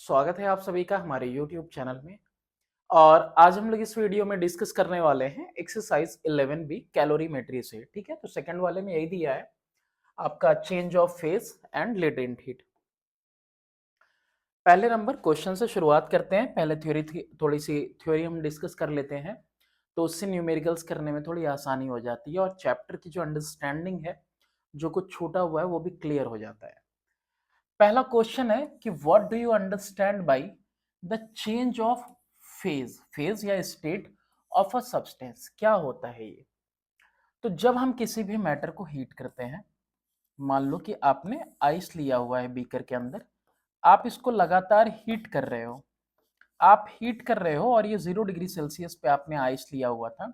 स्वागत है आप सभी का हमारे YouTube चैनल में। और आज हम लोग इस वीडियो में डिस्कस करने वाले हैं एक्सरसाइज 11B कैलोरीमेट्री से। ठीक है, तो सेकंड वाले में यही दिया है आपका change of phase and latent heat. पहले नंबर क्वेश्चन से शुरुआत करते हैं। पहले थोड़ी सी थ्योरी हम डिस्कस कर लेते हैं, तो उससे न्यूमेरिकल्स करने में थोड़ी आसानी हो जाती है और चैप्टर की जो अंडरस्टैंडिंग है, जो कुछ छूटा हुआ है, वो भी क्लियर हो जाता है। पहला क्वेश्चन है कि what do you understand by the change of phase, phase या स्टेट ऑफ अ सब्सटेंस। क्या होता है ये? तो जब हम किसी भी मैटर को हीट करते हैं, मान लो कि आपने आइस लिया हुआ है बीकर के अंदर, आप इसको लगातार हीट कर रहे हो, आप हीट कर रहे हो और ये 0 डिग्री सेल्सियस पे आपने आइस लिया हुआ था।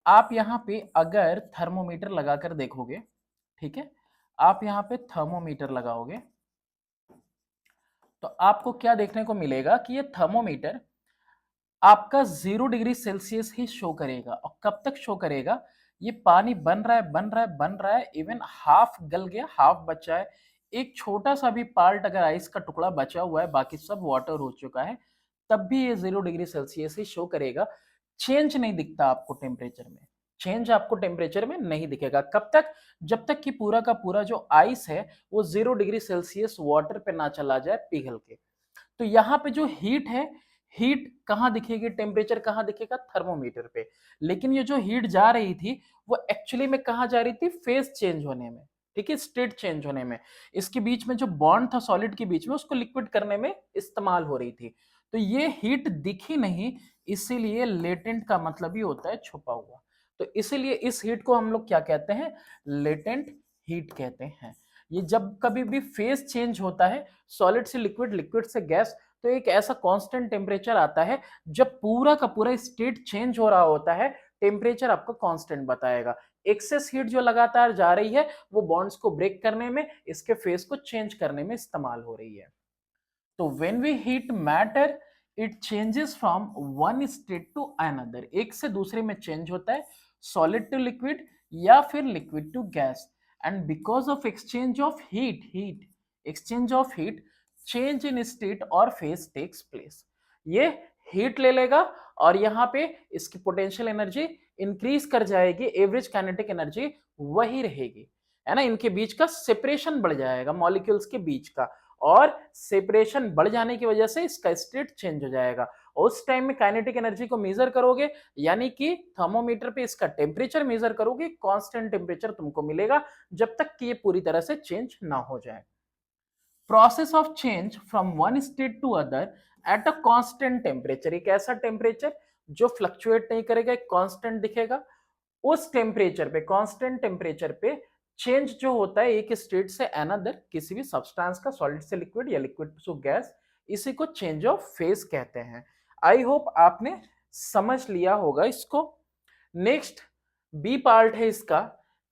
आप यहाँ पे अगर थर्मोमीटर लगाकर देखोगे, ठीक है, आप यहाँ पे थर्मोमीटर लगाओगे तो आपको क्या देखने को मिलेगा कि ये थर्मोमीटर आपका 0 डिग्री सेल्सियस ही शो करेगा। और कब तक शो करेगा? ये पानी बन रहा है, बन रहा है, बन रहा है, इवन हाफ गल गया, हाफ बचा है, एक छोटा सा भी पार्ट अगर आइस का टुकड़ा बचा हुआ है, बाकी सब वाटर हो चुका है, तब भी ये 0 डिग्री सेल्सियस ही शो करेगा। चेंज नहीं दिखता आपको टेम्परेचर में, चेंज आपको टेम्परेचर में नहीं दिखेगा। कब तक? जब तक कि पूरा का पूरा जो आइस है वो 0 डिग्री सेल्सियस वाटर पे ना चला जाए पिघल के। तो यहाँ पे जो हीट है, हीट कहाँ दिखेगी, टेम्परेचर कहाँ दिखेगा? थर्मोमीटर पे। लेकिन ये जो हीट जा रही थी वो एक्चुअली में कहाँ जा रही थी? फेज चेंज होने में, ठीक है, स्टेट चेंज होने में। इसके बीच में जो बॉन्ड था सॉलिड के बीच में, उसको लिक्विड करने में इस्तेमाल हो रही थी। तो ये हीट दिखी नहीं, इसीलिए लेटेंट का मतलब ही होता है छुपा हुआ। तो इसीलिए इस हीट को हम लोग क्या कहते हैं? लेटेंट हीट कहते हैं। ये जब कभी भी फेज चेंज होता है, सॉलिड से लिक्विड, लिक्विड से गैस, तो एक ऐसा कांस्टेंट टेम्परेचर आता है जब पूरा का पूरा स्टेट चेंज हो रहा होता है, टेम्परेचर आपको कांस्टेंट बताएगा। एक्सेस हीट जो लगातार जा रही है वो बॉन्ड्स को ब्रेक करने में, इसके फेज को चेंज करने में इस्तेमाल हो रही है। तो when we heat matter, it changes from one state to another, एक से दूसरे में चेंज होता है, सॉलिड टू लिक्विड या फिर liquid to gas. And because of exchange of heat exchange of heat, change in state और फेज टेक्स प्लेस। ये हीट ले लेगा और यहाँ पे इसकी पोटेंशियल एनर्जी इंक्रीज कर जाएगी, एवरेज काइनेटिक एनर्जी वही रहेगी, है ना। इनके बीच का सेपरेशन बढ़ जाएगा, मॉलिक्यूल्स के बीच का, और सेपरेशन बढ़ जाने की वजह से इसका स्टेट चेंज हो जाएगा। उस टाइम में काइनेटिक एनर्जी को मेजर करोगे, यानी कि थर्मोमीटर पे इसका टेम्परेचर मेजर करोगे, कांस्टेंट टेम्परेचर तुमको मिलेगा जब तक कि ये पूरी तरह से चेंज ना हो जाए। Process of change from one state to other at a constant temperature, एक ऐसा टेम्परेचर जो फ्लक्चुएट नहीं करेगा, एक कांस्टेंट दिखेगा। उस टेम्परेचर पे, कांस्टेंट टेम्परेचर पे चेंज जो होता है एक स्टेट से अनदर, किसी भी सब्सटेंस का, सॉलिड से लिक्विड या लिक्विड टू गैस, इसी को चेंज ऑफ फेज कहते हैं। आई होप आपने समझ लिया होगा इसको। नेक्स्ट बी पार्ट है इसका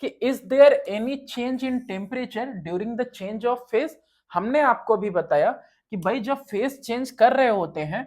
कि is there any change in temperature during the change of phase. हमने आपको भी बताया कि भाई जब फेज चेंज कर रहे होते हैं,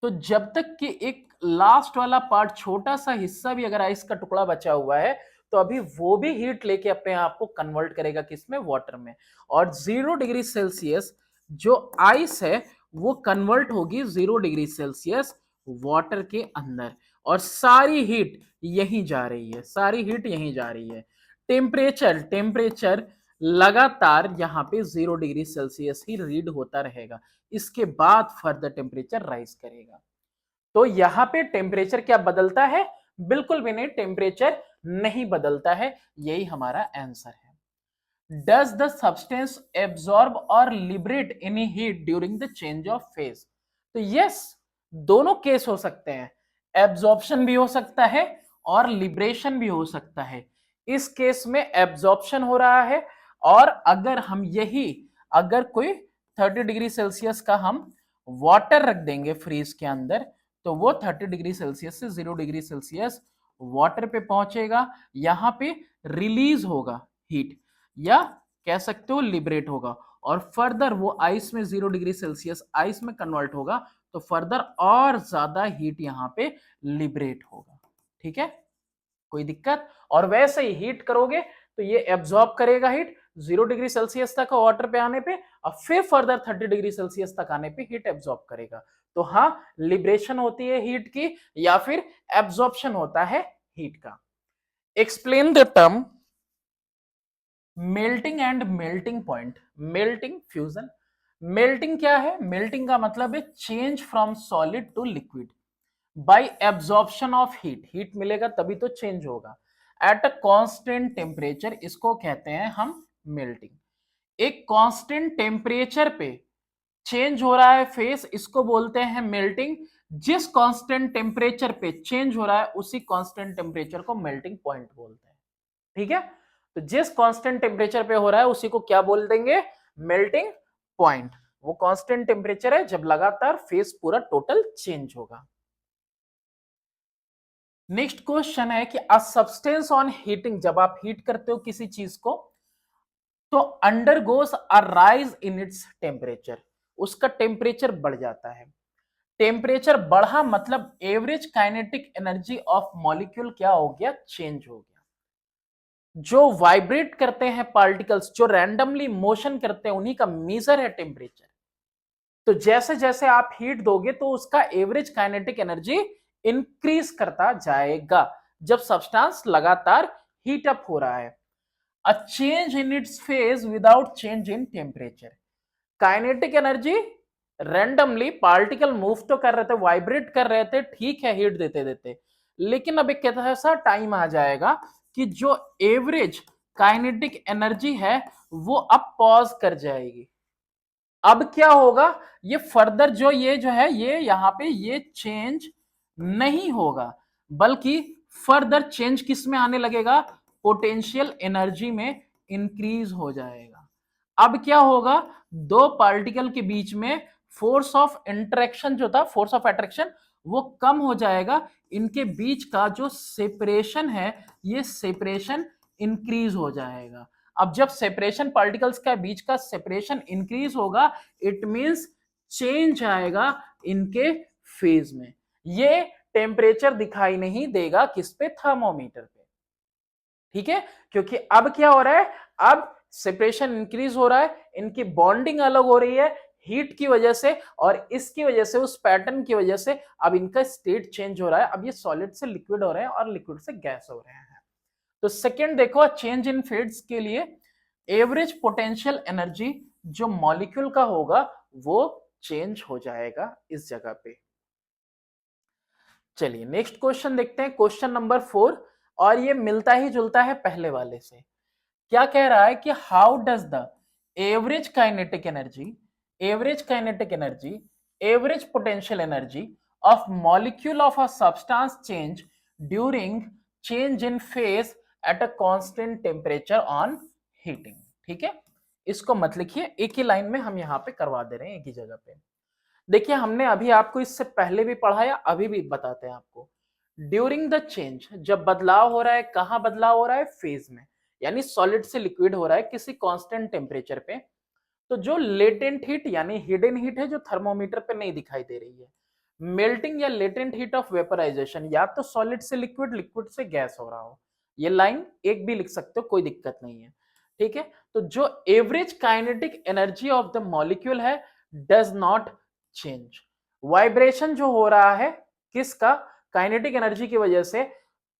तो जब तक कि एक लास्ट वाला पार्ट, छोटा सा हिस्सा भी अगर आइस का टुकड़ा बचा हुआ है, तो अभी वो भी हीट लेके अपने आप को कन्वर्ट करेगा किसमें? वाटर में। और 0 डिग्री सेल्सियस जो आइस है वो कन्वर्ट होगी 0 डिग्री सेल्सियस वाटर के अंदर, और सारी हीट यहीं जा रही है, सारी हीट यहीं जा रही है। टेम्परेचर लगातार यहाँ पे 0 डिग्री सेल्सियस ही रीड होता रहेगा, इसके बाद फर्दर टेम्परेचर राइज करेगा। तो यहां पे टेम्परेचर क्या बदलता है? बिल्कुल भी नहीं, टेम्परेचर नहीं बदलता है। यही हमारा आंसर है। डज द सब्सटेंस एब्सॉर्ब और liberate any heat during the change of phase? तो यस, दोनों केस हो सकते हैं, एब्जॉर्प्शन भी हो सकता है और लिबरेशन भी हो सकता है। इस केस में एब्जॉर्प्शन हो रहा है, और अगर हम यही, अगर कोई 30 डिग्री सेल्सियस का हम वाटर रख देंगे फ्रीज के अंदर, तो वो 30 डिग्री सेल्सियस से 0 डिग्री सेल्सियस वाटर पे पहुंचेगा, यहां पे रिलीज होगा हीट, या कह सकते हो लिबरेट होगा, और फर्दर वो आइस में 0 डिग्री सेल्सियस आइस में कन्वर्ट होगा, तो फर्दर और ज्यादा हीट यहां पे लिबरेट होगा। ठीक है, कोई दिक्कत? और वैसे ही हीट करोगे तो ये एब्जॉर्ब करेगा हीट, 0 डिग्री सेल्सियस तक वाटर पे आने पे और फिर फर्दर 30 डिग्री सेल्सियस तक आने पे हीट एब्जॉर्ब करेगा। तो हाँ, लिबरेशन होती है हीट की या फिर एब्जॉर्प्शन होता है हीट का। Explain the term melting and melting point. Melting, fusion. Melting क्या है? मेल्टिंग का मतलब है change from solid to liquid by absorption of heat. Heat मिलेगा तभी तो चेंज होगा एट अ कांस्टेंट टेम्परेचर, इसको कहते हैं हम मेल्टिंग। एक कांस्टेंट टेम्परेचर पे चेंज हो रहा है फेस, इसको बोलते हैं मेल्टिंग। जिस कांस्टेंट टेम्परेचर पे चेंज हो रहा है उसी कांस्टेंट टेम्परेचर को मेल्टिंग पॉइंट बोलते हैं। ठीक है, तो जिस कांस्टेंट टेम्परेचर पे हो रहा है उसी को क्या बोल देंगे? Melting point. वो कांस्टेंट टेम्परेचर है जब लगातार फेस पूरा टोटल चेंज होगा। नेक्स्ट क्वेश्चन है कि अ सब्सटेंस ऑन हीटिंग, जब आप हीट करते हो किसी चीज को तो undergoes a rise in its temperature, उसका टेम्परेचर बढ़ जाता है। टेम्परेचर बढ़ा मतलब average kinetic energy of molecule क्या हो गया? चेंज हो गया। जो वाइब्रेट करते हैं पार्टिकल्स, जो रैंडमली मोशन करते हैं, उन्हीं का मेजर है टेम्परेचर। तो जैसे जैसे आप हीट दोगे तो उसका एवरेज काइनेटिक एनर्जी इंक्रीज करता जाएगा जब सब्सटेंस लगातार हीट अप हो रहा है। A change in its phase without change in temperature. Kinetic energy randomly particle move तो कर रहे थे, वाइब्रेट कर रहे थे, ठीक है हीट देते देते, लेकिन अब एक ऐसा टाइम आ जाएगा कि जो एवरेज काइनेटिक एनर्जी है वो अब पॉज कर जाएगी। अब क्या होगा? ये फर्दर जो है ये यहां पे ये चेंज नहीं होगा, बल्कि फर्दर चेंज किस में आने लगेगा? पोटेंशियल एनर्जी में इंक्रीज हो जाएगा। अब क्या होगा? दो पार्टिकल के बीच में फोर्स ऑफ इंटरेक्शन जो था, फोर्स ऑफ अट्रैक्शन, वो कम हो जाएगा। इनके बीच का जो सेपरेशन है ये सेपरेशन इंक्रीज हो जाएगा। अब जब सेपरेशन, पार्टिकल्स का बीच का सेपरेशन इंक्रीज होगा, इट मींस चेंज आएगा इनके फेज में। ये टेम्परेचर दिखाई नहीं देगा किस पे? थर्मोमीटर पे। ठीक है, क्योंकि अब क्या हो रहा है? अब सेपरेशन इंक्रीज हो रहा है, इनकी बॉन्डिंग अलग हो रही है हीट की वजह से, और इसकी वजह से, उस पैटर्न की वजह से अब इनका स्टेट चेंज हो रहा है। अब ये सॉलिड से लिक्विड हो रहे हैं और लिक्विड से गैस हो रहे हैं। तो सेकेंड देखो, चेंज इन फेड्स के लिए एवरेज पोटेंशियल एनर्जी जो मॉलिक्यूल का होगा वो चेंज हो जाएगा इस जगह पे। चलिए नेक्स्ट क्वेश्चन देखते हैं, क्वेश्चन नंबर 4, और ये मिलता ही जुलता है पहले वाले से। क्या कह रहा है कि how does the average kinetic energy, average kinetic energy, average potential energy of molecule of a substance change during change in phase eight a constant temperature on heating. ठीक है, इसको मत लिखिए, एक ही लाइन में हम यहां पे करवा दे रहे हैं, एक ही जगह पे। देखिए हमने अभी आपको इससे पहले भी पढ़ाया, अभी भी बताते हैं आपको। ड्यूरिंग द चेंज, जब बदलाव हो रहा है, कहां बदलाव हो रहा है? फेज में, यानी सॉलिड से लिक्विड हो रहा है किसी कांस्टेंट टेम्परेचर पे। तो जो लेटेंट हीट यानी हिडन हीट है जो थर्मोमीटर पे नहीं दिखाई दे रही है, मेल्टिंग या लेटेंट हीट ऑफ वेपराइजेशन, या तो सॉलिड से लिक्विड, लिक्विड से गैस हो रहा हो। ये लाइन एक भी लिख सकते हो, कोई दिक्कत नहीं है। ठीक है, तो जो average kinetic energy of the molecule है डज नॉट चेंज। वाइब्रेशन जो हो रहा है किसका? काइनेटिक एनर्जी की वजह से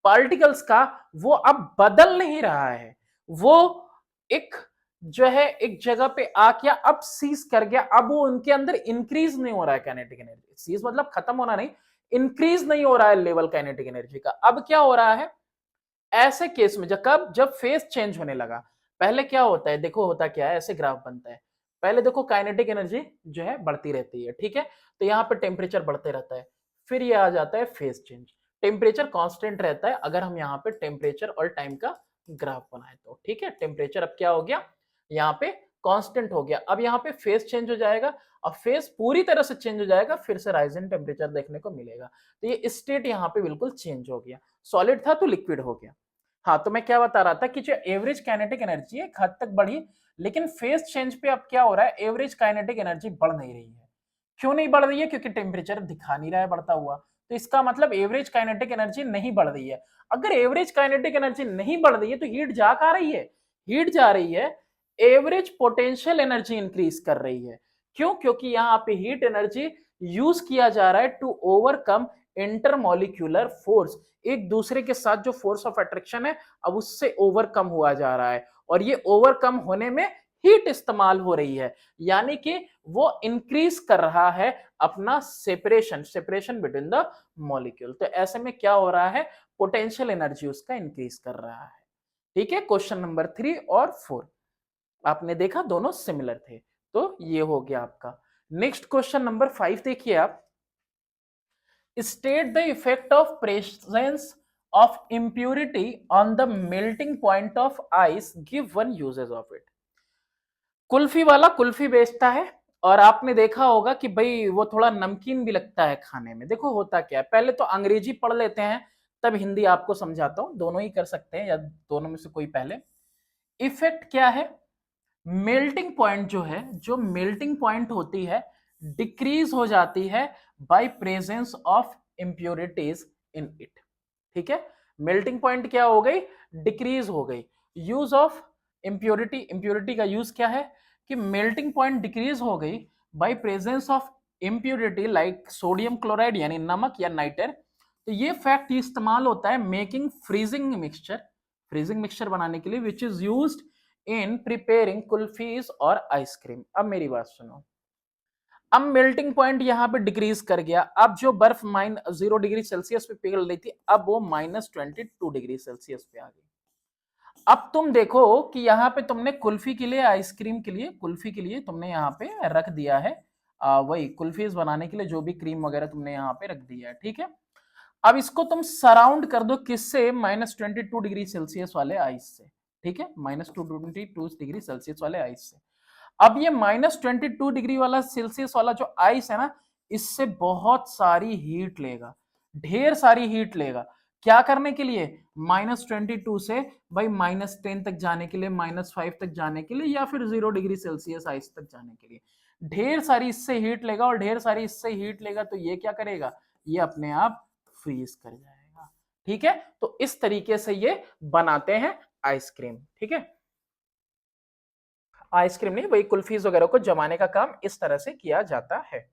पार्टिकल्स का, वो अब बदल नहीं रहा है। वो एक जो है एक जगह पे आ गया, अब सीज कर गया, अब वो उनके अंदर इंक्रीज नहीं हो रहा है काइनेटिक एनर्जी। सीज मतलब खत्म होना नहीं, इंक्रीज नहीं हो रहा है लेवल काइनेटिक एनर्जी का। अब क्या हो रहा है ऐसे केस में? जब फेस चेंज होने लगा, पहले क्या होता है? देखो होता क्या है, ऐसे ग्राफ बनता है। पहले देखो काइनेटिक एनर्जी जो है बढ़ती रहती है, ठीक है, तो यहाँ पे टेम्परेचर बढ़ते रहता है। फिर ये आ जाता है फेस चेंज, टेम्परेचर कांस्टेंट रहता है अगर हम यहाँ पे टेम्परेचर और टाइम का ग्राफ बनाए तो। ठीक है, टेम्परेचर अब क्या हो गया? यहाँ पे कांस्टेंट हो गया। अब यहाँ पे फेस चेंज हो जाएगा, और फेस पूरी तरह से चेंज हो जाएगा, फिर से राइज इन टेम्परेचर देखने को मिलेगा। तो ये स्टेट यहाँ पे बिल्कुल चेंज हो गया, सॉलिड था तो लिक्विड हो गया। हाँ, तो मैं क्या बता रहा था कि जो एवरेज काइनेटिक एनर्जी है एक हद तक बढ़ी, लेकिन फेज चेंज पे अब क्या हो रहा है? एवरेज काइनेटिक एनर्जी बढ़ नहीं रही है। क्यों नहीं बढ़ रही है? क्योंकि टेम्परेचर दिखा नहीं रहा है बढ़ता हुआ। तो इसका मतलब एवरेज काइनेटिक एनर्जी नहीं बढ़ रही है। अगर एवरेज काइनेटिक एनर्जी नहीं बढ़ रही है तो हीट जा कहां रही है? हीट जा रही है एवरेज पोटेंशियल एनर्जी इंक्रीज कर रही है। क्यों? क्योंकि यहां पे हीट एनर्जी यूज किया जा रहा है टू ओवरकम इंटरमोलिक्यूलर फोर्स। एक दूसरे के साथ जो फोर्स ऑफ अट्रैक्शन है अब उससे ओवरकम हुआ जा रहा है, और ये ओवरकम होने में हीट इस्तेमाल हो रही है, यानी कि वो इंक्रीज कर रहा है अपना सेपरेशन बिटवीन द मॉलिक्यूल। तो ऐसे में क्या हो रहा है, पोटेंशियल एनर्जी उसका इंक्रीज कर रहा है। ठीक है, क्वेश्चन नंबर 3 और 4 आपने देखा दोनों सिमिलर थे, तो ये हो गया आपका। नेक्स्ट क्वेश्चन नंबर 5 देखिए आप, state the effect of presence of impurity on the melting point of ice, give one uses of it. Kulfi वाला कुल्फी बेचता है, और आपने देखा होगा कि भाई वो थोड़ा नमकीन भी लगता है खाने में। देखो होता क्या है, पहले तो अंग्रेजी पढ़ लेते हैं तब हिंदी आपको समझाता हूं, दोनों ही कर सकते हैं या दोनों में से कोई पहले। इफेक्ट क्या है, मेल्टिंग पॉइंट जो है, जो मेल्टिंग पॉइंट होती है डिक्रीज हो जाती है by presence of impurities in it. ठीक है, मेल्टिंग पॉइंट क्या हो गई, डिक्रीज हो गई। यूज ऑफ इंप्योरिटी, इंप्योरिटी का यूज क्या है कि मेल्टिंग पॉइंट डिक्रीज हो गई by presence of impurity like sodium chloride यानी नमक या नाइटर। तो ये फैक्ट इस्तेमाल होता है making freezing mixture, freezing mixture बनाने के लिए, which is used in preparing kulfis और आइसक्रीम। अब मेरी बात सुनो, अब मेल्टिंग पॉइंट यहां पे डिक्रीज कर गया, अब जो बर्फ -0 डिग्री सेल्सियस पे पिघल रही थी अब वो -22 डिग्री सेल्सियस पे आ गई। अब तुम देखो कि यहाँ पे तुमने कुल्फी के लिए, आइसक्रीम के लिए, कुल्फी के लिए तुमने यहाँ पे रख दिया है वही कुल्फीज बनाने के लिए जो भी क्रीम वगैरह तुमने यहाँ पे रख दिया है। ठीक है, अब इसको तुम सराउंड कर दो किससे, -22 डिग्री सेल्सियस वाले आइस से। ठीक है, -22 डिग्री सेल्सियस वाले आइस से। अब ये -22 डिग्री वाला सेल्सियस वाला जो आइस है ना, इससे बहुत सारी हीट लेगा, ढेर सारी हीट लेगा। क्या करने के लिए, -22 से भाई -10 तक जाने के लिए, -5 तक जाने के लिए, या फिर 0 डिग्री सेल्सियस आइस तक जाने के लिए ढेर सारी इससे हीट लेगा, और ढेर सारी इससे हीट लेगा तो ये क्या करेगा, ये अपने आप फ्रीज कर जाएगा। ठीक है, तो इस तरीके से ये बनाते हैं आइसक्रीम। ठीक है, आइसक्रीम नहीं भाई, कुल्फीज वगैरह को जमाने का काम इस तरह से किया जाता है।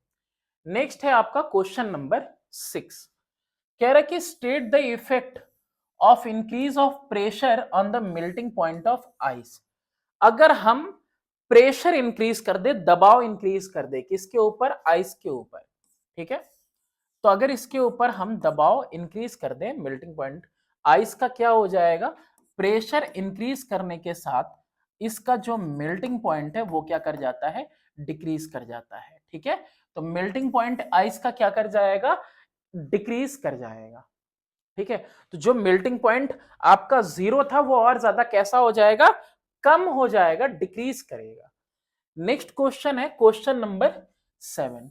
नेक्स्ट है आपका क्वेश्चन नंबर 6, कह रहा है कि state the effect of increase of pressure on the melting point of ice. अगर हम प्रेशर इंक्रीज कर दे, दबाव इंक्रीज कर दे, किसके ऊपर, आइस के ऊपर। ठीक है, तो अगर इसके ऊपर हम दबाव इंक्रीज कर दें, मेल्टिंग पॉइंट आइस का क्या हो जाएगा, प्रेशर इंक्रीज करने के साथ इसका जो मेल्टिंग पॉइंट है वो क्या कर जाता है, डिक्रीज कर जाता है। ठीक है, तो मेल्टिंग पॉइंट आइस का क्या कर जाएगा, डिक्रीज कर जाएगा। ठीक है, तो जो मेल्टिंग पॉइंट आपका 0 था वो और ज्यादा कैसा हो जाएगा, कम हो जाएगा, डिक्रीज करेगा। नेक्स्ट क्वेश्चन है question number 7,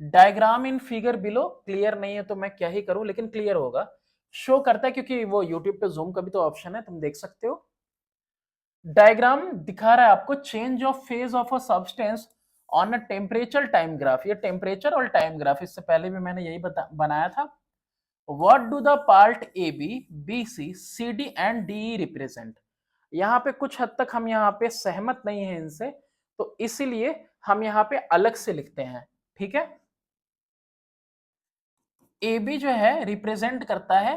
diagram in figure below. Clear नहीं है तो मैं क्या ही करूं, लेकिन क्लियर होगा, शो करता है क्योंकि वो यूट्यूब पे जूम का भी तो ऑप्शन है, तुम देख सकते हो। डायग्राम दिखा रहा है आपको change of phase of a substance on a temperature time graph. ये टेम्परेचर और टाइम ग्राफ, इससे पहले भी मैंने यही बनाया था। What do the part A B, B C, C D and D represent. यहाँ पे कुछ हद तक हम यहाँ पे सहमत नहीं है इनसे, तो इसीलिए हम यहाँ पे अलग से लिखते हैं। ठीक है, ए बी जो है रिप्रेजेंट करता है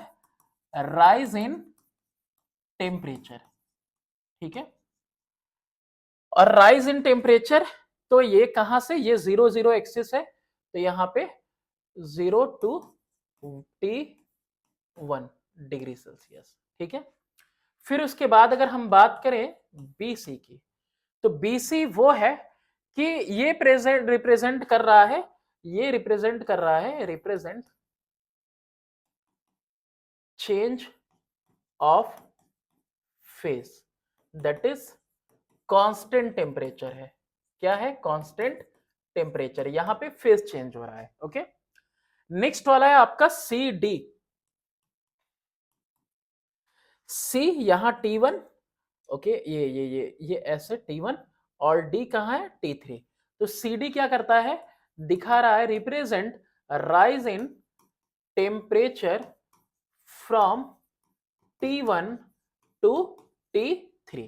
राइज इन टेम्परेचर। ठीक है, और राइज इन टेम्परेचर, तो ये कहां से, ये 0 0 एक्सिस है, तो यहाँ पे 0 to T1 डिग्री सेल्सियस। ठीक है, फिर उसके बाद अगर हम बात करें BC की, तो BC वो है कि ये प्रेजेंट रिप्रेजेंट कर रहा है, ये रिप्रेजेंट कर रहा है, represent change of phase, that is constant temperature है। क्या है, कांस्टेंट टेम्परेचर, यहां पे फेज चेंज हो रहा है। ओके, नेक्स्ट वाला है आपका CD। C यहां T1, ओके, ये ऐसे T1, और D कहां है, T3। तो CD क्या करता है, दिखा रहा है represent rise in temperature from T1 to T3।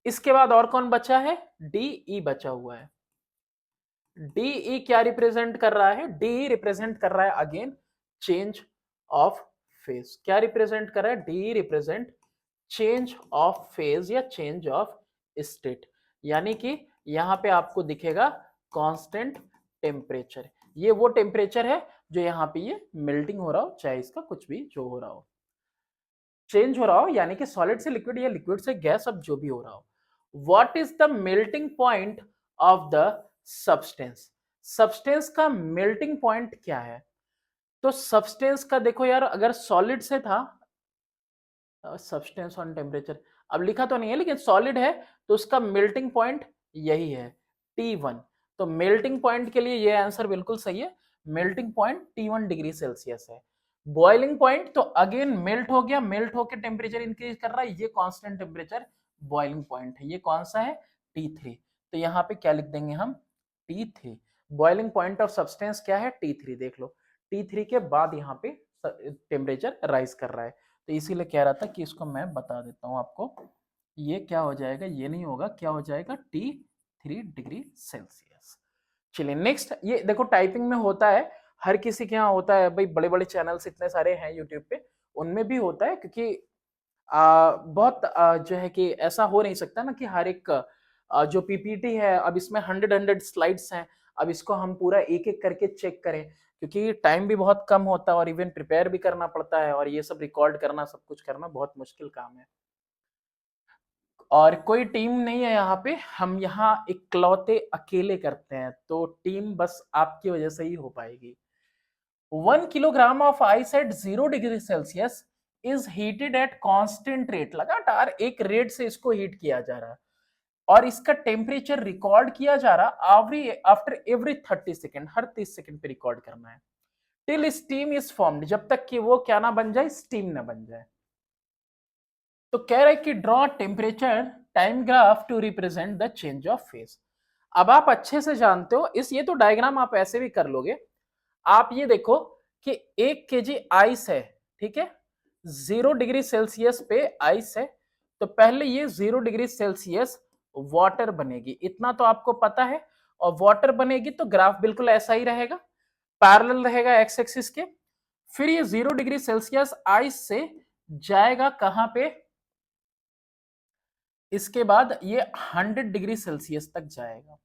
इसके बाद और कौन बचा है, डीई बचा हुआ है। डीई क्या रिप्रेजेंट कर रहा है, डीई रिप्रेजेंट कर रहा है अगेन चेंज ऑफ फेज। क्या रिप्रेजेंट कर रहा है, DE represent change of phase या चेंज ऑफ स्टेट, यानी कि यहां पे आपको दिखेगा कांस्टेंट टेम्परेचर। ये वो टेम्परेचर है जो यहाँ पे ये मेल्टिंग हो रहा हो, चाहे इसका कुछ भी जो हो रहा हो, चेंज हो रहा हो, यानी कि सॉलिड से लिक्विड या लिक्विड से गैस, अब जो भी हो रहा हो। What is the melting point of the substance, substance का मेल्टिंग पॉइंट क्या है। तो सब्सटेंस का देखो यार, अगर सॉलिड से था, सब्सटेंस ऑन टेम्परेचर अब लिखा तो नहीं है, लेकिन सॉलिड है तो उसका मेल्टिंग पॉइंट यही है T1। तो मेल्टिंग पॉइंट के लिए ये आंसर बिल्कुल सही है, melting point T1 degree Celsius है। बॉइलिंग पॉइंट तो अगेन मेल्ट हो गया, मेल्ट होकर टेम्परेचर इंक्रीज कर रहा है, ये कांस्टेंट टेम्परेचर बॉइलिंग पॉइंट है। ये कौन सा है, T3। तो यहाँ पे क्या लिख देंगे हम, T3। Boiling point of substance क्या है, T3। देख लो T3 के बाद यहाँ पे टेम्परेचर राइज कर रहा है, तो इसीलिए कह रहा था कि इसको मैं बता देता हूं आपको। ये क्या हो जाएगा, ये नहीं होगा, क्या हो जाएगा, T3 डिग्री सेल्सियस। चलिए नेक्स्ट, ये देखो टाइपिंग में होता है, हर किसी के यहाँ होता है भाई, बड़े बड़े चैनल्स इतने सारे हैं यूट्यूब पे, उनमें भी होता है, क्योंकि बहुत जो है कि ऐसा हो नहीं सकता ना कि हर एक जो पीपीटी है, अब इसमें 100 स्लाइड्स हैं, अब इसको हम पूरा एक एक करके चेक करें, क्योंकि टाइम भी बहुत कम होता है और इवन प्रिपेयर भी करना पड़ता है, और ये सब रिकॉर्ड करना, सब कुछ करना बहुत मुश्किल काम है। और कोई टीम नहीं है यहाँ पे, हम यहाँ इकलौते अकेले करते हैं, तो टीम बस आपकी वजह से ही हो पाएगी। 1 kilogram of ice at 0 degree Celsius is heated at constant rate, लगातार एक रेट से इसको हीट किया जा रहा है, और इसका टेम्परेचर रिकॉर्ड किया जा रहा आफ्टर एवरी 30 सेकेंड, हर 30 सेकेंड पे रिकॉर्ड करना है, टिल स्टीम इज फॉर्म्ड, जब तक कि वो क्या ना बन जाए, स्टीम ना बन जाए। तो कह रहे कि draw temperature time graph to represent the change of phase. अब आप अच्छे से जानते हो इस, ये तो डायग्राम आप ऐसे भी कर लोगे। आप ये देखो कि 1 kg आइस है, ठीक है, 0 डिग्री सेल्सियस पे आइस है, तो पहले ये 0 डिग्री सेल्सियस वाटर बनेगी, इतना तो आपको पता है, और वाटर बनेगी तो ग्राफ बिल्कुल ऐसा ही रहेगा, पैरेलल रहेगा एक्स एक्सिस के। फिर ये 0 डिग्री सेल्सियस आइस से जाएगा कहां पे, इसके बाद ये 100 डिग्री सेल्सियस तक जाएगा,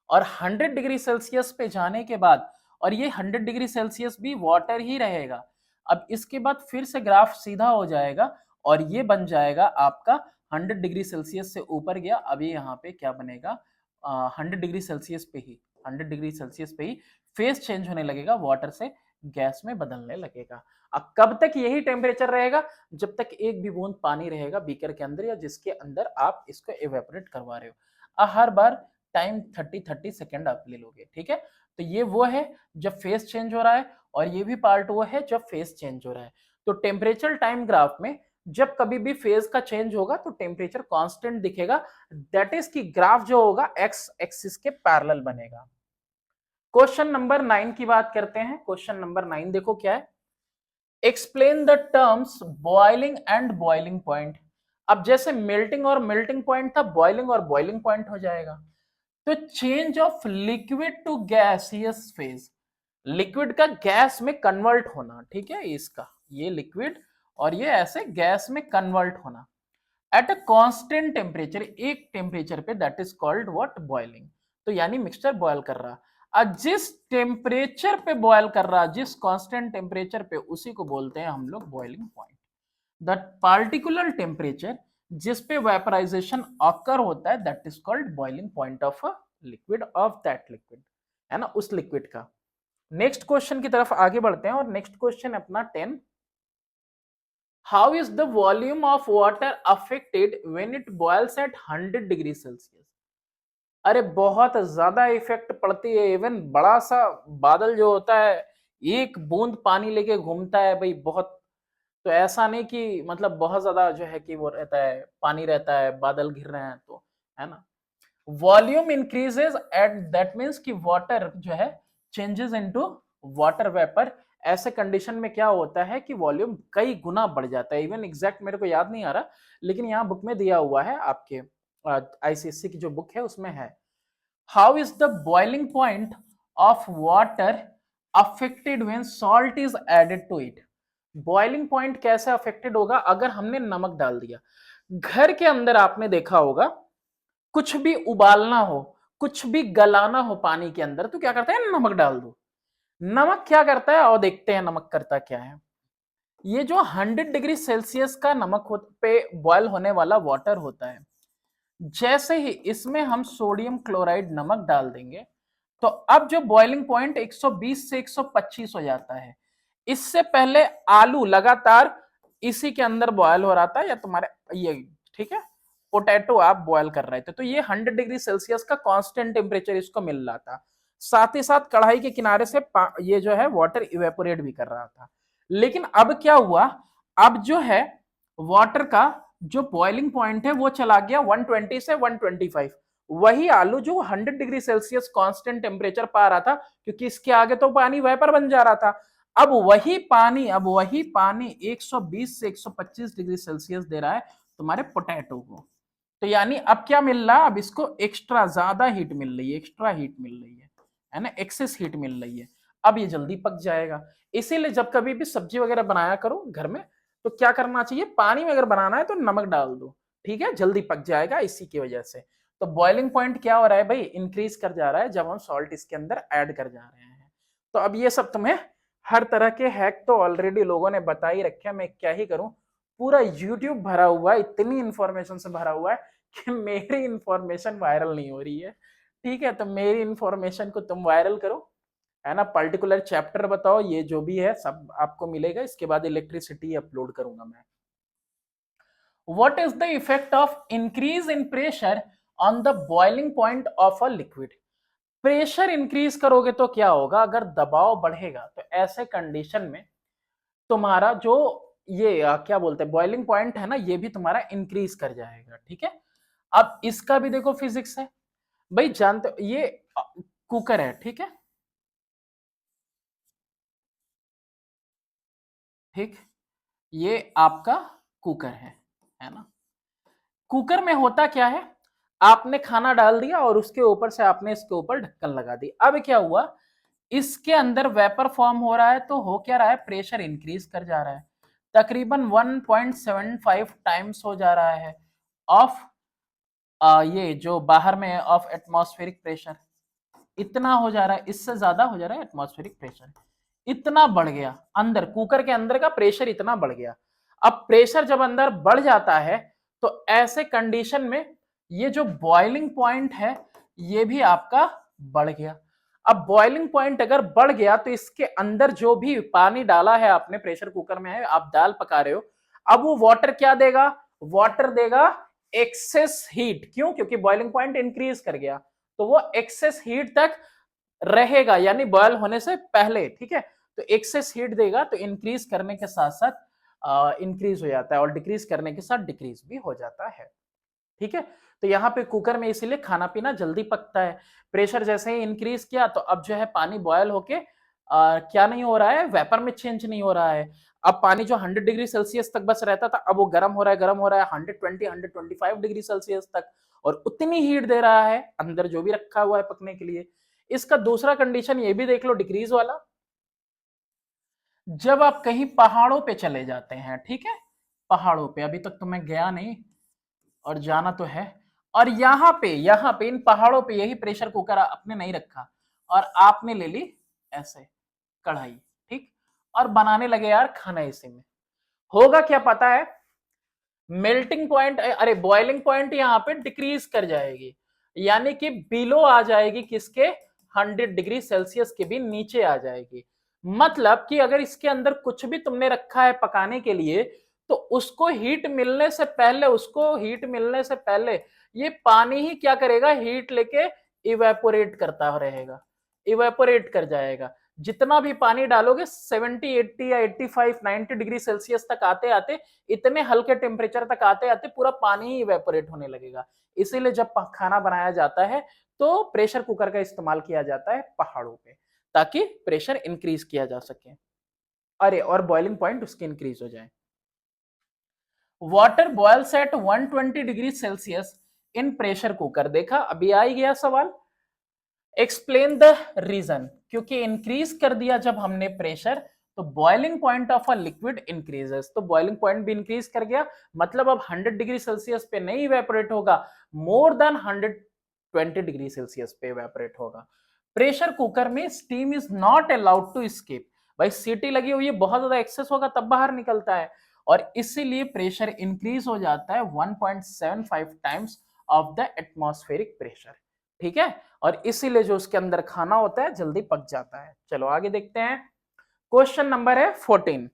और 100 डिग्री सेल्सियस पे जाने के बाद, और ये 100 डिग्री सेल्सियस भी वाटर ही रहेगा, अब इसके बाद फिर से ग्राफ सीधा हो जाएगा, और ये बन जाएगा आपका 100 डिग्री सेल्सियस से ऊपर गया, अभी यहाँ पे क्या बनेगा, 100 डिग्री सेल्सियस पे ही, 100 डिग्री सेल्सियस पे ही फेस चेंज होने लगेगा, वाटर से गैस में बदलने लगेगा। अब कब तक यही टेम्परेचर रहेगा, जब तक एक भी बूंद पानी रहेगा बीकर के अंदर, या जिसके अंदर आप इसको एवेपोरेट करवा रहे हो। हर बार टाइम 30 सेकेंड आप ले लोगे, ठीक है। तो ये वो है जब फेस चेंज हो रहा है, और ये भी पार्ट वो है जब फेस चेंज हो रहा है। तो टेम्परेचर टाइम ग्राफ में जब कभी भी फेज का चेंज होगा तो टेम्परेचर कांस्टेंट दिखेगा, दैट इज कि ग्राफ जो होगा एक्स एक्सिस के पैरेलल बनेगा। क्वेश्चन नंबर 9 की बात करते हैं। क्वेश्चन नंबर 9 देखो क्या है, explain the terms boiling and boiling point. अब जैसे मेल्टिंग और मेल्टिंग पॉइंट था, बॉइलिंग और बॉइलिंग पॉइंट हो जाएगा। तो change of liquid to gaseous phase, liquid का गैस में कन्वर्ट होना, ठीक है, इसका ये लिक्विड और ये ऐसे गैस में कन्वर्ट होना एट अ कांस्टेंट टेम्परेचर, एक टेम्परेचर पे, that is called what, boiling. तो यानी मिक्सचर बॉयल कर रहा, जिस टेम्परेचर पे बॉयल कर रहा, जिस कांस्टेंट टेम्परेचर पे, उसी को बोलते हैं हम लोग boiling point. The particular temperature जिस पे वेपराइजेशन ऑकर होता है, that is called boiling point of a liquid, of that liquid, है ना, उस लिक्विड का। नेक्स्ट क्वेश्चन की तरफ आगे बढ़ते हैं, और नेक्स्ट क्वेश्चन अपना 10, how is the volume of water affected when it boils at 100 degree Celsius. अरे बहुत ज्यादा इफेक्ट पड़ती है, इवन बड़ा सा बादल जो होता है, एक बूंद पानी लेके घूमता है भाई, बहुत, तो ऐसा नहीं कि मतलब बहुत ज्यादा जो है कि वो रहता है, पानी रहता है, बादल घिर रहे हैं, तो है ना। Volume increases eight, that means कि वाटर जो है चेंजेस इनटू वाटर वेपर। ऐसे कंडीशन में क्या होता है कि वॉल्यूम कई गुना बढ़ जाता है, इवन एग्जैक्ट मेरे को याद नहीं आ रहा, लेकिन यहाँ बुक में दिया हुआ है आपके, आईसीएससी की जो बुक है उसमें है। How is the boiling point of water affected when salt is added to it. Boiling point कैसे अफेक्टेड होगा अगर हमने नमक डाल दिया। घर के अंदर आपने देखा होगा कुछ भी उबालना हो, कुछ भी गलाना हो पानी के अंदर, तो क्या करता है, नमक डाल दो। नमक क्या करता है, और देखते हैं नमक करता क्या है। ये जो 100 डिग्री सेल्सियस का नमक पे बॉयल होने वाला वाटर होता है, जैसे ही इसमें हम सोडियम क्लोराइड नमक डाल देंगे, तो अब जो बॉइलिंग पॉइंट 120 से 125 हो जाता है। इससे पहले आलू लगातार इसी के अंदर बॉयल हो रहा था, या तुम्हारे ये ठीक है पोटैटो आप बॉयल कर रहे थे, तो ये 100 डिग्री सेल्सियस का कांस्टेंट टेम्परेचर इसको मिल रहा था। साथ ही साथ कढ़ाई के किनारे से ये जो है वाटर इवेपोरेट भी कर रहा था। लेकिन अब क्या हुआ, अब जो है वाटर का जो बॉइलिंग पॉइंट है वो चला गया 120 से 125। वही आलू जो 100 डिग्री सेल्सियस कांस्टेंट टेम्परेचर पा रहा था, क्योंकि इसके आगे तो पानी वेपर बन जा रहा था, अब वही पानी 120 से 125 डिग्री सेल्सियस दे रहा है तुम्हारे पोटैटो को। तो यानी अब क्या मिल रहा है, अब इसको एक्स्ट्रा ज्यादा हीट मिल रही है, एक्स्ट्रा हीट मिल रही है ना, एक्सेस हीट मिल रही है। अब ये जल्दी पक जाएगा। इसीलिए जब कभी भी सब्जी वगैरह बनाया करो घर में, तो क्या करना चाहिए, पानी में अगर बनाना है तो नमक डाल दो, ठीक है, जल्दी पक जाएगा इसी की वजह से। तो बॉइलिंग पॉइंट क्या हो रहा है भाई, इंक्रीज कर जा रहा है जब हम सॉल्ट इसके अंदर ऐड कर जा रहे हैं। तो अब ये सब तुम्हें हर तरह के हैक तो ऑलरेडी लोगों ने बता ही रखे हैं, मैं क्या ही करूं, पूरा यूट्यूब भरा हुआ है, इतनी इंफॉर्मेशन से भरा हुआ है कि मेरी इंफॉर्मेशन वायरल नहीं हो रही है। ठीक है, तो मेरी इंफॉर्मेशन को तुम वायरल करो, है ना, पर्टिकुलर चैप्टर बताओ, ये जो भी है सब आपको मिलेगा। इसके बाद इलेक्ट्रिसिटी अपलोड करूंगा मैं। What is the effect of increase in pressure on the boiling point of a liquid. Pressure increase करोगे तो क्या होगा, अगर दबाव बढ़ेगा तो ऐसे कंडीशन में तुम्हारा जो ये क्या बोलते हैं बॉइलिंग पॉइंट है ना, ये भी तुम्हारा इंक्रीज कर जाएगा। ठीक है, अब इसका भी देखो फिजिक्स है भाई, जानते हो ये कुकर है, ठीक है, ठीक, ये आपका कुकर है ना। कुकर में होता क्या है, आपने खाना डाल दिया और उसके ऊपर से आपने इसके ऊपर ढक्कन लगा दी। अब क्या हुआ, इसके अंदर वेपर फॉर्म हो रहा है, तो हो क्या रहा है, प्रेशर इंक्रीज कर जा रहा है, तकरीबन 1.75 टाइम्स हो जा रहा है ऑफ ये जो बाहर में है ऑफ एटमॉस्फेरिक प्रेशर, इतना हो जा रहा है, इससे ज्यादा हो जा रहा है एटमॉस्फेरिक प्रेशर, इतना बढ़ गया, अंदर कुकर के अंदर का प्रेशर इतना बढ़ गया। अब प्रेशर जब अंदर बढ़ जाता है, तो ऐसे कंडीशन में ये जो बॉइलिंग पॉइंट है ये भी आपका बढ़ गया। अब बॉइलिंग पॉइंट अगर बढ़ गया तो इसके अंदर जो भी पानी डाला है आपने, प्रेशर कुकर में है, आप दाल पका रहे हो, अब वो वाटर क्या देगा, वाटर देगा एक्सेस हीट। क्यों, क्योंकि बॉइलिंग पॉइंट इंक्रीज कर गया, तो वो एक्सेस हीट तक रहेगा, यानी बॉयल होने से पहले। ठीक है, तो एक्सेस हीट देगा, तो इंक्रीज करने के साथ साथ इंक्रीज हो जाता है, और डिक्रीज करने के साथ डिक्रीज भी हो जाता है। ठीक है, तो यहाँ पे कुकर में इसीलिए खाना पीना जल्दी पकता है। प्रेशर जैसे ही इंक्रीज किया, तो अब जो है पानी बॉयल होके क्या नहीं हो रहा है, वेपर में चेंज नहीं हो रहा है। अब पानी जो 100 डिग्री सेल्सियस तक बस रहता था, अब वो गर्म हो रहा है, गर्म हो रहा है 120 125 डिग्री सेल्सियस तक, और उतनी हीट दे रहा है अंदर जो भी रखा हुआ है पकने के लिए। इसका दूसरा कंडीशन ये भी देख लो, डिक्रीज वाला, जब आप कहीं पहाड़ों पे चले जाते हैं, ठीक है, पहाड़ों पे अभी तक तो मैं गया नहीं, और जाना तो है, और यहाँ पे इन पहाड़ों पे यही प्रेशर कुकर आपने नहीं रखा, और आपने ले ली ऐसे कढ़ाई, ठीक, और बनाने लगे यार खाना इसी में, होगा क्या पता है, मेल्टिंग पॉइंट, अरे बॉइलिंग पॉइंट यहाँ पे डिक्रीज कर जाएगी, यानी कि बिलो आ जाएगी किसके, 100 डिग्री सेल्सियस के भी नीचे आ जाएगी। मतलब कि अगर इसके अंदर कुछ भी तुमने रखा है पकाने के लिए, तो उसको हीट मिलने से पहले ये पानी ही क्या करेगा, हीट लेके इवेपोरेट करता रहेगा, इवेपोरेट कर जाएगा। जितना भी पानी डालोगे 70 80 या 85 90 डिग्री सेल्सियस तक आते आते, इतने हल्के टेम्परेचर तक आते आते पूरा पानी ही इवेपोरेट होने लगेगा। इसीलिए जब खाना बनाया जाता है तो प्रेशर कुकर का इस्तेमाल किया जाता है पहाड़ों पे, ताकि प्रेशर इंक्रीज किया जा सके, अरे और बॉइलिंग पॉइंट उसके इंक्रीज हो जाए। Water boils at 120 degree Celsius in pressure cooker. देखा, अभी आ ही गया सवाल। एक्सप्लेन द रीजन, क्योंकि इंक्रीज कर दिया जब हमने प्रेशर तो boiling point of a liquid increases, तो बॉइलिंग पॉइंट भी इंक्रीज कर गया, मतलब अब 100 डिग्री सेल्सियस पे नहीं इवेपोरेट होगा, मोर देन 120 डिग्री सेल्सियस पे इवेपोरेट होगा। प्रेशर कुकर में steam is not allowed to escape. भाई सीटी लगी हुई है, बहुत ज्यादा एक्सेस होगा तब बाहर निकलता है, और इसीलिए प्रेशर इंक्रीज हो जाता है 1.75 times of the atmospheric pressure. ठीक है, और इसीलिए जो उसके अंदर खाना होता है जल्दी पक जाता है। चलो आगे देखते हैं। क्वेश्चन नंबर है 14।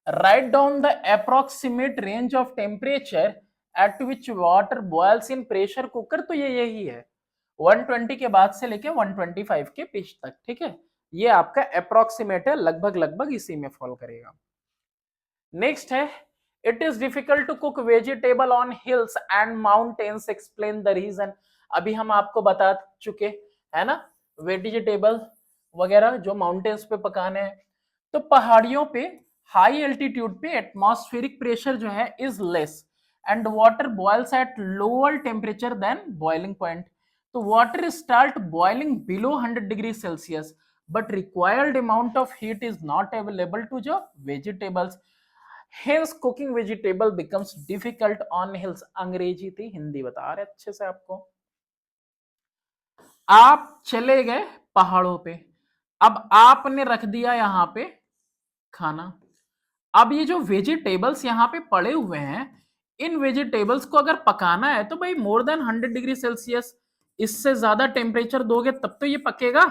Write down the approximate range of temperature at which water boils in pressure cooker. तो ये यही है 120 के बाद से लेके 125 के बीच तक। ठीक है, ये आपका अप्रोक्सीमेट है, लगभग लगभग इसी में फॉलो करेगा। नेक्स्ट है, it is difficult to cook vegetable on hills and mountains, explain the reason. अभी हम आपको बता चुके है ना, वेजिटेबल वगैरह जो माउंटेन्स पे पकाने हैं। तो पहाड़ियों पे हाई एल्टीट्यूड पे एटमॉस्फेरिक प्रेशर जो है is less and water boils at lower temperature than boiling point. तो water start boiling below 100 degree Celsius, but required amount of heat is not available to जो vegetables, hence cooking vegetable becomes difficult on hills। अंग्रेजी थी, हिंदी बता रहे अच्छे से आपको। आप चले गए पहाड़ों पे, अब आपने रख दिया यहां पे खाना। अब ये जो वेजिटेबल्स यहाँ पे पड़े हुए हैं, इन वेजिटेबल्स को अगर पकाना है तो भाई मोर देन 100 डिग्री सेल्सियस, इससे ज्यादा टेम्परेचर दोगे तब तो ये पकेगा।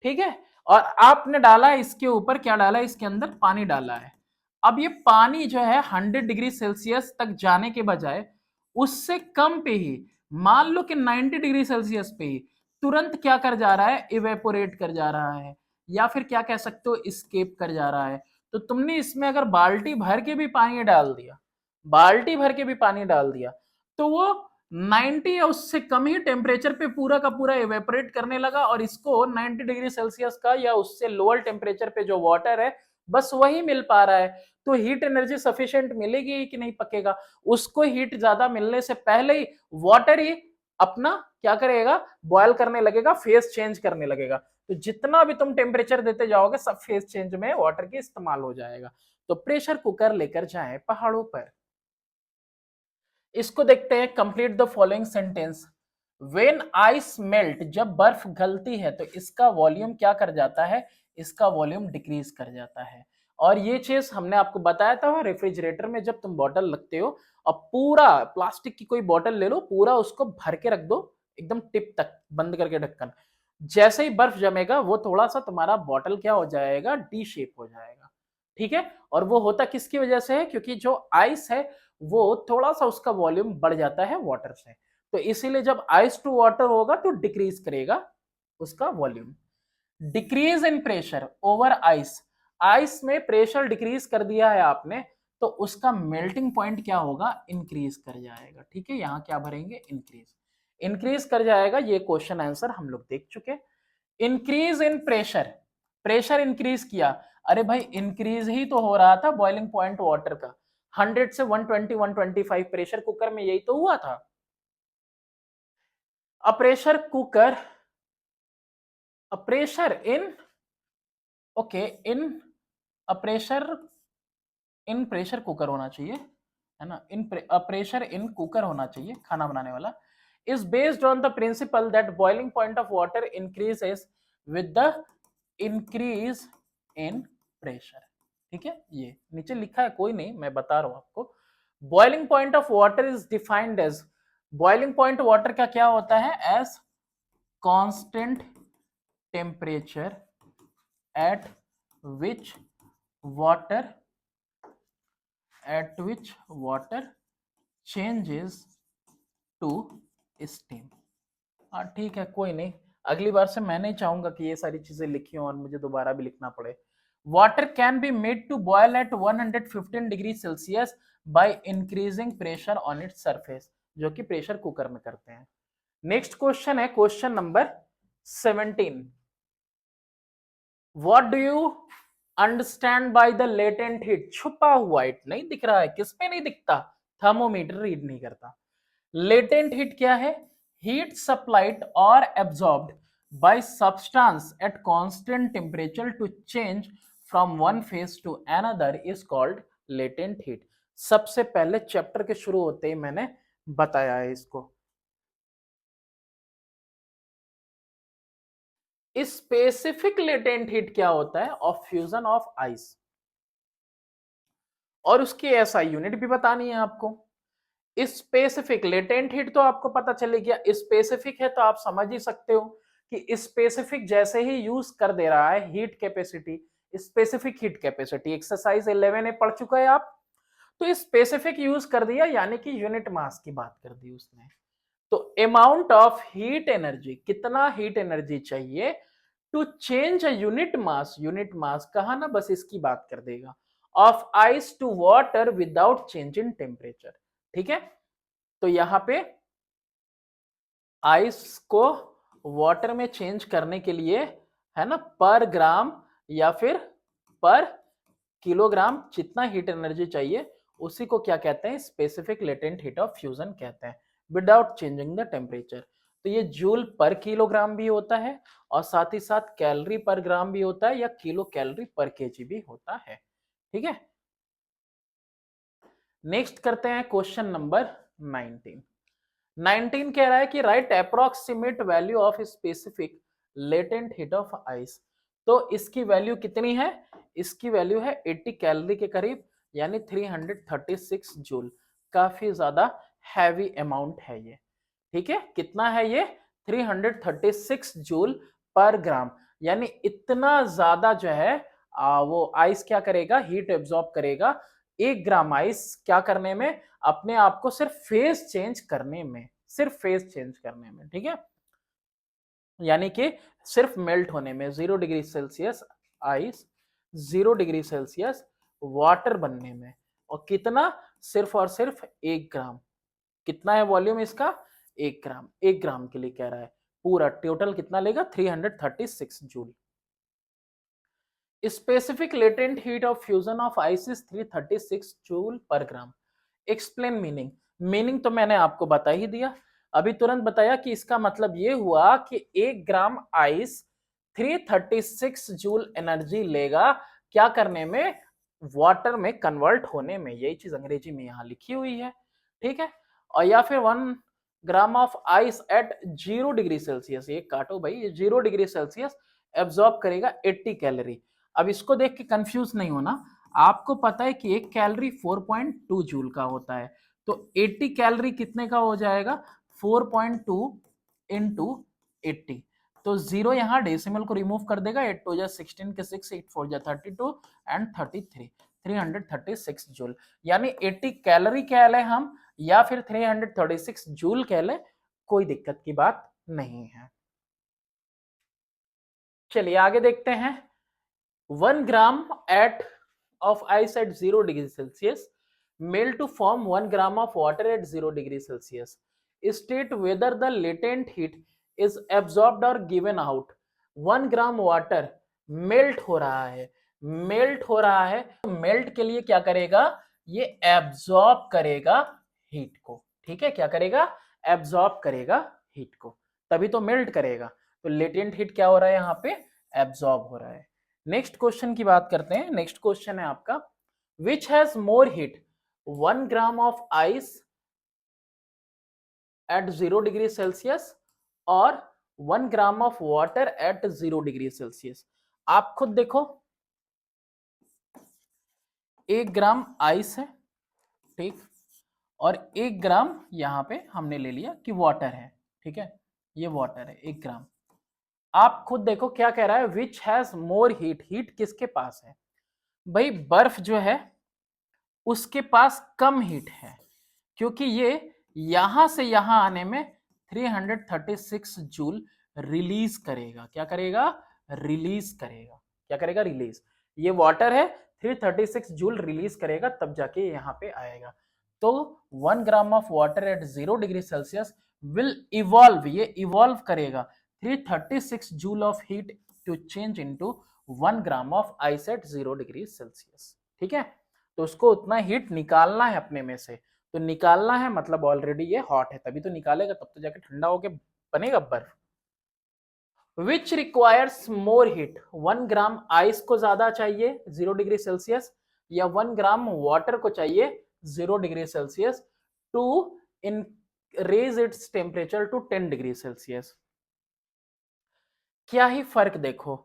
ठीक है, और आपने डाला इसके ऊपर, क्या डाला इसके अंदर, पानी डाला है। अब ये पानी जो है 100 डिग्री सेल्सियस तक जाने के बजाय उससे कम पे ही, मान लो कि 90 डिग्री सेल्सियस पे ही तुरंत क्या कर जा रहा है, इवेपोरेट कर जा रहा है, या फिर क्या कह सकते हो, स्केप कर जा रहा है। तो तुमने इसमें अगर बाल्टी भर के भी पानी डाल दिया, बाल्टी भर के भी पानी डाल दिया, तो वो 90 या उससे कम ही टेम्परेचर पे पूरा का पूरा इवेपोरेट करने लगा, और इसको 90 डिग्री सेल्सियस का या उससे लोअर टेम्परेचर पे जो वाटर है बस वही मिल पा रहा है। तो हीट एनर्जी सफिशिएंट मिलेगी कि नहीं, पकेगा। उसको हीट ज्यादा मिलने से पहले ही वाटर ही अपना क्या करेगा, बॉयल करने लगेगा, फेस चेंज करने लगेगा। तो जितना भी तुम टेम्परेचर देते जाओगे सब फेस चेंज में वाटर के इस्तेमाल हो जाएगा। तो प्रेशर कुकर लेकर जाएं पहाड़ों पर। इसको देखते हैं, complete the following sentence. When ice melt, जब बर्फ गलती है तो इसका वॉल्यूम क्या कर जाता है, इसका वॉल्यूम डिक्रीज कर जाता है। और ये चीज हमने आपको बताया था रेफ्रिजरेटर में, जब तुम बॉटल रखते हो और पूरा प्लास्टिक की कोई बॉटल ले लो, पूरा उसको भर के रख दो एकदम टिप तक बंद करके ढक्कन, जैसे ही बर्फ जमेगा वो थोड़ा सा तुम्हारा बॉटल क्या हो जाएगा, डी शेप हो जाएगा। ठीक है, और वो होता किसकी वजह से है, क्योंकि जो आइस है वो थोड़ा सा उसका वॉल्यूम बढ़ जाता है वाटर से। तो इसीलिए जब आइस टू वाटर होगा तो डिक्रीज करेगा उसका volume. Decrease in pressure over ice, ice में प्रेशर डिक्रीज कर दिया है आपने, तो उसका मेल्टिंग पॉइंट क्या होगा, इंक्रीज कर जाएगा। ठीक है, यहां क्या भरेंगे, इंक्रीज, इंक्रीज कर जाएगा। ये क्वेश्चन आंसर हम लोग देख चुके। Increase in pressure, pressure increase किया, अरे भाई इंक्रीज ही तो हो रहा था बॉइलिंग पॉइंट वाटर का, 100 से 120 125, प्रेशर कुकर में यही तो हुआ था। A pressure cooker, a pressure in, okay, in a pressure, in pressure cooker होना चाहिए, है ना, इन प्रेशर इन कुकर होना चाहिए, खाना बनाने वाला। Is based on the principal that boiling point of water increases with the increase in pressure. ठीक है, ये नीचे लिखा है, कोई नहीं, मैं बता रहा हूं आपको। Boiling point of water is defined as, boiling point water का क्या होता है, as constant temperature at which water, at which water changes to steam। हाँ ठीक है, कोई नहीं, अगली बार से मैं नहीं चाहूंगा कि ये सारी चीजें लिखी हो और मुझे दोबारा भी लिखना पड़े। Water can be made to boil at 115 degree Celsius by increasing pressure on its surface, जो कि प्रेशर कुकर में करते हैं। नेक्स्ट क्वेश्चन है question number 17। What do you understand by the latent heat, छुपा हुआ हीट, नहीं दिख रहा है, किस पे नहीं दिखता, थर्मोमीटर रीड नहीं करता। लेटेंट हीट क्या है? हीट सप्लाइड और absorbed by substance at constant temperature to change from one phase to another is called latent heat. सबसे पहले चैप्टर के शुरू होते ही मैंने बताया है इसको। स्पेसिफिक लेटेंट हीट क्या होता है? ऑफ फ्यूजन ऑफ आइस, और उसकी एसआई यूनिट भी बतानी है आपको। स्पेसिफिक लेटेंट हीट तो आपको पता चले गया, स्पेसिफिक है तो आप समझ ही सकते हो कि स्पेसिफिक जैसे ही यूज कर दे रहा है heat capacity, specific heat capacity exercise 11 में पढ़ चुका है आप। तो स्पेसिफिक यूज कर दिया यानी कि यूनिट मास की बात कर दी उसने। तो अमाउंट ऑफ हीट एनर्जी, कितना हीट एनर्जी चाहिए to change a unit mass कहा ना, बस इसकी बात कर देगा, of ice to water without change in temperature. ठीक है, तो यहां पे आइस को वाटर में चेंज करने के लिए है ना, पर ग्राम या फिर पर किलोग्राम जितना हीट एनर्जी चाहिए उसी को क्या कहते हैं? Specific latent heat of fusion कहते हैं, विदाउट चेंजिंग द टेम्परेचर। तो ये जूल पर किलोग्राम भी होता है और साथ ही साथ कैलोरी पर ग्राम भी होता है या किलो कैलोरी पर केजी भी होता है। ठीक है, नेक्स्ट करते हैं क्वेश्चन नंबर 19। 19 कह रहा है कि right approximate value of specific latent heat of ice. तो इसकी वैल्यू कितनी है? इसकी वैल्यू है 80 कैलोरी के करीब, यानी 336 जूल। काफी ज्यादा हैवी अमाउंट है ये। ठीक है, कितना है ये? 336 जूल पर ग्राम, यानी इतना ज्यादा जो है वो आइस क्या करेगा? हीट एब्जॉर्ब करेगा। 1 ग्राम आइस क्या करने में? अपने आप को सिर्फ फेज चेंज करने में, सिर्फ फेज चेंज करने में। ठीक है, यानी कि सिर्फ मेल्ट होने में, 0 degree Celsius ice, 0 degree Celsius water बनने में। और कितना? सिर्फ और सिर्फ 1 ग्राम। कितना है वॉल्यूम इसका? 1 ग्राम। 1 ग्राम के लिए कह रहा है, पूरा टोटल कितना लेगा? 336 joule. Specific latent heat of fusion of ice is 336 joule पर ग्राम। Explain meaning. मीनिंग तो मैंने आपको बता ही दिया, अभी तुरंत बताया कि इसका मतलब ये हुआ कि 1 ग्राम आइस 336 जूल एनर्जी लेगा क्या करने में? वाटर में कन्वर्ट होने में। यही चीज अंग्रेजी में यहां लिखी हुई है। ठीक है, और या फिर 1 gram of ice at 0 degree Celsius, ये काटो भाई, ये 0 डिग्री सेल्सियस एब्जॉर्ब करेगा 80 कैलोरी। अब इसको देख के कंफ्यूज नहीं होना, आपको पता है कि एक कैलोरी 4.2 जूल का होता है, तो 80 कैलोरी कितने का हो जाएगा? 4.2 इंटू 80। तो जीरो यहाँ डेसिमल को रिमूव कर देगा, 8 टू जा 16 के 6, 8 4 जा 32 एंड 33, 336 जूल। यानी 80 कैलोरी कह लें हम या फिर 336 जूल कह लें, कोई दिक्कत की बात नहीं है। चलिए आगे देखते हैं। 1 ग्राम at of ice at 0 degree Celsius melt to form 1 gram of water at 0 degree Celsius. State whether the latent heat is absorbed or given out. 1 gram water melt हो रहा है, मेल्ट हो रहा है, मेल्ट के लिए क्या करेगा? ये एब्जॉर्ब करेगा हीट को। ठीक है, क्या करेगा? एब्जॉर्ब करेगा हीट को, तभी तो मेल्ट करेगा। तो लेटेंट हीट क्या हो रहा है यहाँ पे? एब्जॉर्ब हो रहा है। नेक्स्ट क्वेश्चन की बात करते हैं। नेक्स्ट क्वेश्चन है आपका, which has more heat, 1 gram of ice at 0 degree Celsius और 1 gram of water at 0 degree Celsius. आप खुद देखो, 1 ग्राम आइस है, ठीक, और 1 ग्राम यहां पे हमने ले लिया कि वाटर है। ठीक है, ये वाटर है 1 ग्राम। आप खुद देखो क्या कह रहा है, which has more heat. Heat किसके पास है भाई? बर्फ जो है उसके पास कम हीट है, क्योंकि ये यहां से यहां आने में 336 जूल रिलीज करेगा। क्या करेगा? रिलीज करेगा। क्या करेगा? रिलीज। ये वाटर है, 336 जूल रिलीज करेगा, तब जाके यहां पे आएगा। तो 1 gram of water at 0 degree Celsius will evolve, ये इवॉल्व करेगा 336 joule of heat to change into 1 gram of ice at 0 degree Celsius. ठीक है, तो उसको उतना हीट निकालना है अपने में से, तो निकालना है मतलब ऑलरेडी ये हॉट है, तभी तो निकालेगा, तब तो जाके ठंडा होके बनेगा बर्फ। Which requires more heat, 1 gram ice को ज्यादा चाहिए 0 डिग्री सेल्सियस, या 1 ग्राम वाटर को चाहिए 0 degree Celsius to in raise its temperature to 10 degree Celsius. क्या ही फर्क देखो,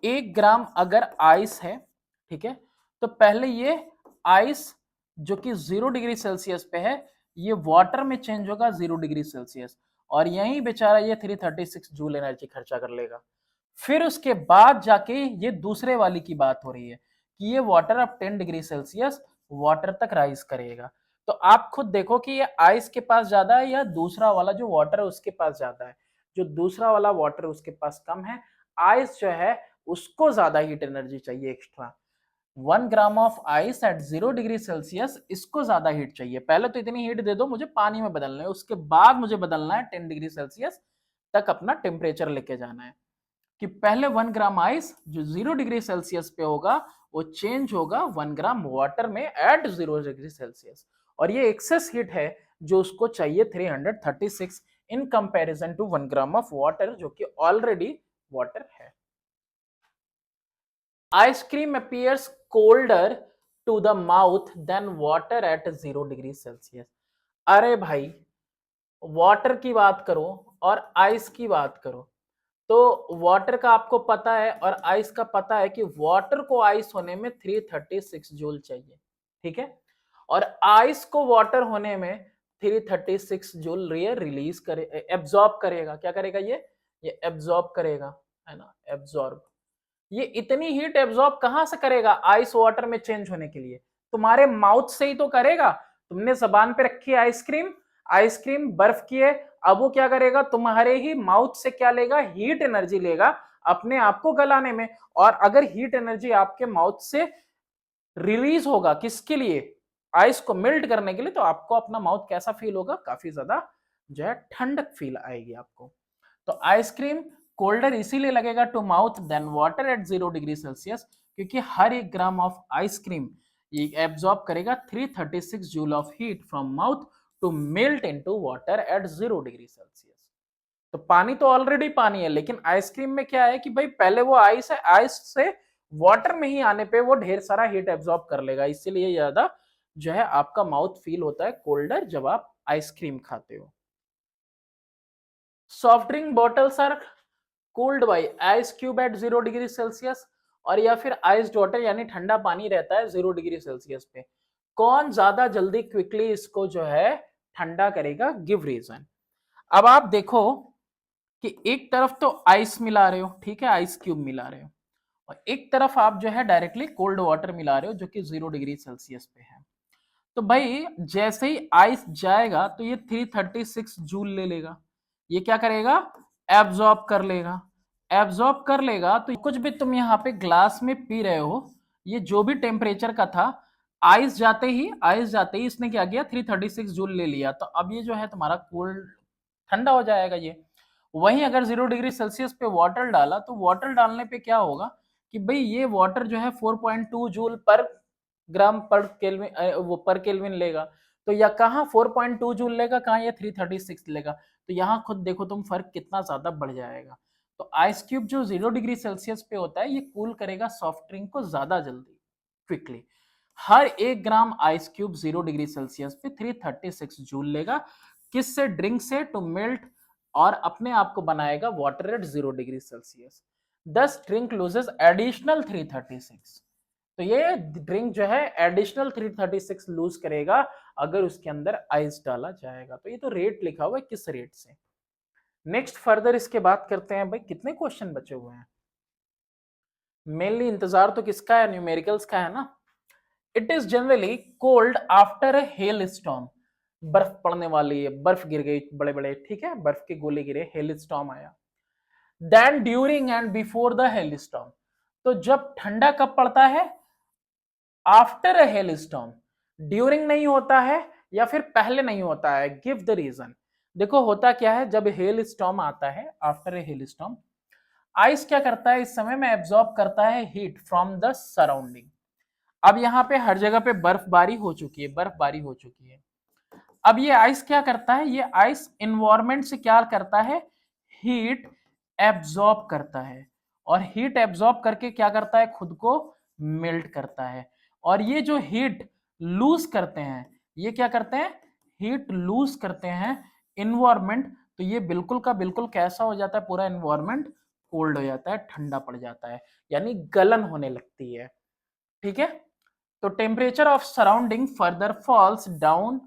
1 ग्राम अगर आइस है, ठीक है, तो पहले ये आइस जो कि 0 डिग्री सेल्सियस पे है, ये वाटर में चेंज होगा 0 डिग्री सेल्सियस, और यही बेचारा ये 336 जूल एनर्जी खर्चा कर लेगा। फिर उसके बाद जाके ये दूसरे वाली की बात हो रही है कि ये वाटर अब 10 डिग्री सेल्सियस वाटर तक राइज करेगा। तो आप खुद देखो कि ये आइस के पास ज्यादा है या दूसरा वाला जो वाटर है उसके पास ज्यादा है। जो दूसरा वाला वाटर उसके पास कम है, आइस जो है उसको ज्यादा हीट एनर्जी चाहिए extra. 1 gram of ice at 0 degree Celsius, इसको ज्यादा हीट चाहिए। पहले तो इतनी हीट दे दो मुझे पानी में बदलना है, उसके बाद मुझे बदलना है 10 डिग्री सेल्सियस तक अपना टेम्परेचर लेके जाना है। कि पहले 1 ग्राम आइस जो 0 डिग्री सेल्सियस पे होगा वो चेंज होगा 1 ग्राम वाटर में एट 0 डिग्री सेल्सियस, और ये एक्सेस हीट है जो उसको चाहिए 336 in comparison to 1 gram of water जो कि ऑलरेडी वाटर है। Ice cream appears colder to the mouth than water at 0 degree Celsius. अरे भाई, वाटर की बात करो और आइस की बात करो, तो वाटर का आपको पता है और आइस का पता है कि वाटर को आइस होने में 336 जूल चाहिए, ठीक है, और आइस को वाटर होने में 336 जूल रिलीज करे, एब्जॉर्ब करेगा। क्या करेगा ये एब्जॉर्ब करेगा, है ना, एब्जॉर्ब। ये इतनी हीट एब्जॉर्ब कहां से करेगा आइस वाटर में चेंज होने के लिए? तुम्हारे माउथ से ही तो करेगा। तुमने जबान पे रखी है आइसक्रीम, आइसक्रीम बर्फ की है, अब वो क्या करेगा तुम्हारे ही माउथ से क्या लेगा, हीट एनर्जी लेगा अपने आप को गलाने में। और अगर हीट एनर्जी आपके माउथ से रिलीज होगा किसके लिए, आइस को मेल्ट करने के लिए, तो आपको अपना माउथ कैसा फील होगा, काफी ज्यादा जो है ठंडक फील आएगी आपको। तो आइसक्रीम कोल्डर इसीलिए लगेगा to mouth than water at 0 degree Celsius, क्योंकि हर 1 ग्राम ऑफ आइसक्रीम ये एब्जॉर्ब करेगा 336 joule of heat from mouth to melt into water at 0 degree Celsius. तो पानी तो ऑलरेडी पानी है, लेकिन आइसक्रीम में क्या है कि भाई पहले वो आइस है, आइस से वाटर में ही आने पे वो ढेर सारा हीट एब्जॉर्ब कर लेगा, इसीलिए ज्यादा जो है आपका माउथ फील होता है कोल्डर जब आप आइसक्रीम खाते हो। Soft drink bottles are cooled by ice cube at 0 degree Celsius, और या फिर आइस्ड वाटर यानी ठंडा पानी रहता है 0 डिग्री सेल्सियस पे। कौन ज्यादा जल्दी क्विकली इसको जो है ठंडा करेगा, गिव रीजन। अब आप देखो कि एक तरफ तो आइस मिला रहे हो, ठीक है, आइस क्यूब मिला रहे हो, और एक तरफ आप जो है डायरेक्टली कोल्ड वाटर मिला रहे हो जो कि 0 डिग्री सेल्सियस पे है। तो भाई जैसे ही आइस जाएगा तो ये 336 जूल ले लेगा, ये क्या करेगा, एब्जॉर्ब कर लेगा। एब्जॉर्ब कर लेगा तो कुछ भी तुम यहाँ पे ग्लास में पी रहे हो, ये जो भी टेम्परेचर का था, आइस जाते ही इसने क्या किया, 336 जूल ले लिया, तो अब ये जो है तुम्हारा कोल्ड ठंडा हो जाएगा ये। वहीं अगर 0 डिग्री सेल्सियस पे वाटर डाला तो वाटर डालने पे क्या होगा कि भाई ये वाटर जो है 4.2 जूल पर ग्राम पर केल्विन, वो पर केल्विन लेगा। तो या कहाँ 4.2 जूल लेगा, कहाँ ये 336 लेगा, तो यहाँ खुद देखो तुम फर्क कितना ज्यादा बढ़ जाएगा। तो आइस क्यूब जो 0 डिग्री सेल्सियस पे होता है ये कूल करेगा सॉफ्ट ड्रिंक को ज्यादा जल्दी, क्विकली। हर 1 gram ice cube 0 degree Celsius पे 336 जूल लेगा, किससे, ड्रिंक से, टू मेल्ट, और अपने आप को बनाएगा water at 0 degree Celsius. 10 drink loses additional 336। तो ये ड्रिंक जो है एडिशनल 336 लूज करेगा अगर उसके अंदर आइस डाला जाएगा। तो ये तो रेट लिखा हुआ है किस रेट से। नेक्स्ट फर्दर इसके बात करते हैं, भाई कितने क्वेश्चन बचे हुए हैं। मेनली इंतजार तो किसका है, न्यूमेरिकल्स का है ना। It is generally cold after a hello storm, बर्फ पड़ने वाली है, बर्फ गिर गई बड़े बड़े, ठीक है, बर्फ के गोले गिरे, हेल स्टॉर्म आया। Then during and before the hail storm, तो जब ठंडा कब पड़ता है, after a hail storm, during नहीं होता है या फिर पहले नहीं होता है, गिव द रीजन। देखो होता क्या है, जब हेल स्टॉर्म आता है, after a hello storm, ice क्या करता है इस समय में, एब्जॉर्ब करता है हीट फ्रॉम द सराउंडिंग। अब यहाँ पे हर जगह पे बर्फबारी हो चुकी है, बर्फबारी हो चुकी है, अब ये आइस क्या करता है, ये आइस इन्वायरमेंट से क्या करता है, हीट एब्जॉर्ब करता है, और हीट एब्जॉर्ब करके क्या करता है, खुद को मेल्ट करता है। और ये जो हीट लूज करते हैं, ये क्या करते हैं, हीट लूज करते हैं इन्वायरमेंट, तो ये बिल्कुल का बिल्कुल कैसा हो जाता है, पूरा इन्वायरमेंट कोल्ड हो जाता है, ठंडा पड़ जाता है, यानी गलन होने लगती है। ठीक है, तो temperature of surrounding further falls down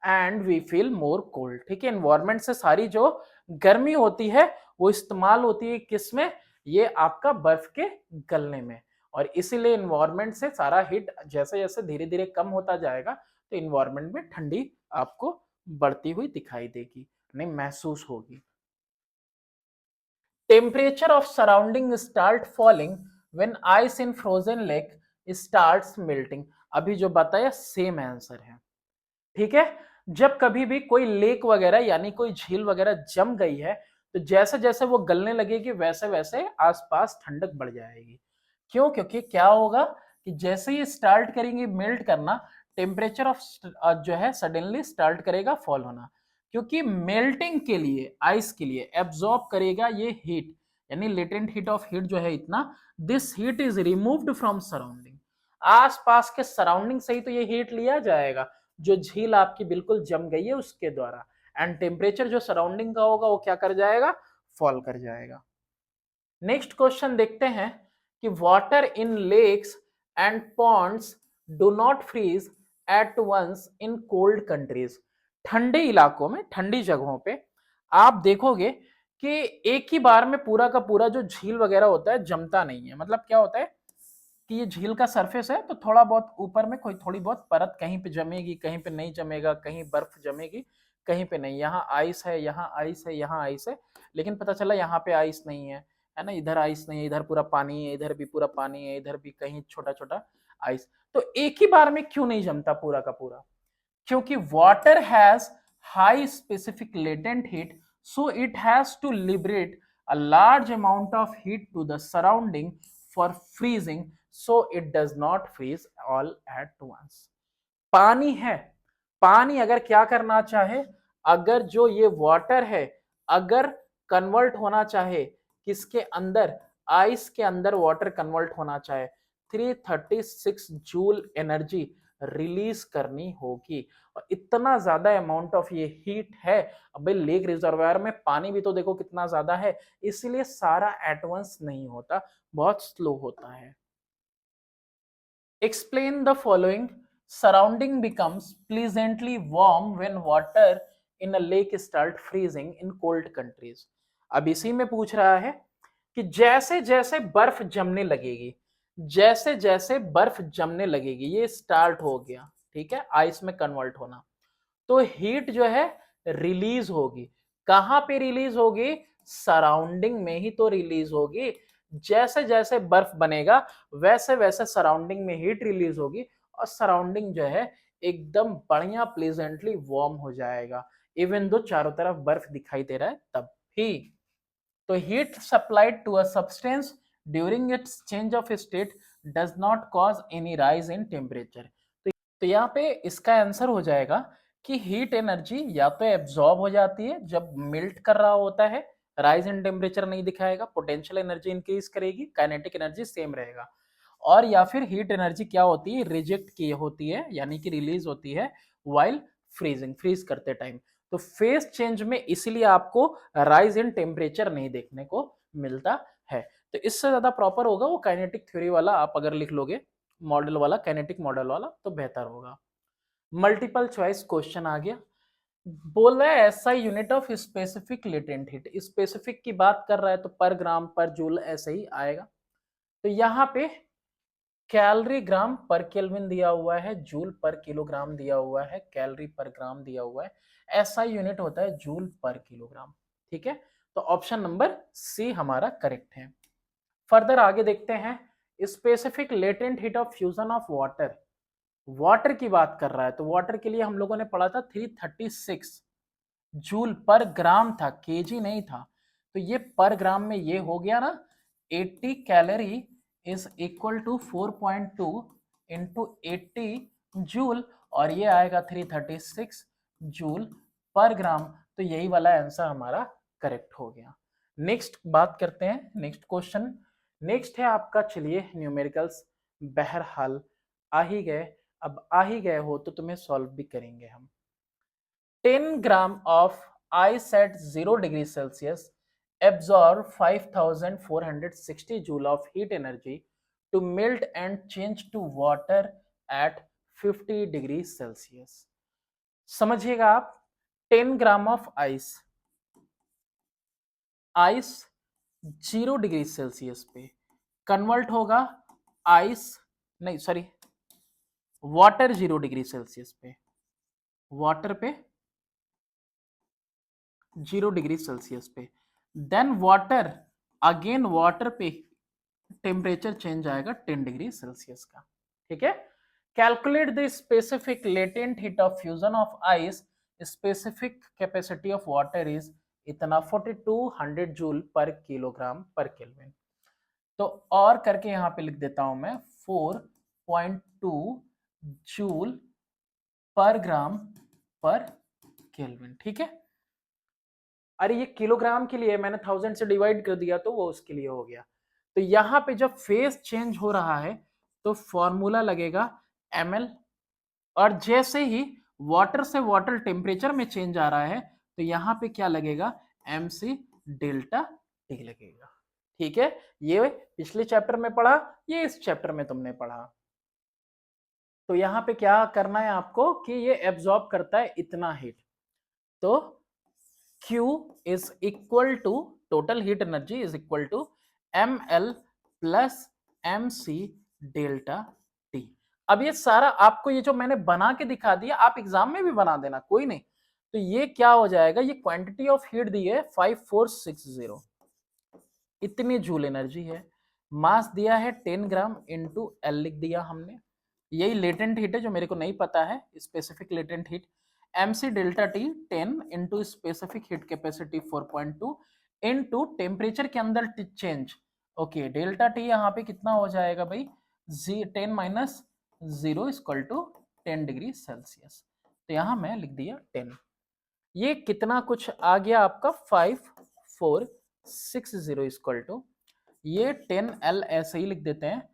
and we feel more cold. ठीक है, एनवायरमेंट से सारी जो गर्मी होती है वो इस्तेमाल होती है किसमें, ये आपका बर्फ के गलने में, और इसीलिए एनवायरमेंट से सारा हीट जैसे जैसे धीरे धीरे कम होता जाएगा तो एनवायरमेंट में ठंडी आपको बढ़ती हुई दिखाई देगी, नहीं महसूस होगी। Temperature of surrounding start falling when ice in frozen lake starts melting. अभी जो बताया सेम आंसर है। ठीक है, जब कभी भी कोई लेक वगैरह यानी कोई झील वगैरह जम गई है, तो जैसे जैसे वो गलने लगेगी वैसे वैसे आसपास ठंडक बढ़ जाएगी। क्यों, क्योंकि क्या होगा कि जैसे ही स्टार्ट करेंगे मेल्ट करना, टेम्परेचर ऑफ जो है सडनली स्टार्ट करेगा फॉल होना, क्योंकि मेल्टिंग के लिए आइस के लिए एब्जॉर्ब करेगा ये हीट, यानी लेटेंट हीट ऑफ हीट जो है इतना, this heat is removed from surrounding. आसपास के सराउंडिंग से ही तो ये हीट लिया जाएगा जो झील आपकी बिल्कुल जम गई है उसके द्वारा, एंड टेम्परेचर जो सराउंडिंग का होगा वो क्या कर जाएगा, फॉल कर जाएगा। नेक्स्ट क्वेश्चन देखते हैं कि water in lakes and ponds do not freeze at once in cold countries. ठंडे इलाकों में, ठंडी जगहों पे आप देखोगे कि एक ही बार में पूरा का पूरा जो झील वगैरह होता है जमता नहीं है। मतलब क्या होता है कि ये झील का सरफेस है तो थोड़ा बहुत ऊपर में कोई थोड़ी बहुत परत कहीं पे जमेगी, कहीं पे नहीं जमेगा, कहीं बर्फ जमेगी, कहीं पे नहीं, यहाँ आइस है, यहाँ आइस है, यहाँ आइस है, लेकिन पता चला यहाँ पे आइस नहीं है ना, इधर आइस नहीं है, इधर पूरा पानी है, इधर भी पूरा पानी है, इधर भी कहीं छोटा छोटा आइस। तो एक ही बार में क्यों नहीं जमता पूरा का पूरा, क्योंकि water has high specific latent heat, so it has to liberate a large amount of heat to the surrounding for freezing, so it does not freeze all at once। पानी है, पानी अगर क्या करना चाहे, अगर जो ये वाटर है अगर कन्वर्ट होना चाहे किसके अंदर, आइस के अंदर वाटर कन्वर्ट होना चाहे, 336 जूल एनर्जी रिलीज करनी होगी, और इतना ज्यादा अमाउंट ऑफ ये हीट है। अब भाई लेक रिजर्वायर में पानी भी तो देखो कितना ज्यादा है, इसलिए सारा एट वंस नहीं होता, बहुत स्लो होता है। Explain the following. Surrounding becomes pleasantly warm when water in a lake start freezing in cold countries। अब इसी में पूछ रहा है कि जैसे जैसे बर्फ जमने लगेगी, जैसे जैसे बर्फ जमने लगेगी, ये स्टार्ट हो गया, ठीक है, आइस में कन्वर्ट होना, तो हीट जो है रिलीज होगी। कहां पे रिलीज होगी, सराउंडिंग में ही तो रिलीज होगी। जैसे जैसे बर्फ बनेगा वैसे वैसे सराउंडिंग में हीट रिलीज होगी, और सराउंडिंग जो है एकदम बढ़िया प्लेजेंटली वार्म हो जाएगा, इवन दो चारों तरफ बर्फ दिखाई दे रहा है तब भी। तो heat supplied to a substance during its change of state does not cause any rise in temperature. तो यहाँ पे इसका आंसर हो जाएगा कि हीट एनर्जी या तो एब्जॉर्ब हो जाती है जब मेल्ट कर रहा होता है, राइज इन टेम्परेचर नहीं दिखाएगा, पोटेंशियल एनर्जी इंक्रीज करेगी, काइनेटिक एनर्जी सेम रहेगा, और या फिर हीट एनर्जी क्या होती है, रिजेक्ट की होती है, यानी कि रिलीज होती है वाइल फ्रीजिंग, फ्रीज करते टाइम। तो फेज चेंज में इसलिए आपको राइज इन टेम्परेचर नहीं देखने को मिलता है। तो इससे ज्यादा प्रॉपर होगा वो काइनेटिक थ्योरी वाला, आप अगर लिख लोगे मॉडल वाला, काइनेटिक मॉडल वाला, तो बेहतर होगा। मल्टीपल चॉइस क्वेश्चन आ गया, बोल रहा है SI unit of specific latent heat, specific की बात कर रहा है तो पर ग्राम पर जूल ऐसे ही आएगा। तो यहाँ पे कैलोरी ग्राम पर केल्विन दिया हुआ है, जूल पर किलोग्राम दिया हुआ है, कैलोरी पर ग्राम दिया हुआ है, एसआई यूनिट होता है जूल पर किलोग्राम। ठीक है, तो ऑप्शन नंबर सी हमारा करेक्ट है। फर्दर आगे देखते हैं, specific latent heat of fusion of water, water की बात कर रहा है, तो वाटर के लिए हम लोगों ने पढ़ा था 336 जूल पर ग्राम था, केजी नहीं था, तो ये पर ग्राम में ये हो गया ना, 80 calorie is equal to 4.2 into 80 joule, और ये आएगा 336 जूल पर ग्राम। तो यही वाला आंसर हमारा करेक्ट हो गया। नेक्स्ट बात करते हैं, नेक्स्ट क्वेश्चन। नेक्स्ट है आपका, चलिए न्यूमेरिकल्स, बहरहाल आ ही गए। अब आ ही गए हो तो तुम्हें सॉल्व भी करेंगे हम। 10 gram of ice at 0 degree Celsius absorb 5460 joule of heat energy to melt and change to water at 50 degree Celsius। समझिएगा आप, 10 ग्राम of ice, ice 0 degree Celsius पे कन्वर्ट होगा, आइस नहीं सॉरी वाटर 0 डिग्री सेल्सियस पे, water पे 0 degree Celsius पे, then water, again water पे temperature change आएगा 10 डिग्री सेल्सियस का। ठीक है, calculate the specific latent heat of fusion of ice, specific capacity of water is इतना 4200 जूल पर किलोग्राम पर केल्विन। तो और करके यहां पे लिख देता हूं मैं 4.2 जूल पर ग्राम पर केल्विन। ठीक है, अरे ये किलोग्राम के लिए मैंने 1000 से डिवाइड कर दिया तो वो उसके लिए हो गया। तो यहां पे जब फेज चेंज हो रहा है तो फॉर्मूला लगेगा ml, और जैसे ही वाटर से वाटर टेम्परेचर में चेंज आ रहा है तो यहां पे क्या लगेगा, mc डेल्टा टी लगेगा। ठीक है, ये पिछले चैप्टर में पढ़ा, ये इस चैप्टर में तुमने पढ़ा। तो यहां पे क्या करना है आपको कि ये एब्जॉर्ब करता है इतना हीट, तो Q is equal to total heat energy is equal to ml plus mc delta T। अब ये सारा आपको, ये जो मैंने बना के दिखा दिया, आप एग्जाम में भी बना देना, कोई नहीं। तो ये क्या हो जाएगा, ये क्वांटिटी ऑफ हीट दी है 5460, इतनी जूल एनर्जी है। मास दिया है 10 ग्राम इंटू एल लिख दिया हमने, यही लेटेंट हीट है जो मेरे को नहीं पता है, specific latent heat. mc delta T 10 into specific heat capacity 4.2 into temperature के अंदर चेंज। ओके, डेल्टा टी यहाँ पे कितना हो जाएगा भाई, 10 minus 0 equal to 10 degree Celsius. तो यहाँ मैं लिख दिया 10। ये कितना कुछ आ गया आपका 5460 इक्वल टू, ये 10L ऐसे ही लिख देते हैं,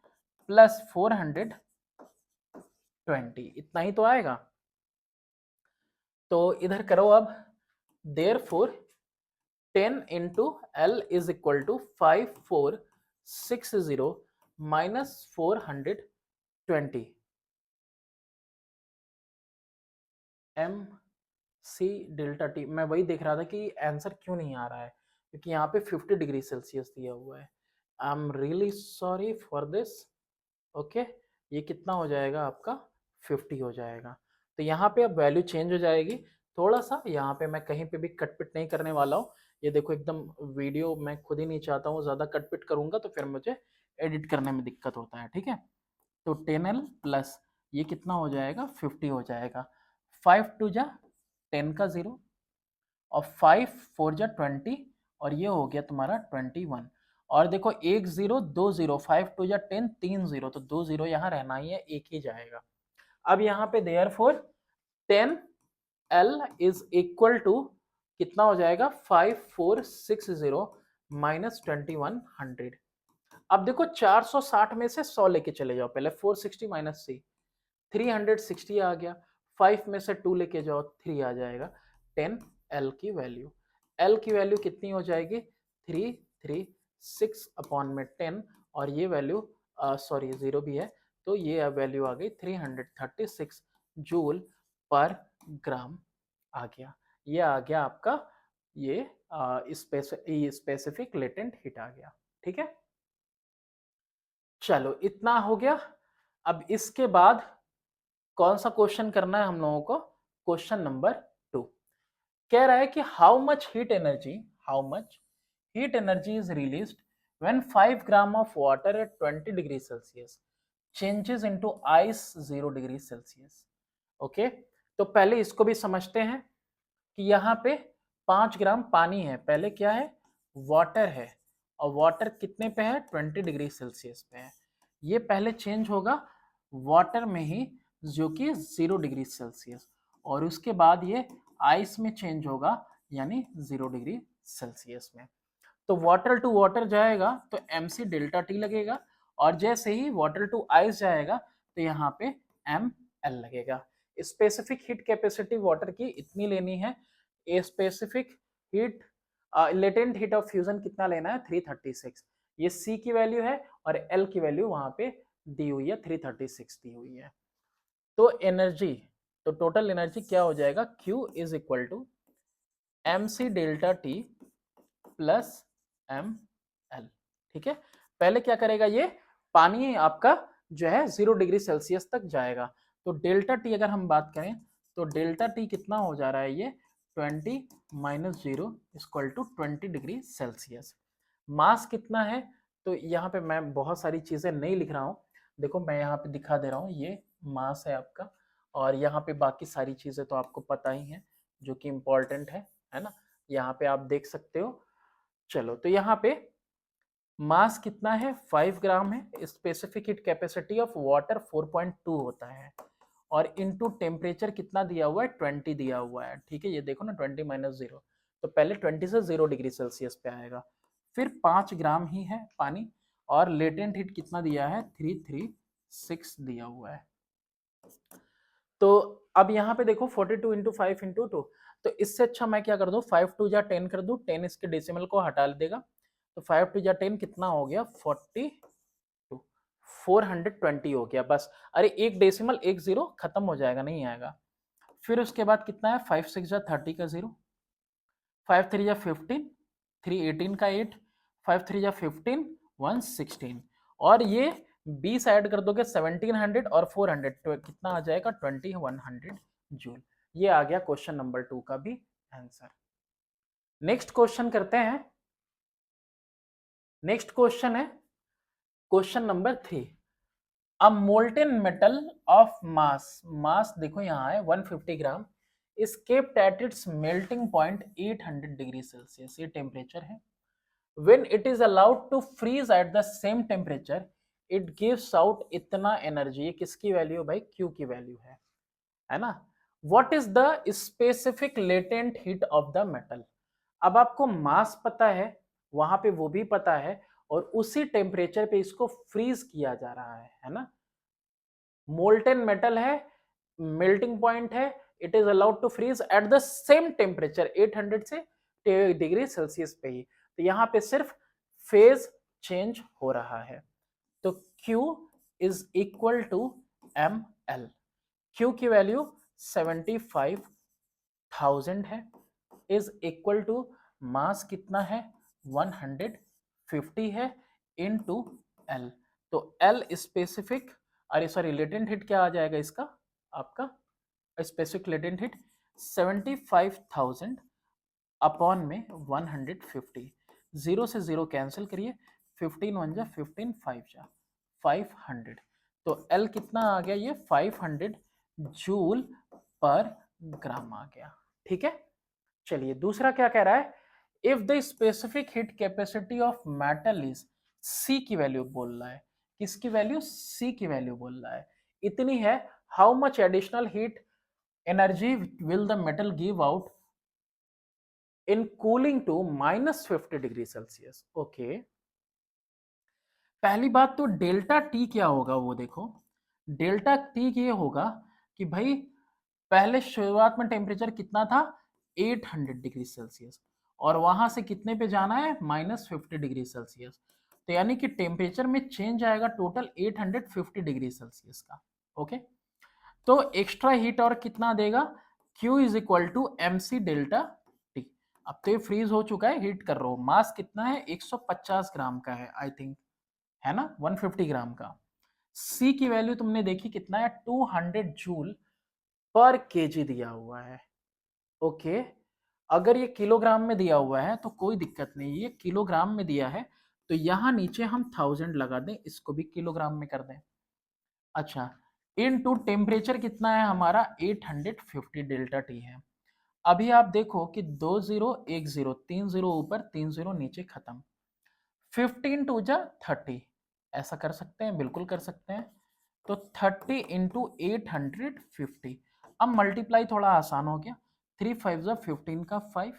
प्लस 420, इतना ही तो आएगा। तो इधर करो अब, therefore 10 into L is equal to 5460 minus 420 M C delta T. मैं वही देख रहा था कि आंसर क्यों नहीं आ रहा है, क्योंकि यहाँ पे 50 डिग्री सेल्सियस दिया हुआ है। I am really sorry for this. Okay, ये कितना हो जाएगा आपका, 50 हो जाएगा। तो यहाँ पे अब वैल्यू चेंज हो जाएगी थोड़ा सा, यहाँ पे मैं कहीं पे भी कटपिट नहीं करने वाला हूँ। ये देखो एकदम वीडियो मैं खुद ही नहीं चाहता हूँ ज़्यादा कटपिट करूँगा तो फिर मुझे एडिट करने में दिक्कत होता है। ठीक है, तो 10L प्लस ये कितना हो जाएगा, 50 हो जाएगा। 5 टू जा 10 का 0 और 5 4 जा 20 और ये हो गया तुम्हारा 21। और देखो एक 0 2 0, 5 टू जा 10, 3 0, तो 2 0 यहाँ रहना ही है, एक ही जाएगा। अब यहाँ पे therefore 10L is equal to कितना हो जाएगा, 5460 माइनस 2100। अब देखो 460 में से 100 लेके चले जाओ, पहले 460 माइनस सी 360 आ गया, 5 में से 2 लेके जाओ 3 आ जाएगा। 10L की वैल्यू, L की वैल्यू कितनी हो जाएगी, 336 अपॉन में 10, और ये वैल्यू सॉरी 0 भी है, तो ये वैल्यू आ गई 336 जूल पर ग्राम आ गया। ये आ गया आपका, ये स्पेसिफिक लेटेंट हीट आ गया। ठीक है, चलो इतना हो गया। अब इसके बाद कौन सा क्वेश्चन करना है हम लोगों को, क्वेश्चन नंबर 2 कह रहा है कि how much heat energy is released when 5 gram of water eight 20 degree Celsius changes into ice 0 degree Celsius. Okay, तो पहले इसको भी समझते हैं कि यहाँ पे 5 ग्राम पानी है, पहले क्या है, वाटर है, और वाटर कितने पे है, 20 डिग्री सेल्सियस पे है। ये पहले चेंज होगा वाटर में ही, जो कि 0 डिग्री सेल्सियस, और उसके बाद ये आइस में चेंज होगा यानी 0 डिग्री सेल्सियस में। तो वाटर टू वाटर जाएगा तो mc डेल्टा टी लगेगा, और जैसे ही वाटर टू आइस जाएगा तो यहाँ पे ml लगेगा। स्पेसिफिक हीट कैपेसिटी वाटर की इतनी लेनी है। A specific heat latent heat of fusion कितना लेना है 336, ये C की वैल्यू है और L की वैल्यू वहां पे दी हुई है 336 दी हुई है। तो एनर्जी, तो टोटल एनर्जी क्या हो जाएगा Q is equal to mc delta T plus ml। ठीक है, पहले क्या करेगा, ये पानी आपका जो है 0 डिग्री सेल्सियस तक जाएगा। तो डेल्टा टी अगर हम बात करें तो डेल्टा टी कितना हो जा रहा है, ये 20 minus 0 equal to 20 degree Celsius. Mass कितना है, तो यहाँ पे मैं बहुत सारी चीजें नहीं लिख रहा हूँ, देखो मैं यहाँ पे दिखा दे रहा हूँ, ये मास है आपका, और यहाँ पे बाकी सारी चीजें तो आपको पता ही है जो कि इम्पोर्टेंट है ना, यहाँ पे आप देख सकते हो। चलो तो यहाँ पे मास कितना है 5 ग्राम है, specific heat capacity of water 4.2 होता है, और इनटू टेम्परेचर कितना दिया हुआ है 20 दिया हुआ है। ठीक है, ये देखो ना 20 माइनस 0, तो पहले 20 से 0 डिग्री सेल्सियस पे आएगा, फिर 5 ग्राम ही है पानी, और लेटेंट हीट कितना दिया है 336 दिया हुआ है। तो अब यहाँ पे देखो 42 इंटू 5 इंटू 2, तो इससे अच्छा मैं क्या कर दूं 5 टू जा 10 कर दूं, 10 इसके डेसिमल को हटा देगा, तो 5 टू जा 10 कितना हो गया 42, 420 हो गया बस। अरे एक डेसिमल एक जीरो खत्म हो जाएगा, नहीं आएगा। फिर उसके बाद कितना है 5 6 जा 30 का 0, 5 3 जा 15, 3 18 का 8, 5 3 जा 15, 1 16, और ये 20 ऐड कर दोगे 1700 और 400 तो कितना आ जाएगा 2100 जूल। ये आ गया क्वेश्चन नंबर 2 का भी आंसर। नेक्स्ट क्वेश्चन करते हैं। नेक्स्ट क्वेश्चन है question number 3। A molten metal of mass देखो यहाँ है 150 gram is kept at its melting point 800 degree Celsius, ये टेम्परेचर है। when it is allowed to freeze at the same temperature it gives out इतना energy, ये किसकी value भाई Q की वैल्यू है ना। what is the specific latent heat of the metal, अब आपको मास पता है, वहां पे वो भी पता है, और उसी टेम्परेचर पे इसको फ्रीज किया जा रहा है ना। मोल्टेन मेटल है, मेल्टिंग पॉइंट है, it is allowed to freeze at the same temperature 800 से डिग्री सेल्सियस पे ही, तो यहाँ पे सिर्फ फेज चेंज हो रहा है। तो Q is equal to ml, Q की वैल्यू 75,000 है, इज इक्वल टू मास कितना है 150 है इनटू L, तो L स्पेसिफिक, अरे सॉरी लेटेंट हिट क्या आ जाएगा इसका, आपका स्पेसिफिक लेटेंट हिट 75,000 अपॉन में 150, 0 से 0 कैंसिल करिए, 15 1 जा 15 5 जा 500, तो L कितना आ गया, ये 500 जूल पर ग्राम आ गया। ठीक है, चलिए दूसरा क्या कह रहा है, if the specific heat capacity of metal is C की वैल्यू बोल रहा है, किसकी वैल्यू C की वैल्यू बोल रहा है, इतनी है, how much additional heat energy will the metal give out in cooling to -50 degree Celsius. Okay, पहली बात तो डेल्टा टी क्या होगा वो देखो, डेल्टा टी ये होगा कि भाई पहले शुरुआत में टेम्परेचर कितना था 800 डिग्री सेल्सियस, और वहां से कितने पे जाना है -50 डिग्री सेल्सियस, तो यानी कि टेम्परेचर में चेंज आएगा टोटल 850 डिग्री सेल्सियस का। ओके, तो एक्स्ट्रा हीट और कितना देगा Q is equal to mc delta T. अब तो ये फ्रीज हो चुका है, हीट कर रहा हूं, मास कितना है 150 ग्राम का है आई थिंक, है ना 150 ग्राम का। C की वैल्यू तुमने देखी कितना है 200 जूल पर केजी दिया हुआ है। ओके, अगर ये किलोग्राम में दिया हुआ है तो कोई दिक्कत नहीं, ये किलोग्राम में दिया है तो यहां नीचे हम 1000 लगा दें, इसको भी किलोग्राम में कर दें। अच्छा, इनटू टेम्परेचर कितना है हमारा 850 डेल्टा टी है। अभी आप देखो कि 2 0 1 0, 3 0 ऊपर 3 0 नीचे खत्म, 15 टू जा 30, ऐसा कर सकते हैं, बिल्कुल कर सकते हैं। तो 30 इंटू 850, अब मल्टीप्लाई थोड़ा आसान हो गया, 3 5 जा 15 का 5,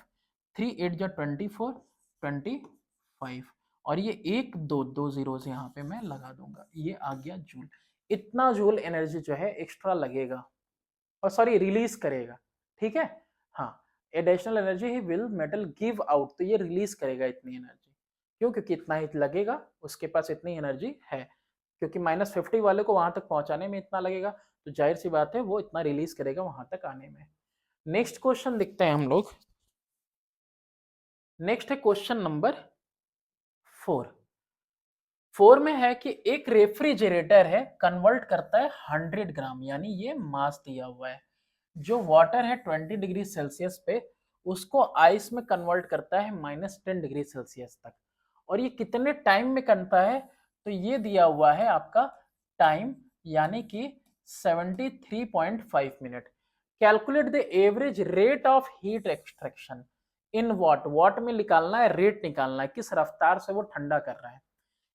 3 8 जा 24 25, और ये एक दो दो जीरोस यहाँ पे मैं लगा दूंगा, ये आ गया जूल। इतना जूल एनर्जी जो है एक्स्ट्रा लगेगा, और सॉरी रिलीज करेगा, ठीक है। हाँ, additional energy he will metal give out, तो ये रिलीज करेगा इतनी एनर्जी। क्यों? क्योंकि इतना ही लगेगा, उसके पास इतनी एनर्जी है, क्योंकि -50 वाले को वहां तक पहुंचाने में इतना लगेगा, तो जाहिर सी बात है वो इतना रिलीज करेगा वहां तक आने में। नेक्स्ट क्वेश्चन देखते हैं हम लोग। नेक्स्ट है क्वेश्चन नंबर 4। 4 में है कि एक रेफ्रिजरेटर है, कन्वर्ट करता है 100 ग्राम, यानी ये मास दिया हुआ है, जो वाटर है 20 डिग्री सेल्सियस पे, उसको आइस में कन्वर्ट करता है -10 डिग्री सेल्सियस तक। और ये कितने टाइम में करता है? तो ये दिया हुआ है आपका टाइम, यानी कि 73.5 minute. Calculate the average rate of heat extraction in what, what में निकालना है, रेट निकालना है, किस रफ्तार से वो ठंडा कर रहा है।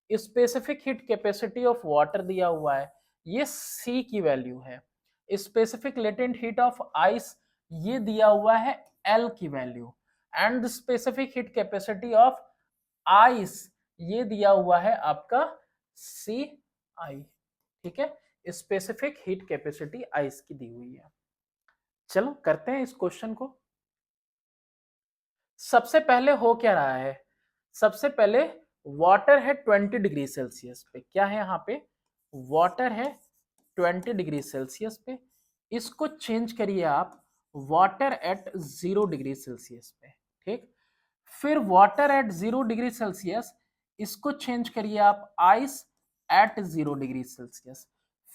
Specific heat capacity of water दिया हुआ है, ये सी की वैल्यू है। Specific latent heat of ice ये दिया हुआ है एल की value, and the specific heat capacity of ice ये दिया हुआ है आपका सी आई, ठीक है। स्पेसिफिक हीट कैपेसिटी आइस की दी हुई है। चलो करते हैं इस क्वेश्चन को। सबसे पहले हो क्या रहा है? सबसे पहले वाटर है 20 डिग्री सेल्सियस पे, क्या है यहाँ पे? वाटर है 20 डिग्री सेल्सियस पे, इसको चेंज करिए आप वाटर एट 0 डिग्री सेल्सियस पे, ठीक। फिर वाटर एट 0 डिग्री सेल्सियस, इसको चेंज करिए आप आइस एट 0 डिग्री सेल्सियस।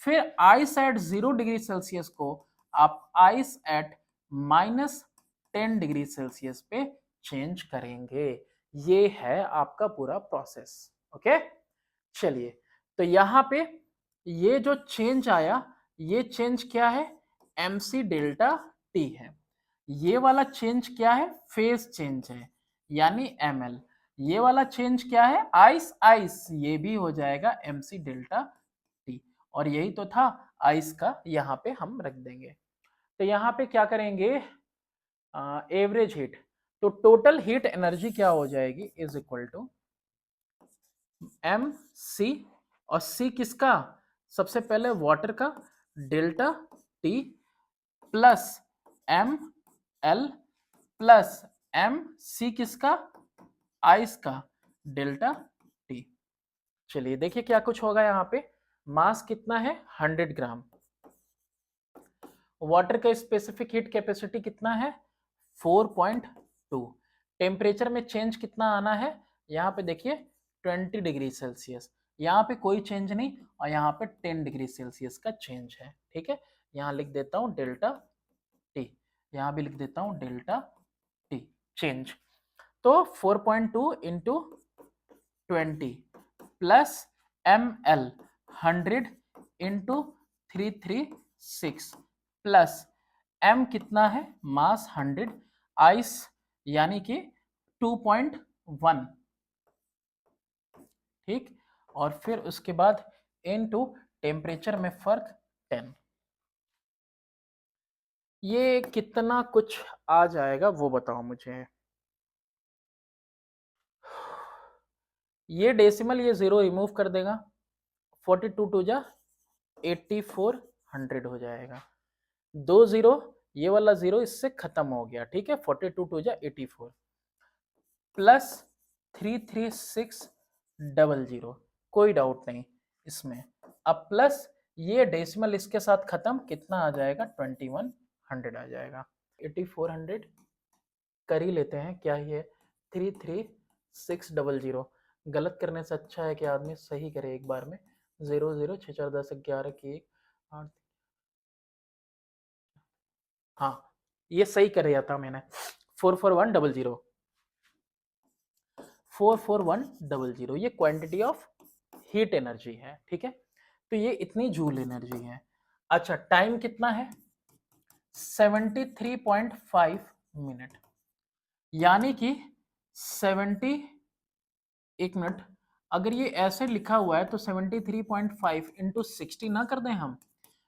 फिर आइस एट 0 डिग्री सेल्सियस को आप आइस एट -10 डिग्री सेल्सियस पे चेंज करेंगे। ये है आपका पूरा प्रोसेस, ओके। चलिए, तो यहां पे ये जो चेंज आया, ये चेंज क्या है? mc डेल्टा टी है। ये वाला चेंज क्या है? फेज चेंज है, यानी ml। ये वाला चेंज क्या है? आइस आइस, ये भी हो जाएगा mc डेल्टा टी। और यही तो था आइस का, यहाँ पे हम रख देंगे। तो यहाँ पे क्या करेंगे? एवरेज हीट, तो टोटल हीट एनर्जी क्या हो जाएगी? Is equal to M C, और सी किसका? सबसे पहले वाटर का, delta T plus M L plus M C किसका? आइस का, डेल्टा टी। चलिए देखिए क्या कुछ होगा यहाँ पे। मास कितना है? 100 ग्राम। वाटर का स्पेसिफिक हीट कैपेसिटी कितना है? 4.2। टेम्परेचर में चेंज कितना आना है? यहाँ पे देखिए 20 डिग्री सेल्सियस, यहाँ पे कोई चेंज नहीं, और यहाँ पे 10 डिग्री सेल्सियस का चेंज है, ठीक है। यहाँ लिख देता हूँ डेल्टा टी, यहाँ भी लिख देता हूँ डेल्टा टी चेंज। तो 4.2 into 20 plus M L 100 into 336 plus M कितना है? मास 100, आइस यानी कि 2.1, ठीक। और फिर उसके बाद इनटू टेम्परेचर में फर्क 10। ये कितना कुछ आ जाएगा वो बताओ मुझे। ये डेसिमल, ये जीरो रिमूव कर देगा, 42 टू जा 8400 हो जाएगा। 2 जीरो, ये वाला जीरो इससे खत्म हो गया, ठीक है। 42 टू जा 84 प्लस 33600, कोई डाउट नहीं इसमें। अब प्लस ये डेसिमल इसके साथ खत्म, कितना आ जाएगा? 2100 आ जाएगा। 8400 कर ही लेते हैं, क्या ही है। 33600, गलत करने से अच्छा है कि आदमी सही करे एक बार में। 0 0 6 4 10 11 की 1 8, हाँ ये सही कर दिया था मैंने। 44100, 44100 ये क्वांटिटी ऑफ हीट एनर्जी है, ठीक है। तो ये इतनी जूल एनर्जी है। अच्छा, टाइम कितना है? 73.5 मिनट, यानी कि 70, एक मिनट, अगर ये ऐसे लिखा हुआ है तो 73.5 इंटू 60 ना कर दें हम,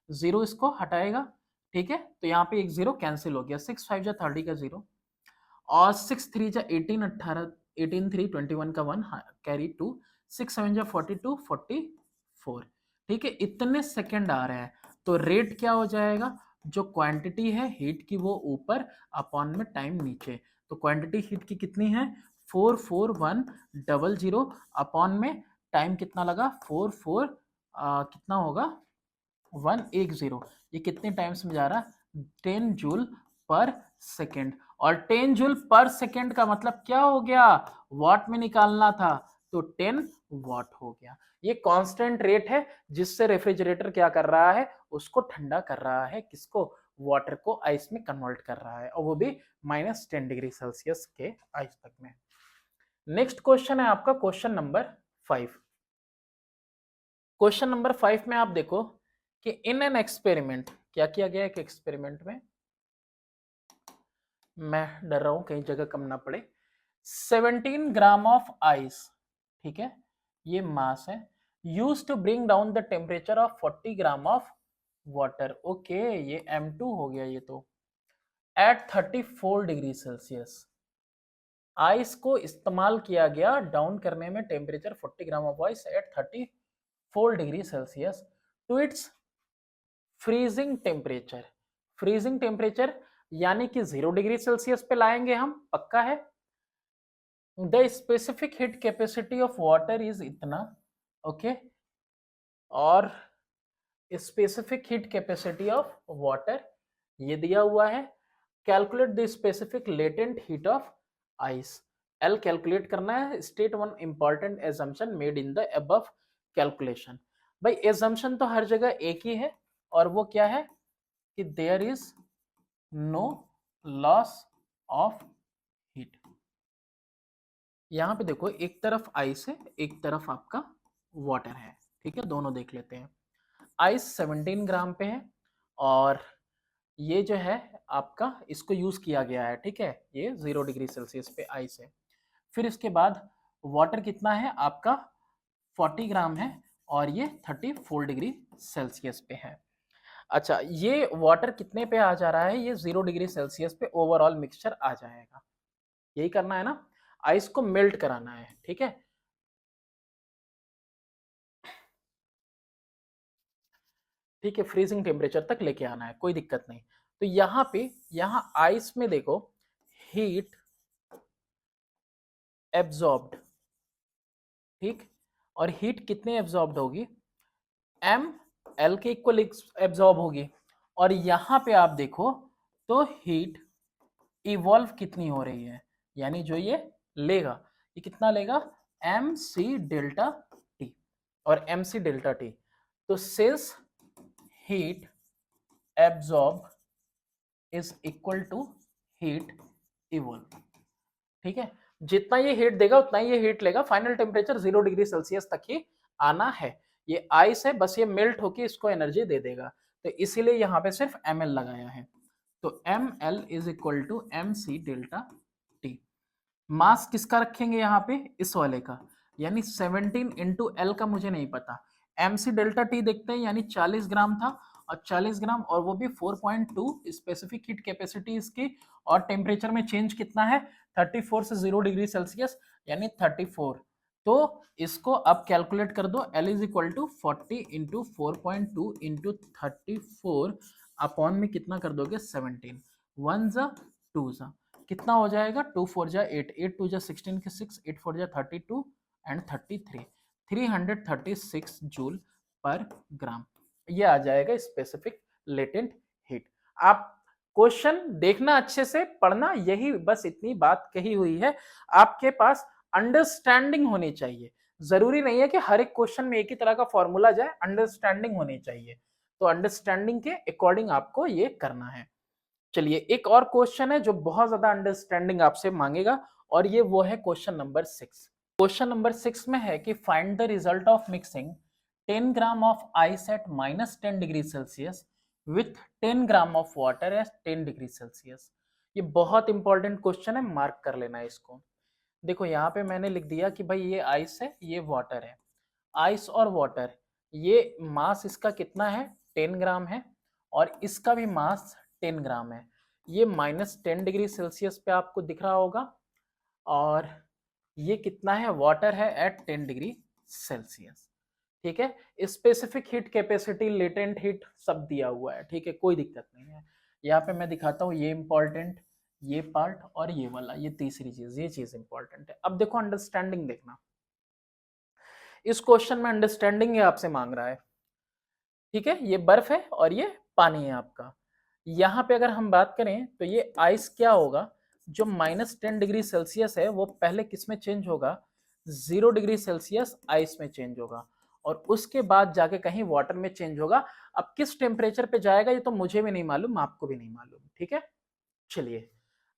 जीरो इसको हटाएगा, ठीक है, तो यहाँ पे एक जीरो कैंसिल हो गया, 6 5 जा 30 का जीरो, और 6 3 जा 18, 18 18 3 21 का 1 कैरी 2, 6 7 जा 42 44। ठीक है, इतने सेकंड आ रहे हैं, तो रेट क्या हो जाएगा, जो क्वांटिटी है हीट की वो ऊपर, अपॉन में टाइम नीचे। तो क्वांटिटी हीट की कितनी है 44100, अपॉन में टाइम कितना लगा 44 कितना होगा 110। ये कितने टाइम्स में जा रहा है 10 जूल पर सेकेंड, और 10 जूल पर सेकेंड का मतलब क्या हो गया, वॉट में निकालना था, तो 10 वॉट हो गया। ये कांस्टेंट रेट है जिससे रेफ्रिजरेटर क्या कर रहा है, उसको ठंडा कर रहा है, किसको, वाटर को आइस में कन्वर्ट कर रहा है, और वो भी -10 डिग्री सेल्सियस के आइस तक में। नेक्स्ट क्वेश्चन है आपका क्वेश्चन नंबर 5। क्वेश्चन नंबर 5 में आप देखो कि इन एन एक्सपेरिमेंट क्या किया गया, एक एक्सपेरिमेंट में, मैं डर रहा हूं कहीं जगह कम ना पड़े, 17 ग्राम ऑफ आइस, ठीक है, ये मास है, use to bring down the temperature of 40 gram of water. Okay, ये M2 हो गया, ये तो एट 34 डिग्री सेल्सियस आइस को इस्तेमाल किया गया डाउन करने में temperature 40 gram of ice at 34 degree Celsius to its freezing temperature. Freezing temperature यानी कि 0 डिग्री सेल्सियस पे लाएंगे हम, पक्का है। The specific heat capacity of water is इतना, ओके, और specific heat capacity of water ये दिया हुआ है। Calculate the specific latent heat of ice, L calculate करना है। State one important assumption made in the above calculation. भाई assumption तो हर जगह एक ही है, और वो क्या है कि there is no loss of heat. यहां पे देखो, एक तरफ आइस है, एक तरफ आपका वाटर है, ठीक है, दोनों देख लेते हैं। आइस 17 ग्राम पे है, और ये जो है आपका इसको यूज किया गया है, ठीक है, ये 0 डिग्री सेल्सियस पे आइस है। फिर इसके बाद वाटर कितना है आपका 40 ग्राम है, और ये 34 डिग्री सेल्सियस पे है। अच्छा, ये वाटर कितने पे आ जा रहा है, ये 0 डिग्री सेल्सियस पे ओवरऑल मिक्सचर आ जाएगा। यही करना है ना, आइस को मेल्ट कराना है, ठीक है। ठीक है, फ्रीजिंग टेम्परेचर तक लेके आना है, कोई दिक्कत नहीं। तो यहाँ पे, यहाँ आइस में देखो हीट एब्जॉर्ब्ड, ठीक, और हीट कितने एब्जॉर्ब्ड होगी, एम एल के इक्वल एब्जॉर्ब होगी। और यहाँ पे आप देखो तो हीट इवॉल्व कितनी हो रही है, यानी जो ये लेगा, ये कितना लेगा एम सी डेल्टा टी, और एम सी डेल्टा टी। तो since heat absorb is equal to heat evolve, ठीक है, जितना ये हीट देगा उतना ही ये हीट लेगा, फाइनल टेम्परेचर 0 डिग्री सेल्सियस तक ही आना है। ये आइस है, बस ये मेल्ट होके इसको एनर्जी दे देगा, तो इसीलिए यहाँ पे सिर्फ ml लगाया है। तो ml is equal to M C delta T. Mass किसका रखेंगे यहाँ पे, इस वाले का, यानी 17 इंटू एल का मुझे नहीं पता, एम सी डेल्टा टी देखते हैं, यानी 40 ग्राम था, और 40 ग्राम, और वो भी 4.2 स्पेसिफिक हीट कैपेसिटी इसकी, और टेम्परेचर में चेंज कितना है 34 से 0 डिग्री सेल्सियस, यानी 34। तो इसको अब कैलकुलेट कर दो, L is equal to 40 into 4.2 into 34, upon में कितना कर दोगे 17, 1 जा 2 जा, कितना हो जाएगा 2 4 जा 8, 8 2 जा 16 के 6, 8 4 जा 32 एंड 33, 336 जूल पर ग्राम, ये आ जाएगा स्पेसिफिक लेटेंट हीट। आप क्वेश्चन देखना अच्छे से, पढ़ना, यही बस इतनी बात कही हुई है, आपके पास अंडरस्टैंडिंग होनी चाहिए। जरूरी नहीं है कि हर एक क्वेश्चन में एक ही तरह का फॉर्मूला जाए, अंडरस्टैंडिंग होनी चाहिए, तो अंडरस्टैंडिंग के अकॉर्डिंग आपको ये करना है। चलिए, एक और क्वेश्चन है जो बहुत ज्यादा अंडरस्टैंडिंग आपसे मांगेगा, और ये वो है क्वेश्चन नंबर 6। क्वेश्चन नंबर 6 में है कि find the result of mixing 10 gram of ice at -10 degree Celsius with 10 gram of water eight 10 degree Celsius. ये बहुत इंपॉर्टेंट क्वेश्चन है, मार्क कर लेना है इसको। देखो यहाँ पे मैंने लिख दिया कि भाई ये आइस है, ये वाटर है, आइस और वाटर, ये मास इसका कितना है 10 ग्राम है, और इसका भी मास 10 ग्राम है। ये -10 डिग्री सेल्सियस पे आपको दिख रहा होगा, और ये कितना है, वाटर है एट 10 डिग्री सेल्सियस। ठीक है, specific heat capacity, latent heat सब दिया हुआ है। ठीक है, कोई दिक्कत नहीं है। यहाँ पे मैं दिखाता हूँ, ये इंपॉर्टेंट, ये पार्ट और ये वाला, ये तीसरी चीज, ये चीज इंपॉर्टेंट है। अब देखो अंडरस्टैंडिंग देखना, इस क्वेश्चन में अंडरस्टैंडिंग आपसे मांग रहा है। ठीक है, ये बर्फ है और ये पानी है आपका। यहाँ पे अगर हम बात करें तो ये आइस क्या होगा, जो -10 डिग्री सेल्सियस है वो पहले किस में चेंज होगा, 0 डिग्री सेल्सियस आइस में चेंज होगा, और उसके बाद जाके कहीं वाटर में चेंज होगा। अब किस टेम्परेचर पे जाएगा ये तो मुझे भी नहीं मालूम, आपको भी नहीं मालूम। ठीक है, चलिए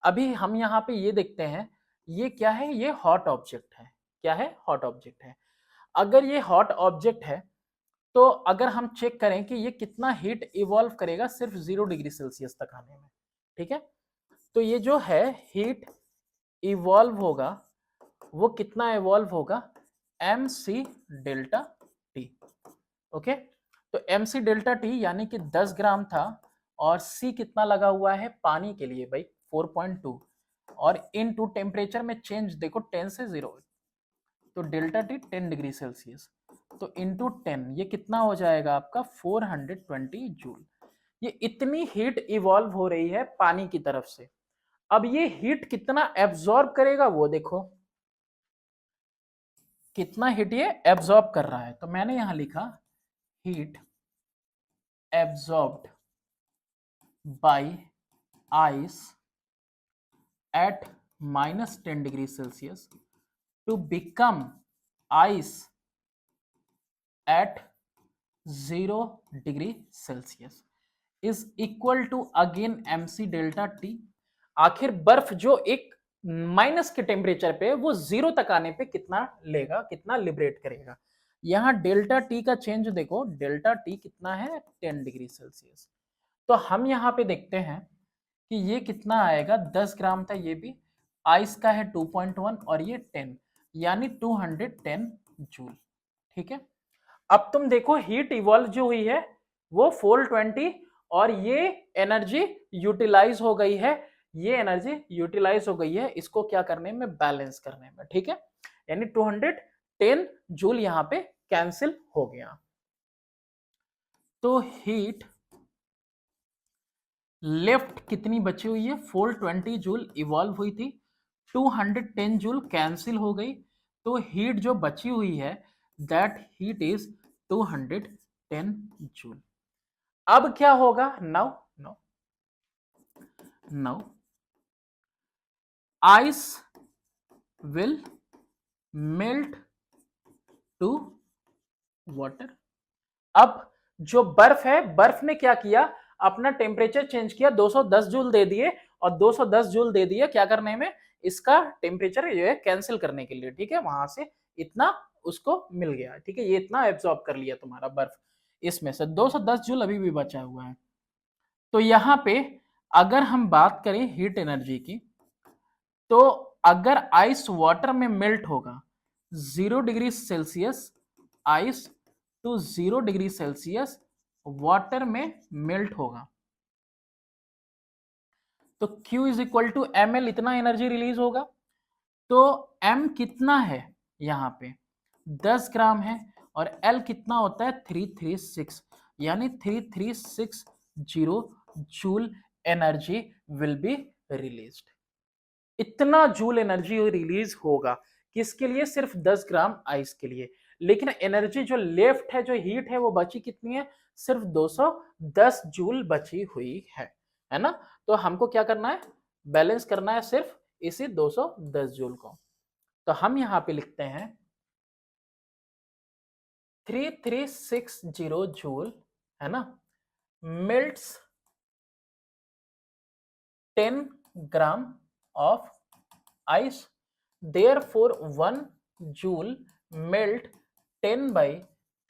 अभी हम यहाँ पे ये देखते हैं, ये क्या है, ये हॉट ऑब्जेक्ट है। क्या है, हॉट ऑब्जेक्ट है। अगर ये हॉट ऑब्जेक्ट है तो अगर हम चेक करें कि ये कितना हीट इवॉल्व करेगा सिर्फ 0 डिग्री सेल्सियस तक आने में। ठीक है, तो ये जो है हीट इवॉल्व होगा, वो कितना इवॉल्व होगा, mc डेल्टा टी। ओके, तो mc डेल्टा टी यानी कि 10 ग्राम था, और c कितना लगा हुआ है पानी के लिए भाई, 4.2, और इनटू टेम्परेचर में चेंज देखो 10 से 0, तो डेल्टा टी 10 डिग्री सेल्सियस, तो इंटू 10 ये कितना हो जाएगा आपका 420 जूल। ये इतनी हीट इवॉल्व हो रही है पानी की तरफ से। अब ये हीट कितना एब्जॉर्ब करेगा वो देखो, कितना हीट ये एब्जॉर्ब कर रहा है। तो मैंने यहां लिखा heat absorbed by ice at -10 degree Celsius to become ice at 0 degree Celsius is equal to again mc delta T. आखिर बर्फ जो एक माइनस के टेम्परेचर पे, वो 0 तक आने पे कितना लेगा, कितना लिबरेट करेगा। यहां डेल्टा टी का चेंज देखो, डेल्टा टी कितना है 10 डिग्री सेल्सियस। तो हम यहां पे देखते हैं कि ये कितना आएगा, 10 ग्राम था ये भी, आइस का है 2.1 और ये 10, यानी 210 जूल। ठीक है, अब तुम देखो हीट इवॉल्व जो हुई है वो 420, और ये एनर्जी यूटिलाइज हो गई है, ये एनर्जी यूटिलाइज हो गई है इसको क्या करने में, बैलेंस करने में। ठीक है, यानी 210 जूल यहां पे कैंसिल हो गया। तो हीट लेफ्ट कितनी बची हुई है, 420 जूल इवॉल्व हुई थी, 210 जूल कैंसिल हो गई, तो हीट जो बची हुई है दैट हीट इज 210 जूल। अब क्या होगा, now now now ice will melt to water. अब जो बर्फ है, बर्फ ने क्या किया, अपना टेम्परेचर चेंज किया, 210 जूल दे दिए, और 210 जूल दे दिए क्या करने में, इसका टेम्परेचर जो है कैंसिल करने के लिए। ठीक है, वहां से इतना उसको मिल गया। ठीक है, ये इतना एब्जॉर्ब कर लिया तुम्हारा बर्फ, इसमें से 210 जूल अभी भी बचा हुआ है। तो यहां पे अगर हम बात करें हीट एनर्जी की, तो अगर आइस वाटर में मेल्ट होगा, 0 degree Celsius ice to 0 degree Celsius water में मेल्ट होगा, तो Q is equal to M L, इतना एनर्जी रिलीज होगा। तो M कितना है यहां पे, 10 ग्राम है, और L कितना होता है 336, यानी 3360 joule energy will be released. इतना जूल एनर्जी रिलीज होगा किसके लिए, सिर्फ 10 ग्राम आइस के लिए। लेकिन एनर्जी जो लेफ्ट है, जो हीट है, वो बची कितनी है, सिर्फ 210 जूल बची हुई है ना। तो हमको क्या करना है, बैलेंस करना है सिर्फ इसी 210 जूल को। तो हम यहां पे लिखते हैं 3360 जूल, है ना, melts 10 gram of ice, therefore 1 joule melt 10 by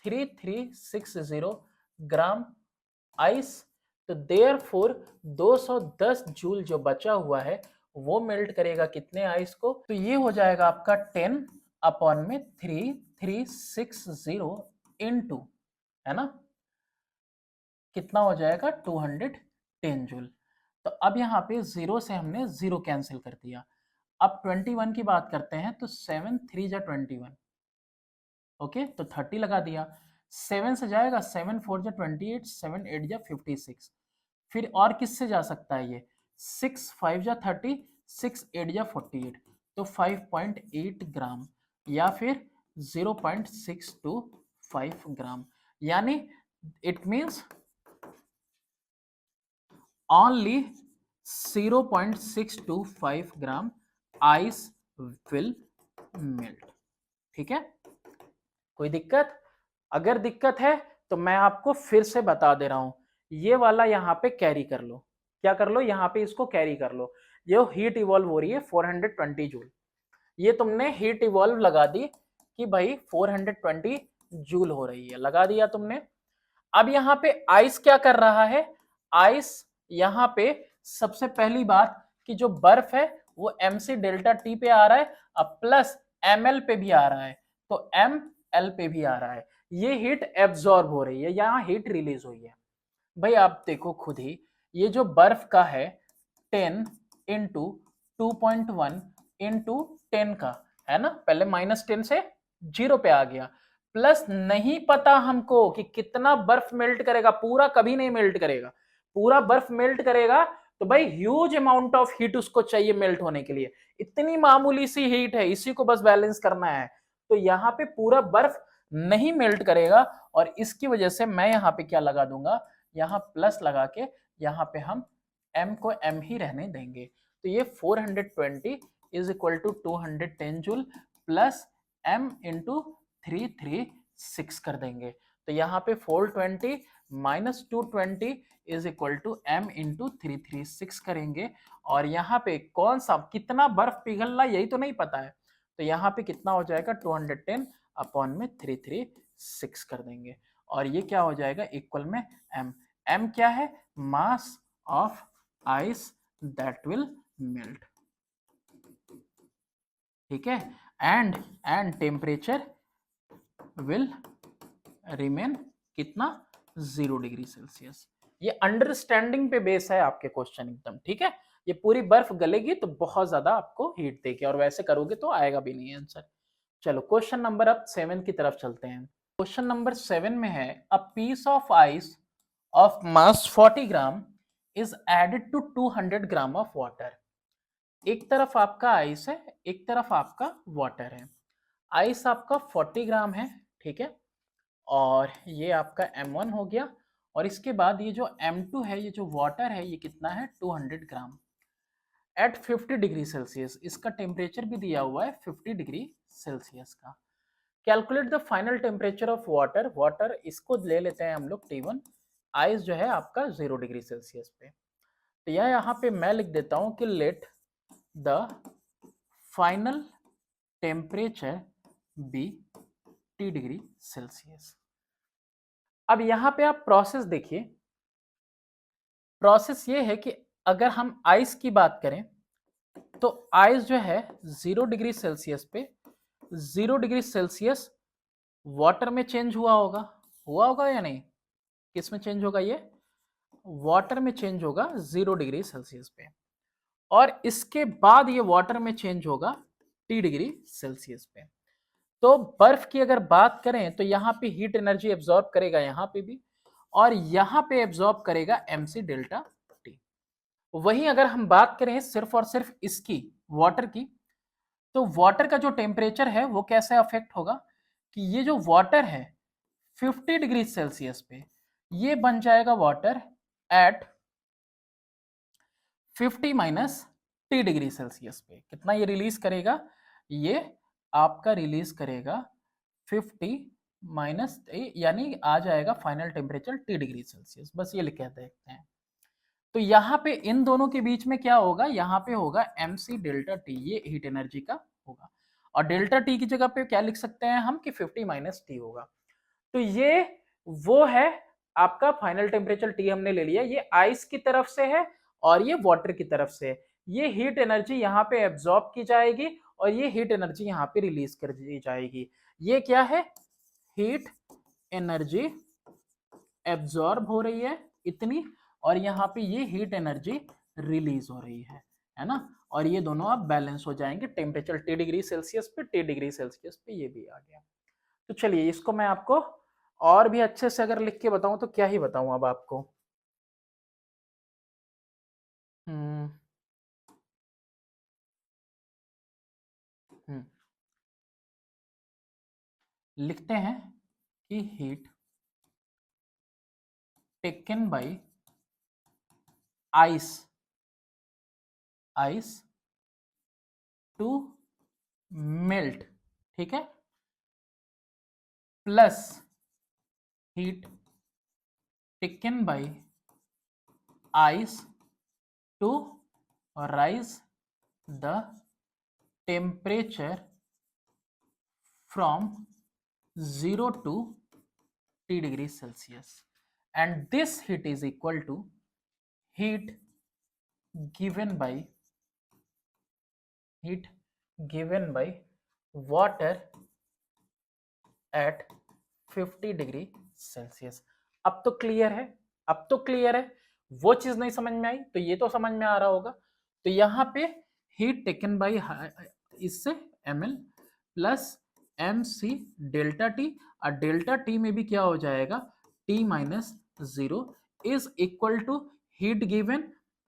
3360 gram ice. तो therefore 210 जूल जो बचा हुआ है वो मेल्ट करेगा कितने आइस को, तो ये हो जाएगा आपका 10 अपॉन में 3360 into, है ना, कितना हो जाएगा 210 जूल। तो अब यहाँ पे जीरो से हमने जीरो कैंसिल कर दिया। अब 21 की बात करते हैं तो 7 3 जा 21, ओके तो 30 लगा दिया। 7 से जाएगा, 7 4 जा 28, 7 8 जा 56। फिर और किससे जा सकता है ये, 6 5 जा 30, 6 8 जा 48, तो 5.8 ग्राम या फिर 0.625 ग्राम, यानी it means only 0.625 gram ice will melt. ठीक है, कोई दिक्कत? अगर दिक्कत है तो मैं आपको फिर से बता दे रहा हूं, ये वाला यहां पे कैरी कर लो। क्या कर लो, यहां पे इसको कैरी कर लो। ये हीट इवॉल्व हो रही है 420 जूल, ये तुमने हीट इवॉल्व लगा दी कि भाई 420 जूल हो रही है, लगा दिया तुमने। अब यहाँ पे आइस क्या कर रहा है, आइस यहाँ पे सबसे पहली बात कि जो बर्फ है वो mc डेल्टा टी पे आ रहा है, अब प्लस ml पे भी आ रहा है, तो ml पे भी आ रहा है, ये हीट एब्जॉर्ब हो रही है, यहाँ हीट रिलीज हुई है। भाई आप देखो खुद ही, ये जो बर्फ का है 10 इंटू 2.1 इंटू 10 का है ना, पहले -10 से 0 पे आ गया, प्लस नहीं पता हमको कि कितना बर्फ मेल्ट करेगा, पूरा कभी नहीं मेल्ट करेगा। पूरा बर्फ मेल्ट करेगा तो भाई ह्यूज अमाउंट ऑफ हीट उसको चाहिए मेल्ट होने के लिए, इतनी मामूली सी हीट है, इसी को बस बैलेंस करना है। तो यहाँ पे पूरा बर्फ नहीं मेल्ट करेगा, और इसकी वजह से मैं यहाँ पे क्या लगा दूंगा, यहाँ प्लस लगा के यहाँ पे हम m को m ही रहने देंगे। तो ये 420 is equal to 210 joule plus m into 336 कर देंगे। तो यहाँ पे 420 minus 220 is equal to m into 336 करेंगे, और यहाँ पे कौन सा कितना बर्फ पिघल रहा यही तो नहीं पता है, तो यहाँ पे कितना हो जाएगा 210 अपॉन में 336 कर देंगे, और ये क्या हो जाएगा इक्वल में m। m क्या है, मास of ice that will melt. ठीक है, एंड टेम्परेचर विल रिमेन कितना, 0 डिग्री सेल्सियस। ये अंडरस्टैंडिंग पे बेस है आपके क्वेश्चन एकदम। ठीक है, ये पूरी बर्फ गलेगी तो बहुत ज्यादा आपको हीट देगी, और वैसे करोगे तो आएगा भी नहीं आंसर। चलो क्वेश्चन नंबर अब 7 की तरफ चलते हैं। क्वेश्चन नंबर 7 में है, a piece of ice of mass 40 gram is added to 200 gram of water. एक तरफ आपका आइस है, एक तरफ आपका वाटर है। आइस आपका 40 ग्राम है, ठीक है, और ये आपका M1 हो गया, और इसके बाद ये जो M2 है, ये जो वाटर है, ये कितना है 200 ग्राम एट 50 डिग्री सेल्सियस। इसका टेम्परेचर भी दिया हुआ है 50 डिग्री सेल्सियस का। Calculate the final temperature of water, water इसको ले लेते हैं हम लोग T1, आइस जो है आपका 0 डिग्री सेल्सियस पे। तो यह यहाँ पे मैं लिख देता हूं कि let the final temperature be T degree Celsius. अब यहां पे आप प्रोसेस देखिए, प्रोसेस ये है कि अगर हम आइस की बात करें तो आइस जो है 0 डिग्री सेल्सियस पे, 0 डिग्री सेल्सियस वाटर में चेंज हुआ होगा या नहीं, किस में चेंज होगा, ये वाटर में चेंज होगा 0 डिग्री सेल्सियस पे, और इसके बाद ये वाटर में चेंज होगा T डिग्री सेल्सियस पे। तो बर्फ की अगर बात करें तो यहाँ पे हीट एनर्जी एब्जॉर्ब करेगा यहाँ पे भी, और यहाँ पे एब्जॉर्ब करेगा mc डेल्टा टी। वहीं अगर हम बात करें सिर्फ और सिर्फ इसकी वाटर की, तो वाटर का जो टेम्परेचर है वो कैसे अफेक्ट होगा कि ये जो वाटर है 50 डिग्री सेल्सियस पे, ये बन जाएगा water at 50 minus T degree Celsius पे। कितना ये रिलीज करेगा, ये आपका रिलीज करेगा 50 माइनस, यानी आ जाएगा final temperature T degree Celsius. बस ये लिख के देखते हैं। तो यहाँ पे इन दोनों के बीच में क्या होगा, यहाँ पे होगा mc डेल्टा टी, ये हीट एनर्जी का होगा, और डेल्टा टी की जगह पे क्या लिख सकते हैं हम कि 50 माइनस टी होगा। तो ये वो है आपका फाइनल टेम्परेचर टी हमने ले लिया, ये आइस की तरफ से है और ये वाटर की तरफ से है। ये हीट एनर्जी यहाँ पे एब्जॉर्ब की जाएगी और ये हीट एनर्जी यहाँ पे रिलीज कर दी जाएगी। ये क्या है, हीट एनर्जी एब्जॉर्ब हो रही है इतनी, और यहाँ पे ये हीट एनर्जी रिलीज हो रही है ना। और ये दोनों अब बैलेंस हो जाएंगे टेम्परेचर T डिग्री सेल्सियस पे, T डिग्री सेल्सियस पे, ये भी आ गया। तो चलिए इसको मैं आपको और भी अच्छे से अगर लिख के बताऊं तो क्या ही बताऊं अब आपको। हम्म हम्म, लिखते हैं कि heat taken by ice ice to melt, ठीक है, plus heat taken by ice to rise the temperature from 0 to T degree Celsius, and this heat is equal to heat given by heat given by water at 50 degree Celsius. अब तो clear है, अब तो clear है। वो चीज नहीं समझ में आई तो ये तो समझ में आ रहा होगा। तो यहाँ पे हीट टेकन बाई इससे ml plus mc delta T, और डेल्टा टी में भी क्या हो जाएगा, t minus 0 is equal to heat given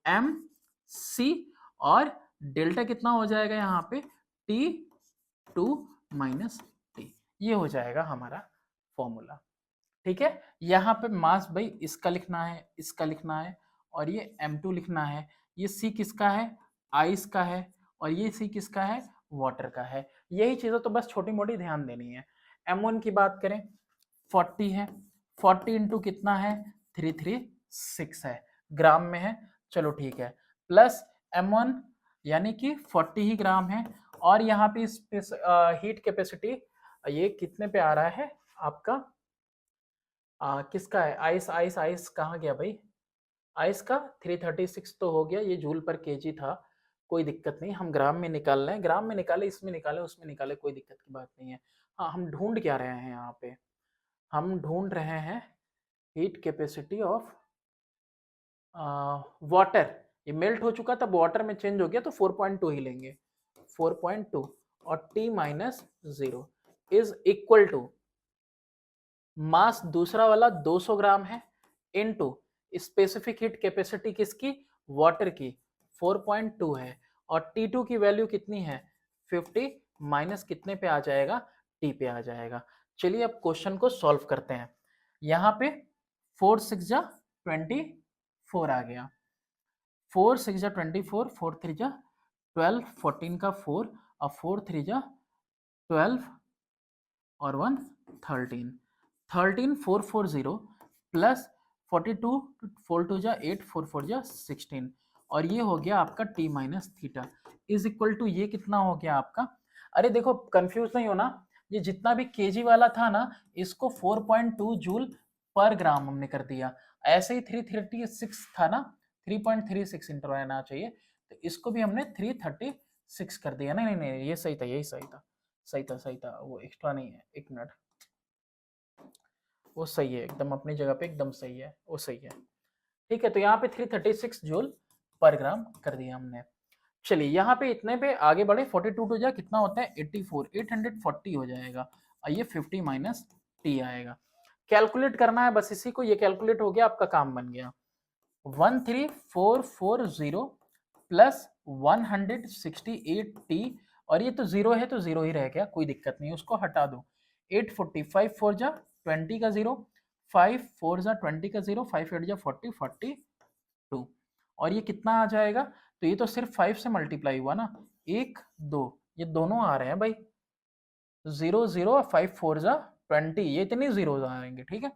mc, और डेल्टा कितना हो जाएगा यहाँ पे T2 माइनस टी, ये हो जाएगा हमारा फॉर्मूला। ठीक है, यहाँ पे मास भाई इसका लिखना है, इसका लिखना है, और ये M2 लिखना है। ये C किसका है, आइस का है, और ये C किसका है, वाटर का है। यही चीजें तो बस छोटी मोटी ध्यान देनी है। M1 की बात करें 40 है, 40 इंटू कितना है 336 है, ग्राम में है, चलो ठीक है, प्लस M1 यानी कि 40 ही ग्राम है, और यहाँ पे हीट कैपेसिटी ये कितने पे आ रहा है आपका, किसका है, आइस आइस आइस कहाँ गया भाई, आइस का 336 तो हो गया, ये जूल पर केजी था, कोई दिक्कत नहीं, हम ग्राम में निकाल रहे हैं, ग्राम में निकाले, इसमें निकाले, उसमें निकाले, कोई दिक्कत की बात नहीं है। हाँ, हम ढूंढ क्या रहे हैं यहाँ पे, हम ढूंढ रहे हैं हीट कैपेसिटी ऑफ वाटर। ये मेल्ट हो चुका था, वाटर में चेंज हो गया, तो 4.2 ही लेंगे, 4.2, और t minus 0 is equal to mass दूसरा वाला 200 ग्राम है, इनटू स्पेसिफिक हीट कैपेसिटी किसकी, वाटर की 4.2 है, और T2 की वैल्यू कितनी है 50, माइनस कितने पे आ जाएगा, T पे आ जाएगा। चलिए अब क्वेश्चन को सॉल्व करते हैं। यहाँ पे 4 6 जा 24 आ गया, 4 6 जा 24, 4 3 जा 12, 14 का 4, और 4 3 जा 12, और 1 13, 13 440 प्लस 42, 4 2 जा 8, 4 4 जा 16, और ये हो गया आपका t minus theta is equal to, ये कितना हो गया आपका, अरे देखो कंफ्यूज नहीं होना, ये जितना भी केजी वाला था ना, इसको 4.2 जूल पर ग्राम हमने कर दिया, ऐसे ही 336 था ना, 3.36 इंटर आना चाहिए, तो इसको भी हमने 336 कर दिया। नहीं नहीं नहीं, ये सही था, यही सही था, सही था, सही था, वो एक्स्ट्रा नहीं है, एक मिनट, वो सही है एकदम अपनी जगह पे, एकदम सही है, वो सही है। ठीक है, तो यहाँ पे 336 जूल पर ग्राम कर दिया हमने। चलिए यहाँ पे इतने पे आगे बढ़े, 42 टू जा कितना होता है 84, 840 हो जाएगा, और ये 50 माइनस टी आएगा। कैलकुलेट करना है बस इसी को, ये कैलकुलेट हो गया, आपका काम बन गया। 13440 प्लस 168t, और ये तो जीरो है तो जीरो ही रह गया, कोई दिक्कत नहीं, उसको हटा दो। 840, 5 4 जा 20 का जीरो, 5 4 जा 20 का जीरो, 5 8 जा 40, 42, और ये कितना आ जाएगा, तो ये तो सिर्फ 5 से मल्टीप्लाई हुआ ना, 1 2, ये दोनों आ रहे हैं भाई, 0 0, 5 4 जा 20, ये इतनी जीरो आएंगे, ठीक है,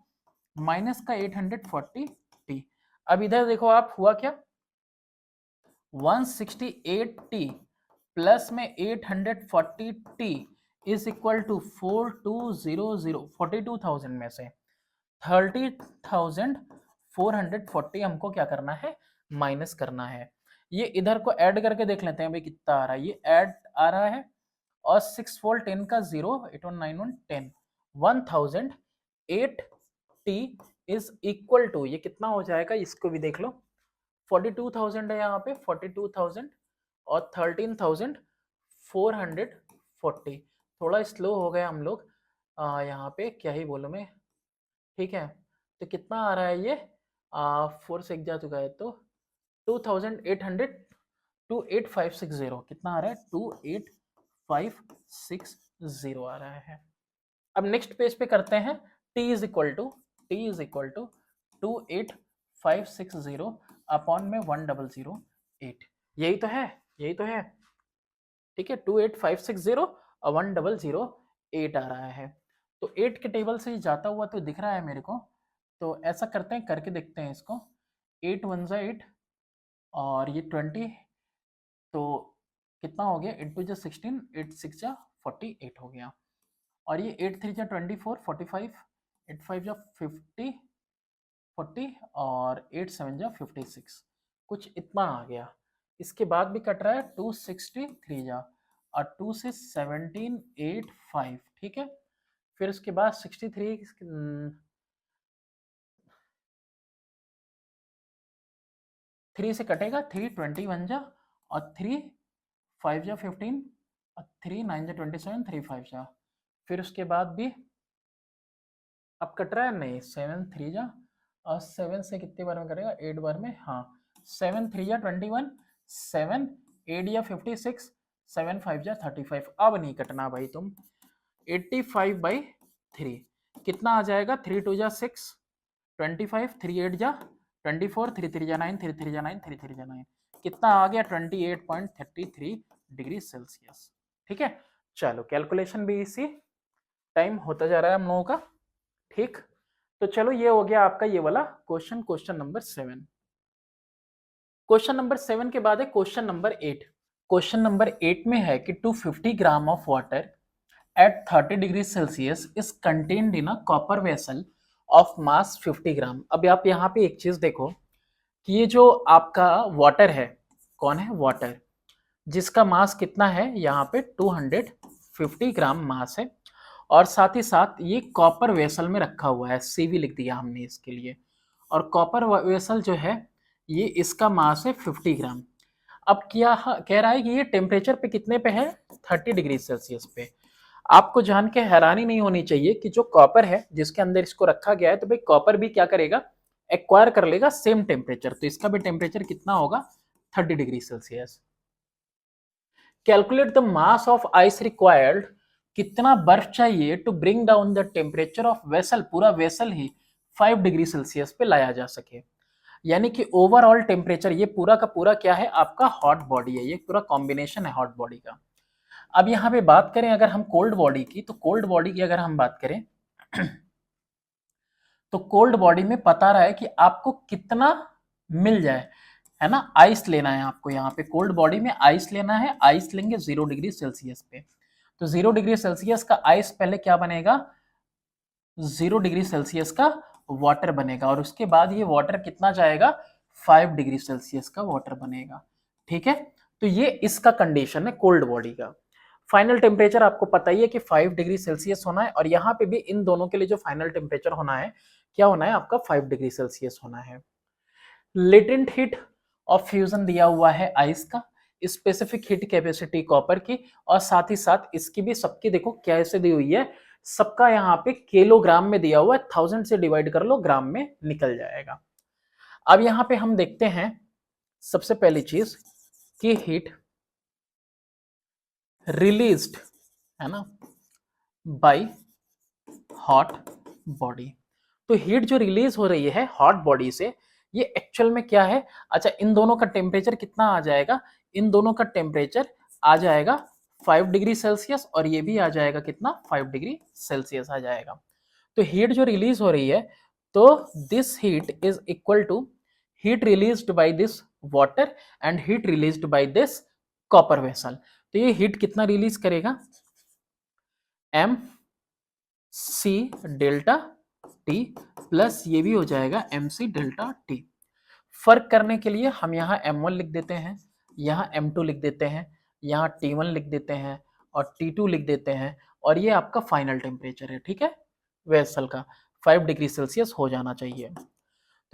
माइनस का 840t। अब इधर देखो आप, हुआ क्या, 168t प्लस में 840t इज इक्वल टू 4200, 42,000 में से 30,440 हमको क्या करना है, माइनस करना है। ये इधर को ऐड करके देख लेते हैं भाई कितना आ रहा है, ये ऐड आ रहा है, और 6 4 10 का 0, 8 1 9 1 10, 1008t इज इक्वल टू, ये कितना हो जाएगा इसको भी देख लो, 42,000 है यहाँ पे, 42,000 और 13,440। थोड़ा स्लो हो गया हम लोग यहाँ पे, क्या ही बोलूँ मैं, ठीक है। तो कितना आ रहा है ये, 4 से 1 जा चुका है, तो 2,800, 28560 कितना आ रहा है, 28560 आ रहा है। अब नेक्स्ट पेज पे करते हैं, t is equal to, t is equal to 28560 upon में 1008, यही तो है, यही तो है, ठीक है। 28560 और 1008 आ रहा है। तो 8 के टेबल से जाता हुआ तो दिख रहा है मेरे को, तो ऐसा करते हैं, करके देखते हैं इसको, 8 1 जा 8 और ये 20, तो कितना हो गया, 8 2 जा 16, 8 6 जा 48 हो गया, और ये 8 3 जा 24, 45, 8 5 जा 50, 40 और 8 7 जा 56, कुछ इतना आ गया। इसके बाद भी कट रहा है 263 जा, और 2 से 1785, ठीक है। फिर उसके बाद 63, 3 से कटेगा, 3 21 जा, और 3 5 जा 15, और 3 9 जा 27, 3 5 जा, फिर उसके बाद भी अब कट रहा है, नहीं 7 3 जा, और 7 से कितने बार में करेगा, 8 बार में, हाँ 7 3 जा 21, 7 8 या 56, 7 5 जा 35, अब नहीं कटना भाई तुम, 85/3 कितना आ जाएगा, 3 2 जा 6, 25, 3 8 जा 24, 3 3 जा 9, 3 3 जा 9, 3 3 जा 9, कितना आ गया, 28.33 डिग्री सेल्सियस, ठीक है। चलो कैलकुलेशन भी इसी टाइम होता जा रहा है हम लोगों का, ठीक। तो चलो ये हो गया आपका ये वाला question, question number 7। Question number 7 के बाद है क्वेश्चन नंबर 8। क्वेश्चन नंबर 8 में है कि 250 ग्राम of water at 30 degree Celsius is contained in a copper vessel of mass 50 ग्राम। अब आप यहाँ पे एक चीज देखो कि ये जो आपका वाटर है, कौन है, वाटर, जिसका मास कितना है यहाँ पे 250 ग्राम मास है, और साथ ही साथ ये कॉपर वेसल में रखा हुआ है, सीवी लिख दिया हमने इसके लिए, और कॉपर वेसल जो है ये इसका मास है 50 ग्राम। अब क्या कह रहा है कि ये टेम्परेचर पे कितने पे है, 30 डिग्री सेल्सियस पे। आपको जान के हैरानी नहीं होनी चाहिए कि जो कॉपर है जिसके अंदर इसको रखा गया है, तो भाई कॉपर भी क्या करेगा, एक्वायर कर लेगा सेम टेम्परेचर, तो इसका भी टेम्परेचर कितना होगा, 30 degree Celsius. Calculate the mass of ice required, कितना बर्फ चाहिए to bring down the temperature of vessel, पूरा वेसल ही 5 डिग्री सेल्सियस पे लाया जा सके। यानी कि ओवरऑल टेम्परेचर ये पूरा का पूरा क्या है, आपका हॉट बॉडी है, ये पूरा कॉम्बिनेशन है हॉट बॉडी का। अब यहाँ पे बात करें अगर हम कोल्ड बॉडी की, तो कोल्ड बॉडी की अगर हम बात करें तो कोल्ड बॉडी में पता रहा है कि आपको कितना मिल जाए, है ना, आइस लेना है आपको, यहाँ पे कोल्ड बॉडी में आइस लेना है, आइस लेंगे 0 डिग्री सेल्सियस पे, तो 0 डिग्री सेल्सियस का आइस पहले क्या बनेगा, 0 डिग्री सेल्सियस का वाटर बनेगा, और उसके बाद ये वाटर कितना जाएगा, 5 डिग्री सेल्सियस का वाटर बनेगा, ठीक है। तो ये इसका कंडीशन है कोल्ड बॉडी का। फाइनल टेम्परेचर आपको पता ही है कि 5 डिग्री सेल्सियस होना है, और यहाँ पे भी इन दोनों के लिए जो फाइनल टेम्परेचर होना है, क्या होना है आपका, 5 डिग्री सेल्सियस होना है। लेटेंट हीट ऑफ फ्यूजन दिया हुआ है आइस का, स्पेसिफिक हीट कैपेसिटी कॉपर की, और साथ ही साथ इसकी भी सबकी देखो कैसे दी हुई है, सबका यहाँ पे किलोग्राम में दिया हुआ है, 1000 से डिवाइड कर लो, ग्राम में निकल जाएगा। अब यहाँ पे हम देखते हैं सबसे पहली चीज कि हीट रिलीज्ड, है ना, बाय हॉट बॉडी। तो हीट जो रिलीज हो रही है हॉट बॉडी से, ये एक्चुअल में क्या है, अच्छा इन दोनों का टेम्परेचर कितना आ जाएगा, इन दोनों का टेम्परेचर आ जाएगा 5 डिग्री सेल्सियस, और ये भी आ जाएगा कितना, 5 डिग्री सेल्सियस आ जाएगा। तो हीट जो रिलीज हो रही है, तो this heat is equal to heat released by this water and heat released by this copper vessel. तो ये हीट कितना रिलीज करेगा, M C delta T plus ये भी हो जाएगा एम सी डेल्टा टी। फर्क करने के लिए हम यहाँ m1 लिख देते हैं, यहाँ m2 लिख देते हैं, यहाँ t1 लिख देते हैं, और t2 लिख देते हैं, और ये आपका फाइनल टेम्परेचर है, ठीक है, वेसल का। 5 डिग्री सेल्सियस हो जाना चाहिए।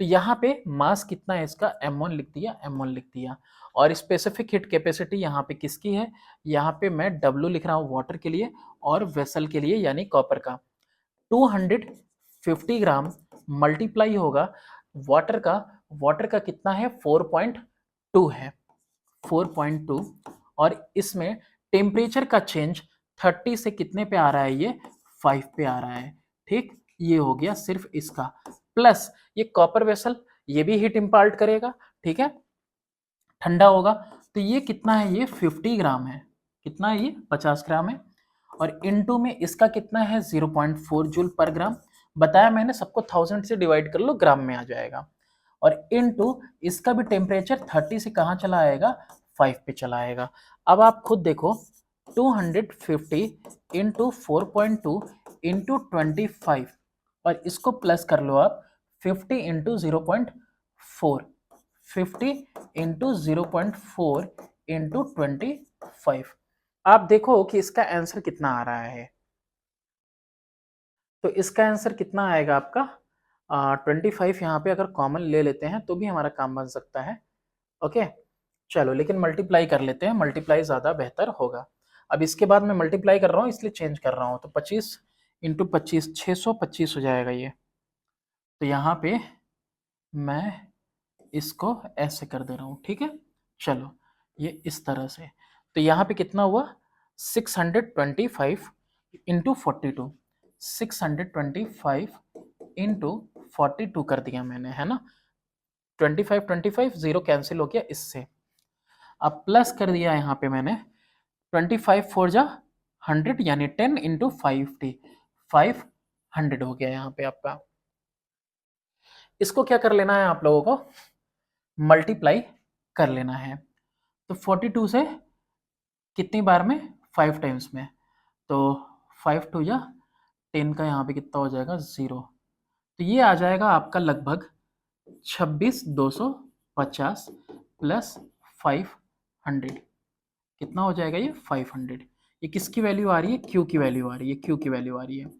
तो यहाँ पे मास कितना है इसका, m1 लिख दिया, m1 लिख दिया। और स्पेसिफिक हीट कैपेसिटी यहाँ पे किसकी है, यहाँ पे मैं W लिख रहा हूँ वाटर के लिए और वेसल के लिए यानी कॉपर का। 250 ग्राम मल्टीप्लाई होगा वाटर का, वाटर का कितना है 4.2 है, 4.2। और इसमें टेम्परेचर का चेंज 30 से कितने पे आ रहा है, ये 5 पे आ रहा है। ठीक, ये हो गया सिर्फ इसका। प्लस ये कॉपर वेसल, ये भी हीट इम्पार्ट करेगा, ठीक है, ठंडा होगा। तो ये कितना है, ये 50 ग्राम है, कितना है ये 50 ग्राम है। और इनटू में इसका कितना है 0.4 जूल पर ग्राम। बताया मैंने, सबको 1000 से डिवाइड कर लो, ग्राम में आ जाएगा। और इनटू इसका भी टेम्परेचर 30 से कहाँ चला आएगा, 5 पे चला आएगा। अब आप खुद देखो, 250 इंटू 4.2 इंटू 25, और इसको प्लस कर लो आप 50 इंटू 0.4, 50 इंटू 0.4 इंटू 25। आप देखो कि इसका आंसर कितना आ रहा है। तो इसका आंसर कितना आएगा आपका 25। यहाँ पे अगर कॉमन ले लेते हैं तो भी हमारा काम बन सकता है। ओके, चलो, लेकिन मल्टीप्लाई कर लेते हैं, मल्टीप्लाई ज़्यादा बेहतर होगा। अब इसके बाद मैं मल्टीप्लाई कर रहा हूँ इसलिए चेंज कर रहा हूँ। तो 25 इंटू 25 625 हो जाएगा ये। तो यहाँ पे मैं इसको ऐसे कर दे रहा हूँ, ठीक है। चलो, ये इस तरह से। तो यहाँ पे कितना हुआ 625 इंटू 42, 625 इंटू 42 कर दिया मैंने, है ना। 25 जीरो कैंसिल हो गया इससे। अब प्लस कर दिया यहाँ पे मैंने 25 फोर जा 100 यानी 10 इंटू 50, 500 हो गया यहाँ पे आपका। इसको क्या कर लेना है आप लोगों को, मल्टीप्लाई कर लेना है। तो 42 से कितनी बार में, 5 टाइम्स में। तो 5 टू या 10 का यहाँ पे कितना हो जाएगा 0। तो ये आ जाएगा आपका लगभग 26,250 प्लस 500, कितना हो जाएगा ये 500। ये किसकी वैल्यू आ रही है, क्यू की वैल्यू आ रही है, क्यू की वैल्यू आ रही है।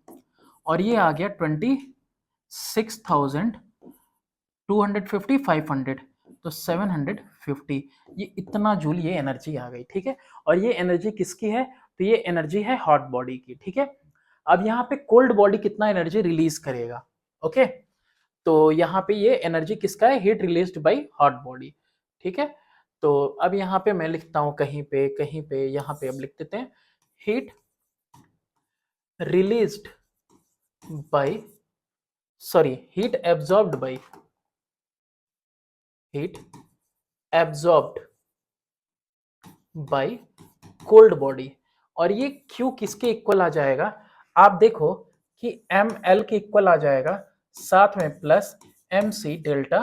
और ये आ गया 26,250, 500, तो 750। ये इतना जूल ये एनर्जी आ गई, ठीक है। और ये एनर्जी किसकी है, तो ये एनर्जी है हॉट बॉडी की, ठीक है। अब यहाँ पे कोल्ड बॉडी कितना एनर्जी रिलीज करेगा, ओके। तो यहाँ पे ये एनर्जी किसका है, heat released by hot body, ठीक है। तो अब यहाँ पे मैं लिखता हूँ कहीं पे यहाँ पे अब लिख देते हैं heat released bye, sorry, heat absorbed by cold body. और ये Q किसके इक्वल आ जाएगा, आप देखो कि ml के इक्वल आ जाएगा, साथ में प्लस mc डेल्टा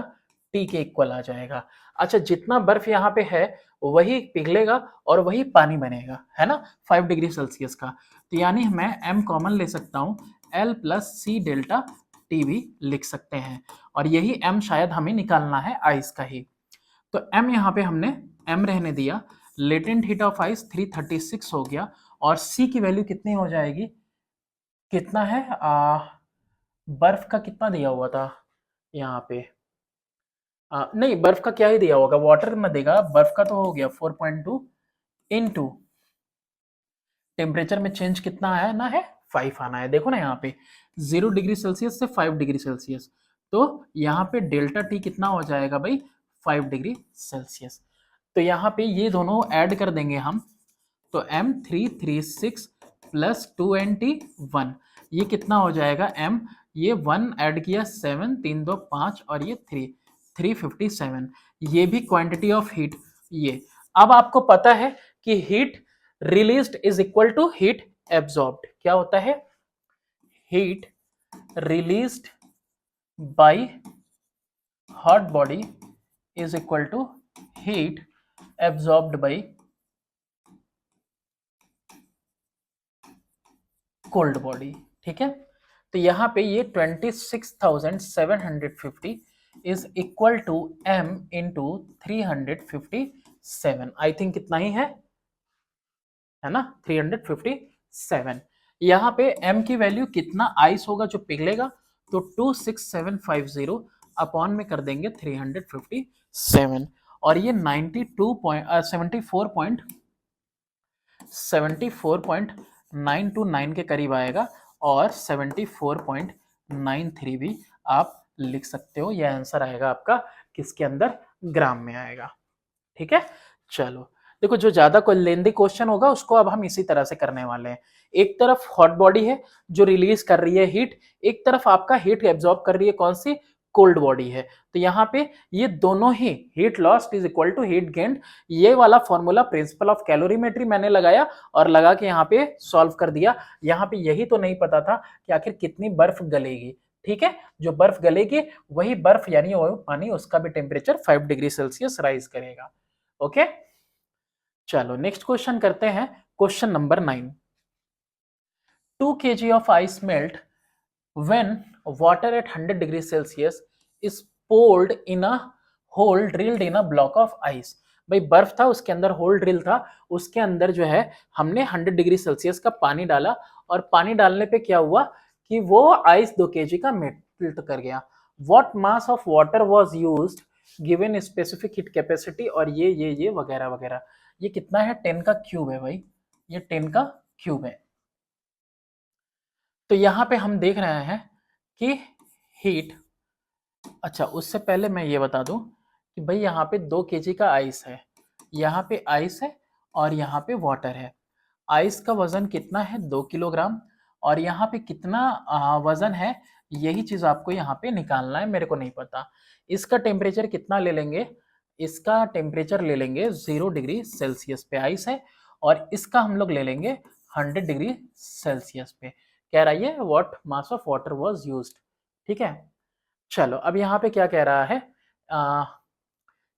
T के इक्वल आ जाएगा। अच्छा, जितना बर्फ यहाँ पे है वही पिघलेगा और वही पानी बनेगा, है ना, 5 डिग्री सेल्सियस का। तो यानी मैं m कॉमन ले सकता हूँ, L plus C delta T भी लिख सकते हैं। और यही m शायद हमें निकालना है आइस का ही। तो m यहाँ पे हमने m रहने दिया, लेटेंट हीट ऑफ आइस 336 हो गया। और c की वैल्यू कितनी हो जाएगी, कितना है बर्फ का कितना दिया हुआ था यहाँ पे, नहीं बर्फ का क्या ही दिया होगा, वाटर में देगा, बर्फ का तो हो गया 4.2 इनटू टेम्परेचर में चेंज कितना आया ना है 5 आना है। देखो ना यहाँ पे 0 डिग्री सेल्सियस से 5 डिग्री सेल्सियस, तो यहाँ पे डेल्टा टी कितना हो जाएगा भाई 5 डिग्री सेल्सियस। तो यहाँ पे ये दोनों ऐड कर देंगे हम, तो M336 प्लस 2NT1, ये कितना हो जाएगा M, ये 1 ऐड किया 7, 3 2 5 और ये 3, 357। ये भी क्वांटिटी ऑफ हीट। ये अब आपको पता है कि heat released is equal to heat absorbed. क्या होता है, heat released by hot body is equal to heat absorbed by cold body, ठीक है। तो यहाँ पे ये 26,750 is equal to m into 357। I think इतना ही है ना, 357। यहाँ पे m की वैल्यू कितना आइस होगा जो पिघलेगा, तो 26750 अपॉन में कर देंगे 357, और ये 74.929 के करीब आएगा, और 74.93 भी आप लिख सकते हो। यह आंसर आएगा आपका किसके अंदर, ग्राम में आएगा। ठीक है, चलो देखो, जो ज्यादा कोई लेंदी क्वेश्चन होगा उसको अब हम इसी तरह से करने वाले हैं। एक तरफ हॉट बॉडी है जो रिलीज कर रही है हीट, एक तरफ आपका हीट एब्जॉर्ब कर रही है कौन सी, कोल्ड बॉडी है। तो यहाँ पे ये दोनों ही heat lost is equal to heat gained, ये वाला फॉर्मूला प्रिंसिपल ऑफ कैलोरीमेट्री मैंने लगाया और लगा के यहाँ पे सॉल्व कर दिया। यहाँ पे यही तो नहीं पता था कि आखिर कितनी बर्फ गलेगी। ठीक है, जो बर्फ गलेगी वही बर्फ यानी वो पानी, उसका भी टेम्परेचर 5 डिग्री सेल्सियस राइज करेगा। ओके, चलो नेक्स्ट क्वेश्चन करते हैं। Question number 9, 2 kg of ice melt when water at 100 degree Celsius is poured in a hole drilled in a block of ice। भाई बर्फ था, उसके अंदर होल ड्रिल था, उसके अंदर जो है हमने 100 डिग्री सेल्सियस का पानी डाला, और पानी डालने पे क्या हुआ कि वो आइस 2 kg का मेल्ट कर गया। What mass of water was used given specific heat capacity, और ये वगैरह वगैरह। ये कितना है, 10 का क्यूब है भाई, ये 10 का क्यूब है। तो यहां पे हम देख रहे हैं कि हीट, अच्छा उससे पहले मैं ये बता दूं कि भाई यहाँ पे 2 kg का आइस है, यहाँ पे आइस है और यहाँ पे वाटर है। आइस का वजन कितना है, 2 किलोग्राम, और यहाँ पे कितना वजन है, यही चीज आपको यहाँ पे निकालना है, मेरे को नहीं पता। इसका टेम्परेचर कितना ले लेंगे, इसका टेम्परेचर ले लेंगे 0 डिग्री सेल्सियस पे आइस है, और इसका हम लोग ले लेंगे 100 डिग्री सेल्सियस पे। कह रहा है what mass of water was used. ठीक है, चलो अब यहाँ पे क्या कह रहा है,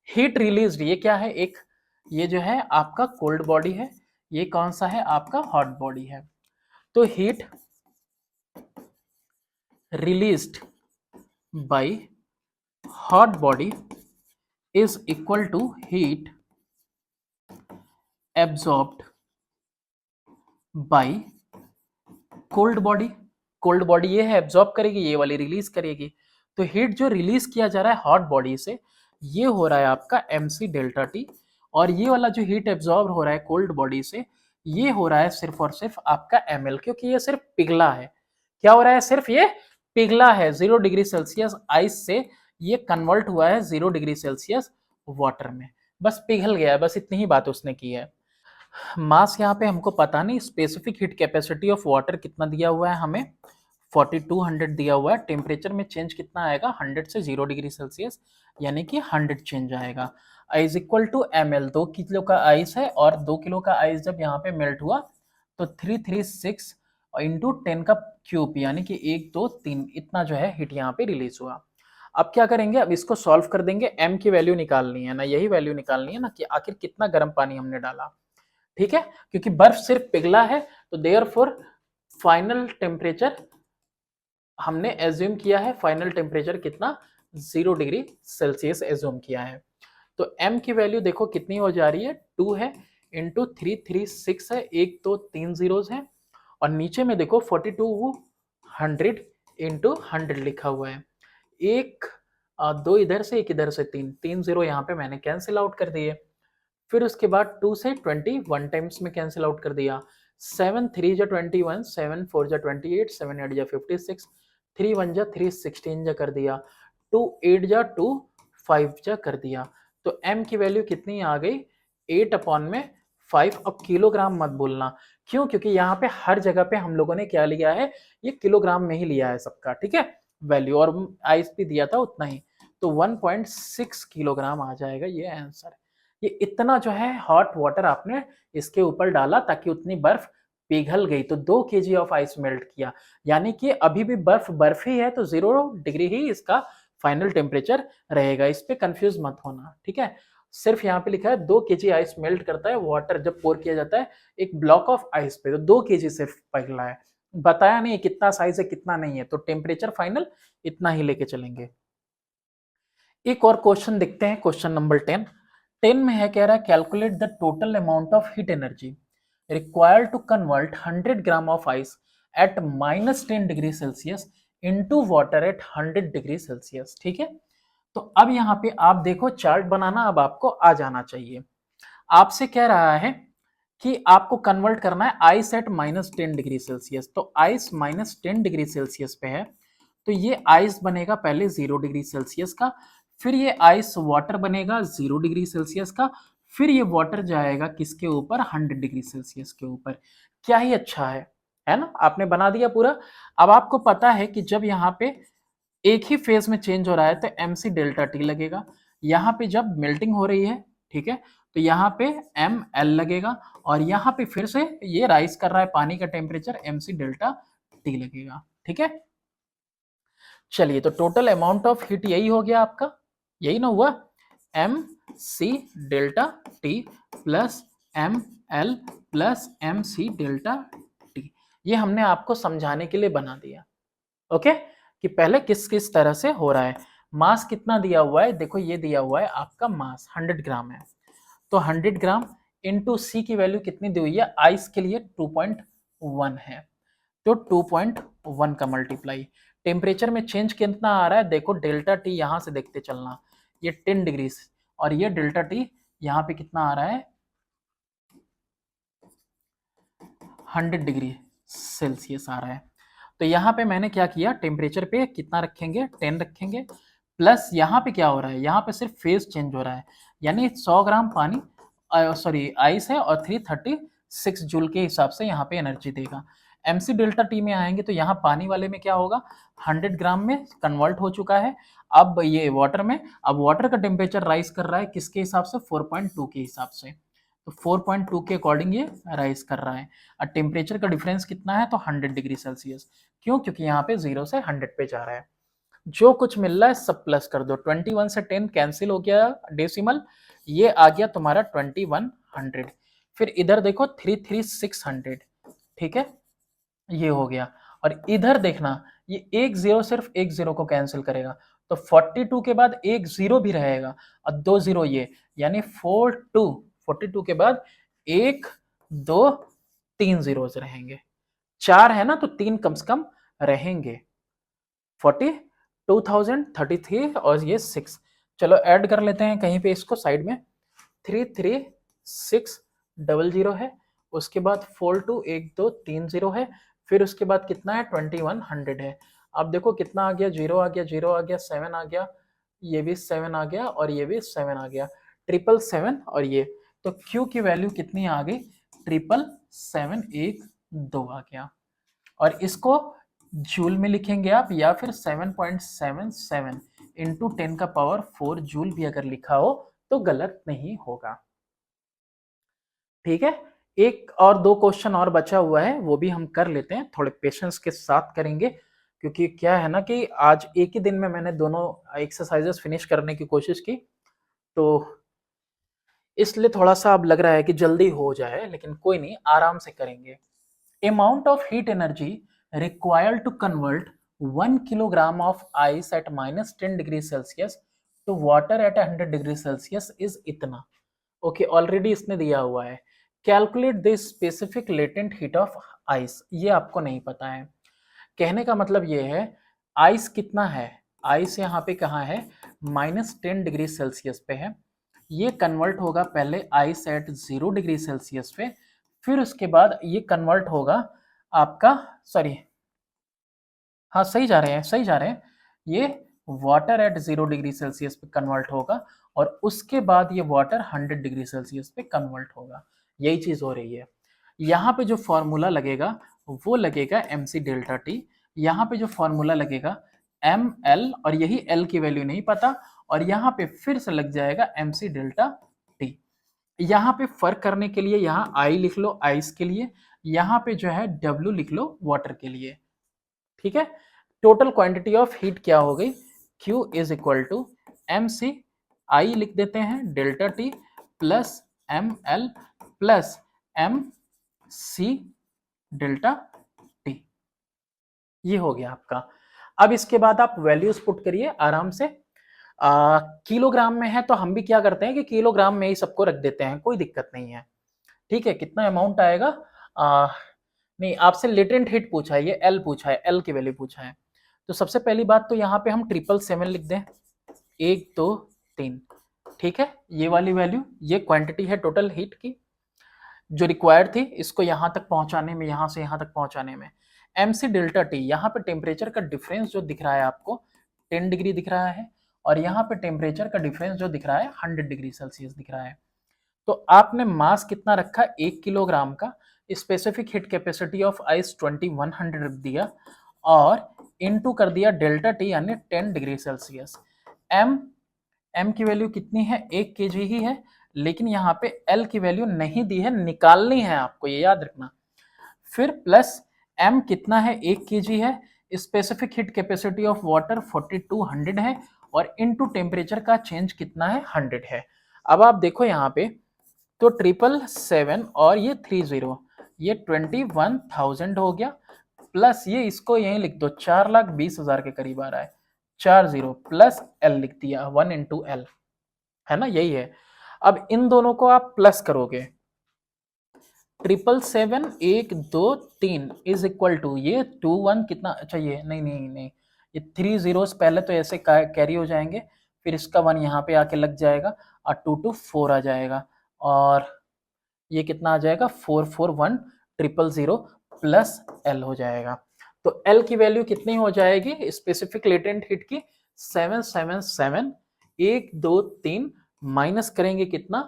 हीट रिलीज्ड, ये क्या है, एक ये जो है आपका कोल्ड बॉडी है, ये कौन सा है आपका हॉट बॉडी है। तो heat released by hot body is equal to heat absorbed by cold body. Cold body ये है एब्जॉर्ब करेगी, ये वाली रिलीज करेगी। तो हीट जो रिलीज किया जा रहा है हॉट बॉडी से, ये हो रहा है आपका mc डेल्टा टी, और ये वाला जो हीट एब्जॉर्ब हो रहा है कोल्ड बॉडी से, ये हो रहा है सिर्फ और सिर्फ आपका ml, क्योंकि ये सिर्फ पिघला है। क्या हो रहा है, सिर्फ ये पिघला है। 0 डिग्री सेल्सियस आइस से ये कन्वर्ट हुआ है 0 डिग्री सेल्सियस वाटर में, बस पिघल गया है, बस इतनी ही बात उसने की है। मास यहाँ पे हमको पता नहीं, specific heat capacity of water कितना दिया हुआ है हमें, 4200 दिया हुआ है। टेम्परेचर में चेंज कितना आएगा, 100 से 0 डिग्री सेल्सियस, यानी कि 100 चेंज आएगा। Is equal to ml, 2 kilo का आइस है, और 2 किलो का आइस जब यहाँ पे मेल्ट हुआ तो 336 इंटू 10 का क्यूब, यानी कि 1 2 3 इतना जो है हीट यहाँ पे रिलीज हुआ। अब क्या करेंगे, अब इसको सॉल्व कर देंगे, m की वैल्यू निकालनी है ना, यही वैल्यू निकालनी है ना कि आखिर कितना गर्म पानी हमने डाला। ठीक है, क्योंकि बर्फ सिर्फ पिघला है, तो देयरफॉर फाइनल टेम्परेचर हमने एज्यूम किया है, फाइनल टेम्परेचर कितना, 0 डिग्री सेल्सियस एज्यूम किया है। तो m की वैल्यू देखो कितनी हो जा रही है, 2 है इंटू 336 है, 1 2 3 जीरोस है, और नीचे में देखो 4200 इंटू 100 लिखा हुआ है। एक दो इधर से, एक इधर से, 3 जीरो यहाँ पे मैंने कैंसिल आउट कर दिए। फिर उसके बाद 2 से 21 टाइम्स में कैंसिल आउट कर दिया। 7 3 जा 21, 7 4 जा 28, 7 8 जा 56, 3 1 जा 3, 16 जा कर दिया, 2 8 जा 2, 5 जा कर दिया। तो m की वैल्यू कितनी आ गई, 8 अपॉन में 5। अब किलोग्राम मत बोलना, क्यों, क्योंकि यहाँ पे हर जगह पे हम लोगों ने क्या लिया है, ये किलोग्राम में ही लिया है सबका। ठीक है, वैल्यू और आइस भी दिया था उतना ही, तो 1.6 किलोग्राम आ जाएगा ये आंसर। ये इतना जो है हॉट वाटर आपने इसके ऊपर डाला ताकि उतनी बर्फ पिघल गई, तो 2 kg ऑफ आइस मेल्ट किया, यानी कि अभी भी बर्फ बर्फ ही है, तो 0 डिग्री ही इसका फाइनल टेम्परेचर रहेगा। इस पे कंफ्यूज मत होना। ठीक है, सिर्फ यहाँ पे लिखा है 2 kg आइस मेल्ट करता है वाटर जब पोर किया जाता है एक ब्लॉक ऑफ आइस पे, तो 2 kg सिर्फ पिघला है, बताया नहीं कितना साइज है कितना नहीं है, तो टेम्परेचर फाइनल इतना ही लेके चलेंगे। एक और क्वेश्चन देखते हैं, क्वेश्चन नंबर 10 में है, कह रहा है calculate the total amount of heat energy required to convert 100 gram of ice at -10 degree Celsius into water at 100 degree Celsius. ठीक है, तो अब यहाँ पे आप देखो चार्ट बनाना अब आपको आ जाना चाहिए। आपसे कह रहा है कि आपको कन्वर्ट करना है आइस एट -10 डिग्री सेल्सियस। तो आइस -10 डिग्री सेल्सियस पे है, तो ये आइस बनेगा पहले 0 डिग्री सेल्सियस का, फिर ये आइस वाटर बनेगा 0 डिग्री सेल्सियस का, फिर ये वाटर जाएगा किसके ऊपर, 100 डिग्री सेल्सियस के ऊपर। क्या ही अच्छा है ना, आपने बना दिया पूरा। अब आपको पता है कि जब यहाँ पे एक ही फेज में चेंज हो रहा है तो mc डेल्टा टी लगेगा। यहाँ पे जब मेल्टिंग हो रही है, ठीक है, तो यहाँ पे एम एल लगेगा, और यहाँ पे फिर से ये राइज कर रहा है पानी का टेम्परेचर, mc डेल्टा टी लगेगा। ठीक है, चलिए तो टोटल अमाउंट ऑफ हीट यही हो गया आपका, यही ना हुआ, M C delta T plus M L plus M C delta T. ये हमने आपको समझाने के लिए बना दिया, ओके, कि पहले किस किस तरह से हो रहा है। मास कितना दिया हुआ है, देखो ये दिया हुआ है आपका मास 100 ग्राम है, तो 100 ग्राम इंटू सी की वैल्यू कितनी दी हुई है, आइस के लिए 2.1 है, तो 2.1 का मल्टीप्लाई, टेम्परेचर में चेंज कितना आ रहा है, देखो डेल्टा टी यहां से देखते चलना, ये 10 डिग्री और ये डेल्टा टी यहाँ पे कितना आ रहा है, 100 डिग्री सेल्सियस आ रहा है। तो यहाँ पे मैंने क्या किया, टेम्परेचर पे कितना रखेंगे, 10 रखेंगे, प्लस यहाँ पे क्या हो रहा है, यहाँ पे सिर्फ फेज चेंज हो रहा है, यानी 100 ग्राम पानी सॉरी आइस है और 336 जूल के हिसाब से यहाँ पे एनर्जी देगा। एमसी डेल्टा टी में आएंगे तो यहाँ पानी वाले में क्या होगा, 100 ग्राम में कन्वर्ट हो चुका है, अब ये वाटर में, अब वाटर का टेम्परेचर राइज कर रहा है किसके हिसाब से, 4.2 के हिसाब से, तो 4.2 के अकॉर्डिंग ये राइज कर रहा है। और टेम्परेचर का डिफरेंस कितना है, तो 100 डिग्री सेल्सियस, क्यों, क्योंकि यहाँ पे 0 से 100 पे जा रहा है। जो कुछ मिल रहा है सब प्लस कर दो, 21 से 10 कैंसिल हो गया डेसिमल, ये आ गया तुम्हारा 2100, फिर इधर देखो 33600, ठीक है, ये हो गया, और इधर देखना ये एक जीरो सिर्फ एक जीरो को कैंसिल करेगा, तो 42 के बाद एक जीरो भी रहेगा और दो जीरो ये, यानी 42 के बाद एक दो तीन जीरो रहेंगे, चार है ना तो तीन कम से कम रहेंगे, 42,033 और ये 6, चलो ऐड कर लेते हैं कहीं पे इसको साइड में, 33600 है, उसके बाद 42 एक दो तीन जीरो है, फिर उसके बाद कितना है 2100 है। अब देखो कितना आ गया, जीरो आ गया, जीरो आ गया, 7 आ गया, ये भी 7 आ गया और ये भी 7 आ गया, 777 और ये, तो Q की वैल्यू कितनी आ गई, 77712 आ गया, और इसको जूल में लिखेंगे आप, या फिर 7.77 इंटू 10 का पावर 4 जूल भी अगर लिखा हो तो गलत नहीं होगा। ठीक है, एक और दो क्वेश्चन और बचा हुआ है, वो भी हम कर लेते हैं, थोड़े पेशेंस के साथ करेंगे, क्योंकि क्या है ना कि आज एक ही दिन में मैंने दोनों एक्सरसाइजेस फिनिश करने की कोशिश की, तो इसलिए थोड़ा सा अब लग रहा है कि जल्दी हो जाए, लेकिन कोई नहीं, आराम से करेंगे। Amount of heat energy required to convert 1 kilogram of ice at -10 degree Celsius to water at 100 degree Celsius is इतना। ओके, ऑलरेडी इसने दिया हुआ है, calculate the specific latent heat of ice, ये आपको नहीं पता है। कहने का मतलब ये है, आइस कितना है, आइस यहाँ पे कहाँ है, -10 डिग्री सेल्सियस पे है, ये कन्वर्ट होगा पहले आइस एट 0 डिग्री सेल्सियस पे, फिर उसके बाद ये कन्वर्ट होगा आपका, सॉरी हाँ सही जा रहे हैं, सही जा रहे हैं, ये वाटर एट 0 डिग्री सेल्सियस पे कन्वर्ट होगा, और उसके बाद ये वाटर 100 डिग्री सेल्सियस पे कन्वर्ट होगा, यही चीज हो रही है। यहाँ पे जो फॉर्मूला लगेगा वो लगेगा mc डेल्टा टी, यहाँ पे जो फॉर्मूला लगेगा एम एल, और यही एल की वैल्यू नहीं पता, और यहाँ पे फिर से लग जाएगा mc डेल्टा टी। यहाँ पे फर्क करने के लिए यहाँ आई लिख लो आइस के लिए, यहाँ पे जो है डब्ल्यू लिख लो वाटर के लिए, ठीक है। टोटल क्वांटिटी ऑफ हीट क्या हो गई, Q is equal to M C, I लिख देते हैं delta T plus M L plus M C delta T, ये हो गया आपका। अब इसके बाद आप वैल्यूज पुट करिए आराम से, किलोग्राम में है तो हम भी क्या करते हैं कि किलोग्राम में ही सबको रख देते हैं, कोई दिक्कत नहीं है, ठीक है। कितना अमाउंट आएगा, नहीं आपसे लेटेंट हीट पूछा है, ये एल पूछा है, एल की वैल्यू पूछा है, तो सबसे पहली बात तो यहाँ पे हम 777 लिख दें, 1 2 3, ठीक है। ये वाली वैल्यू, ये क्वांटिटी है टोटल हीट की जो रिक्वायर्ड थी इसको यहाँ तक पहुंचाने में, यहाँ से यहाँ तक पहुंचाने में। mc डेल्टा टी, यहाँ पे टेम्परेचर का डिफरेंस जो दिख रहा है आपको 10 डिग्री दिख रहा है, और यहाँ पे टेम्परेचर का डिफरेंस जो दिख रहा है 100 डिग्री सेल्सियस दिख रहा है। तो आपने मास कितना रखा, 1 किलोग्राम का, specific heat capacity of ice 2100 रख दिया, और इनटू कर दिया डेल्टा टी यानी 10 डिग्री सेल्सियस। एम की वैल्यू कितनी है, 1 केजी ही है, लेकिन यहाँ पे एल की वैल्यू नहीं दी है, निकालनी है आपको, ये याद रखना। फिर प्लस एम कितना है, 1 केजी है, specific heat capacity of water 4200 है, और इनटू टेम्परेचर का चेंज कितना है, 100 है। अब आप देखो यहाँ पे तो 777 और ये 30, ये 21,000 हो गया, प्लस ये इसको यहीं लिख दो, 4,20,000 के करीब आ रहा है, 40 प्लस एल लिख दिया, 1 इंटू एल, है ना, यही है। अब इन दोनों को आप प्लस करोगे, 777 1 2 3 इज इक्वल टू ये 21 कितना, अच्छा ये नहीं, ये 3 zeros पहले तो ऐसे कैरी हो जाएंगे, फिर इसका 1 यहाँ पे आके लग जाएगा, और 2 2 4 आ जाएगा, और ये कितना आ जाएगा, 441,000 प्लस एल हो जाएगा। तो एल की वैल्यू कितनी हो जाएगी स्पेसिफिक लेटेंट हीट की, 777 1 2 3 माइनस करेंगे कितना,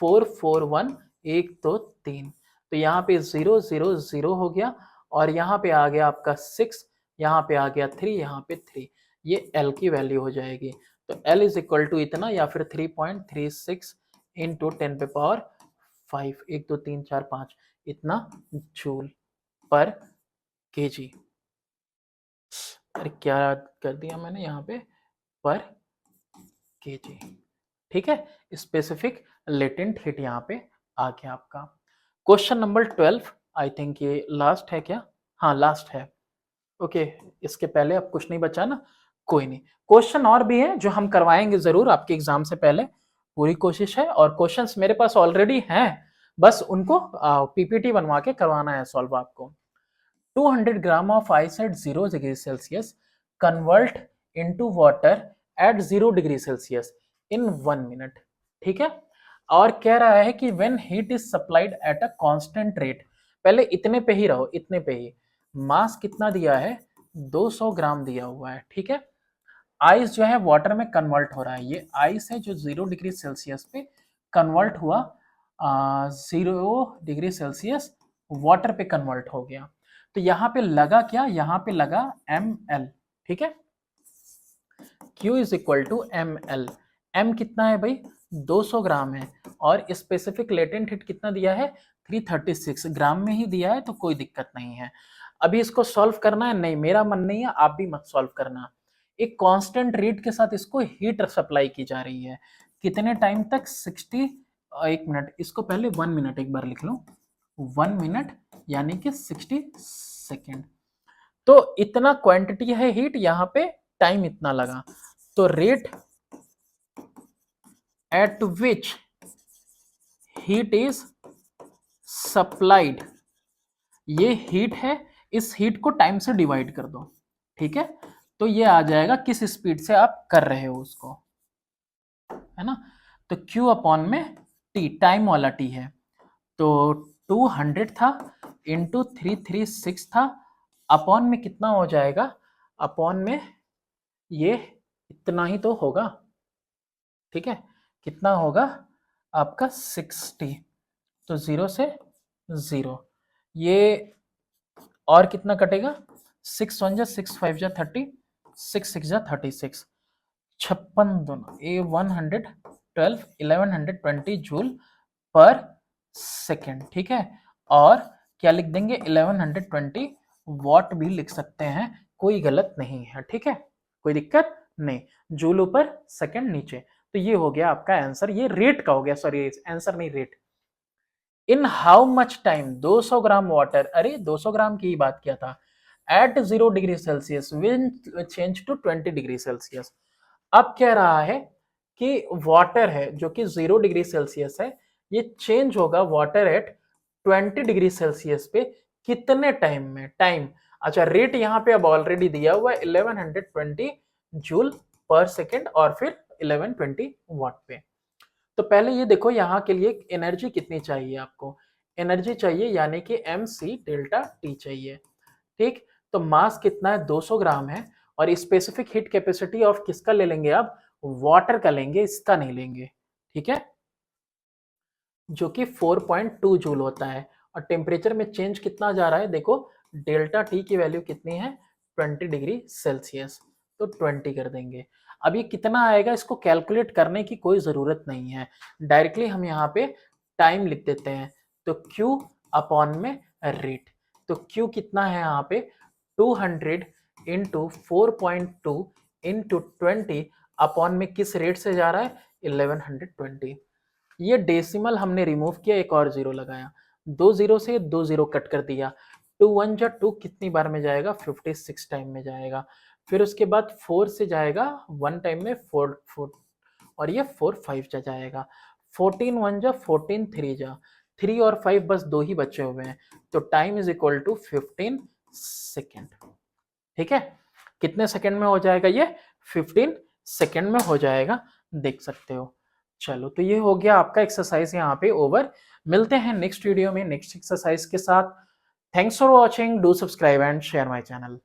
441 1 2 3, तो यहाँ पे 0 0 0 हो गया, और यहाँ पे आ गया आपका 6, यहाँ पे आ गया 3, यहाँ पे 3, ये एल की वैल्यू हो जाएगी। तो एल इज इक्वल टू इतना, या फिर 3.36 इंटू 10 पे पावर 5, 1 2 3 4 5, इतना जूल पर केजी। अरे क्या कर दिया मैंने यहाँ पे, पर केजी, ठीक है। स्पेसिफिक लेटेंट हीट यहाँ पे आ गया आपका। क्वेश्चन नंबर 12, आई थिंक ये लास्ट है क्या, हाँ लास्ट है, ओके। इसके पहले अब कुछ नहीं बचा ना, कोई नहीं, क्वेश्चन और भी है जो हम करवाएंगे जरूर आपके एग्जाम से पहले, पूरी कोशिश है, और क्वेश्चंस मेरे पास ऑलरेडी हैं, बस उनको पीपीटी बनवा के करवाना है सॉल्व आपको। 200 gram of ice at 0 degree Celsius convert into water at 0 degree Celsius in 1 minute, ठीक है। और कह रहा है कि when heat is supplied eight a constant rate, पहले इतने पे ही रहो, इतने पे ही, मास कितना दिया है, 200 ग्राम दिया हुआ है, ठीक है। आइस जो है वाटर में कन्वर्ट हो रहा है, ये आइस है जो 0 डिग्री सेल्सियस पे कन्वर्ट हुआ, 0 डिग्री सेल्सियस वाटर पे कन्वर्ट हो गया। तो यहाँ पे लगा क्या, यहाँ पे लगा ml, ठीक है। Q is equal to ml, m कितना है भाई, 200 ग्राम है, और स्पेसिफिक लेटेंट हीट कितना दिया है, 336 ग्राम में ही दिया है, तो कोई दिक्कत नहीं है। अभी इसको सॉल्व करना है, नहीं मेरा मन नहीं है, आप भी मत सॉल्व करना। एक कांस्टेंट रेट के साथ इसको हीट सप्लाई की जा रही है, कितने टाइम तक, 60, 1 मिनट, इसको पहले 1 मिनट एक बार लिख लो, 1 मिनट यानी कि 60 सेकेंड, तो इतना क्वांटिटी है हीट, यहाँ पे टाइम इतना लगा, तो rate at which heat is supplied, ये हीट है, इस हीट को टाइम से डिवाइड कर दो, ठीक है। तो ये आ जाएगा किस स्पीड से आप कर रहे हो उसको, है ना। तो Q अपॉन में T, टाइम वाला T है, तो 200 था इंटू 336 था, अपॉन में कितना हो जाएगा, अपॉन में ये इतना ही तो होगा, ठीक है, कितना होगा आपका 60, तो 0 से 0, ये और कितना कटेगा, 6 1 जा 6 5 जा 30, 6 6 जा 36, 56 दोनों, ये 112 1120 जूल पर सेकेंड, ठीक है। और क्या लिख देंगे, 1120 वॉट भी लिख सकते हैं, कोई गलत नहीं है, ठीक है, कोई दिक्कत नहीं, जूल ऊपर सेकेंड नीचे। तो ये हो गया आपका आंसर, ये रेट का हो गया, सॉरी आंसर नहीं rate. In how much time, 200 gram water, अरे 200 ग्राम की ही बात किया था, at 0 degree Celsius will change to 20 degree Celsius. अब कह रहा है कि वाटर है जो कि 0 डिग्री सेल्सियस है, ये चेंज होगा वाटर एट 20 डिग्री सेल्सियस पे कितने टाइम में, टाइम अच्छा, रेट यहाँ पे अब ऑलरेडी दिया हुआ है 1120 जूल पर सेकेंड और फिर 1120 वाट पे। तो पहले ये देखो यहाँ के लिए एनर्जी कितनी चाहिए आपको, एनर्जी चाहिए यानी कि एम सी डेल्टा टी चाहिए। ठीक, तो मास कितना है 200 ग्राम है, और स्पेसिफिक हीट कैपेसिटी ऑफ किसका ले लेंगे अब, वाटर का लेंगे, इसका नहीं लेंगे। ठीक है, जो कि 4.2 जूल होता है। और टेम्परेचर में चेंज कितना जा रहा है देखो, डेल्टा टी की वैल्यू कितनी है 20 डिग्री सेल्सियस, तो 20 कर देंगे। अब ये कितना आएगा इसको कैलकुलेट करने की कोई ज़रूरत नहीं है, डायरेक्टली हम यहाँ पे टाइम लिख देते हैं। तो Q अपॉन में रेट, तो Q कितना है यहाँ पे 200 इंटू 4.2 इंटू 20 अपॉन में किस रेट से जा रहा है 1120। ये डेसिमल हमने रिमूव किया, एक और जीरो लगाया, 2 जीरो से 2 जीरो कट कर दिया, 2 1 जा 2 कितनी बार में जाएगा 56 टाइम में जाएगा। फिर उसके बाद 4 से जाएगा 1 टाइम में 4 4, और ये 4 5 जा जाएगा, 14 1 जा 14 3 जा 3 और 5 बस 2 ही बचे हुए हैं, तो time is equal to 15 second. ठीक है, कितने सेकंड में हो जाएगा ये 15 सेकंड में हो जाएगा, देख सकते हो। चलो, तो ये हो गया आपका एक्सरसाइज यहाँ पे ओवर। मिलते हैं नेक्स्ट वीडियो में नेक्स्ट एक्सरसाइज के साथ। Thanks for watching, do subscribe and share my channel.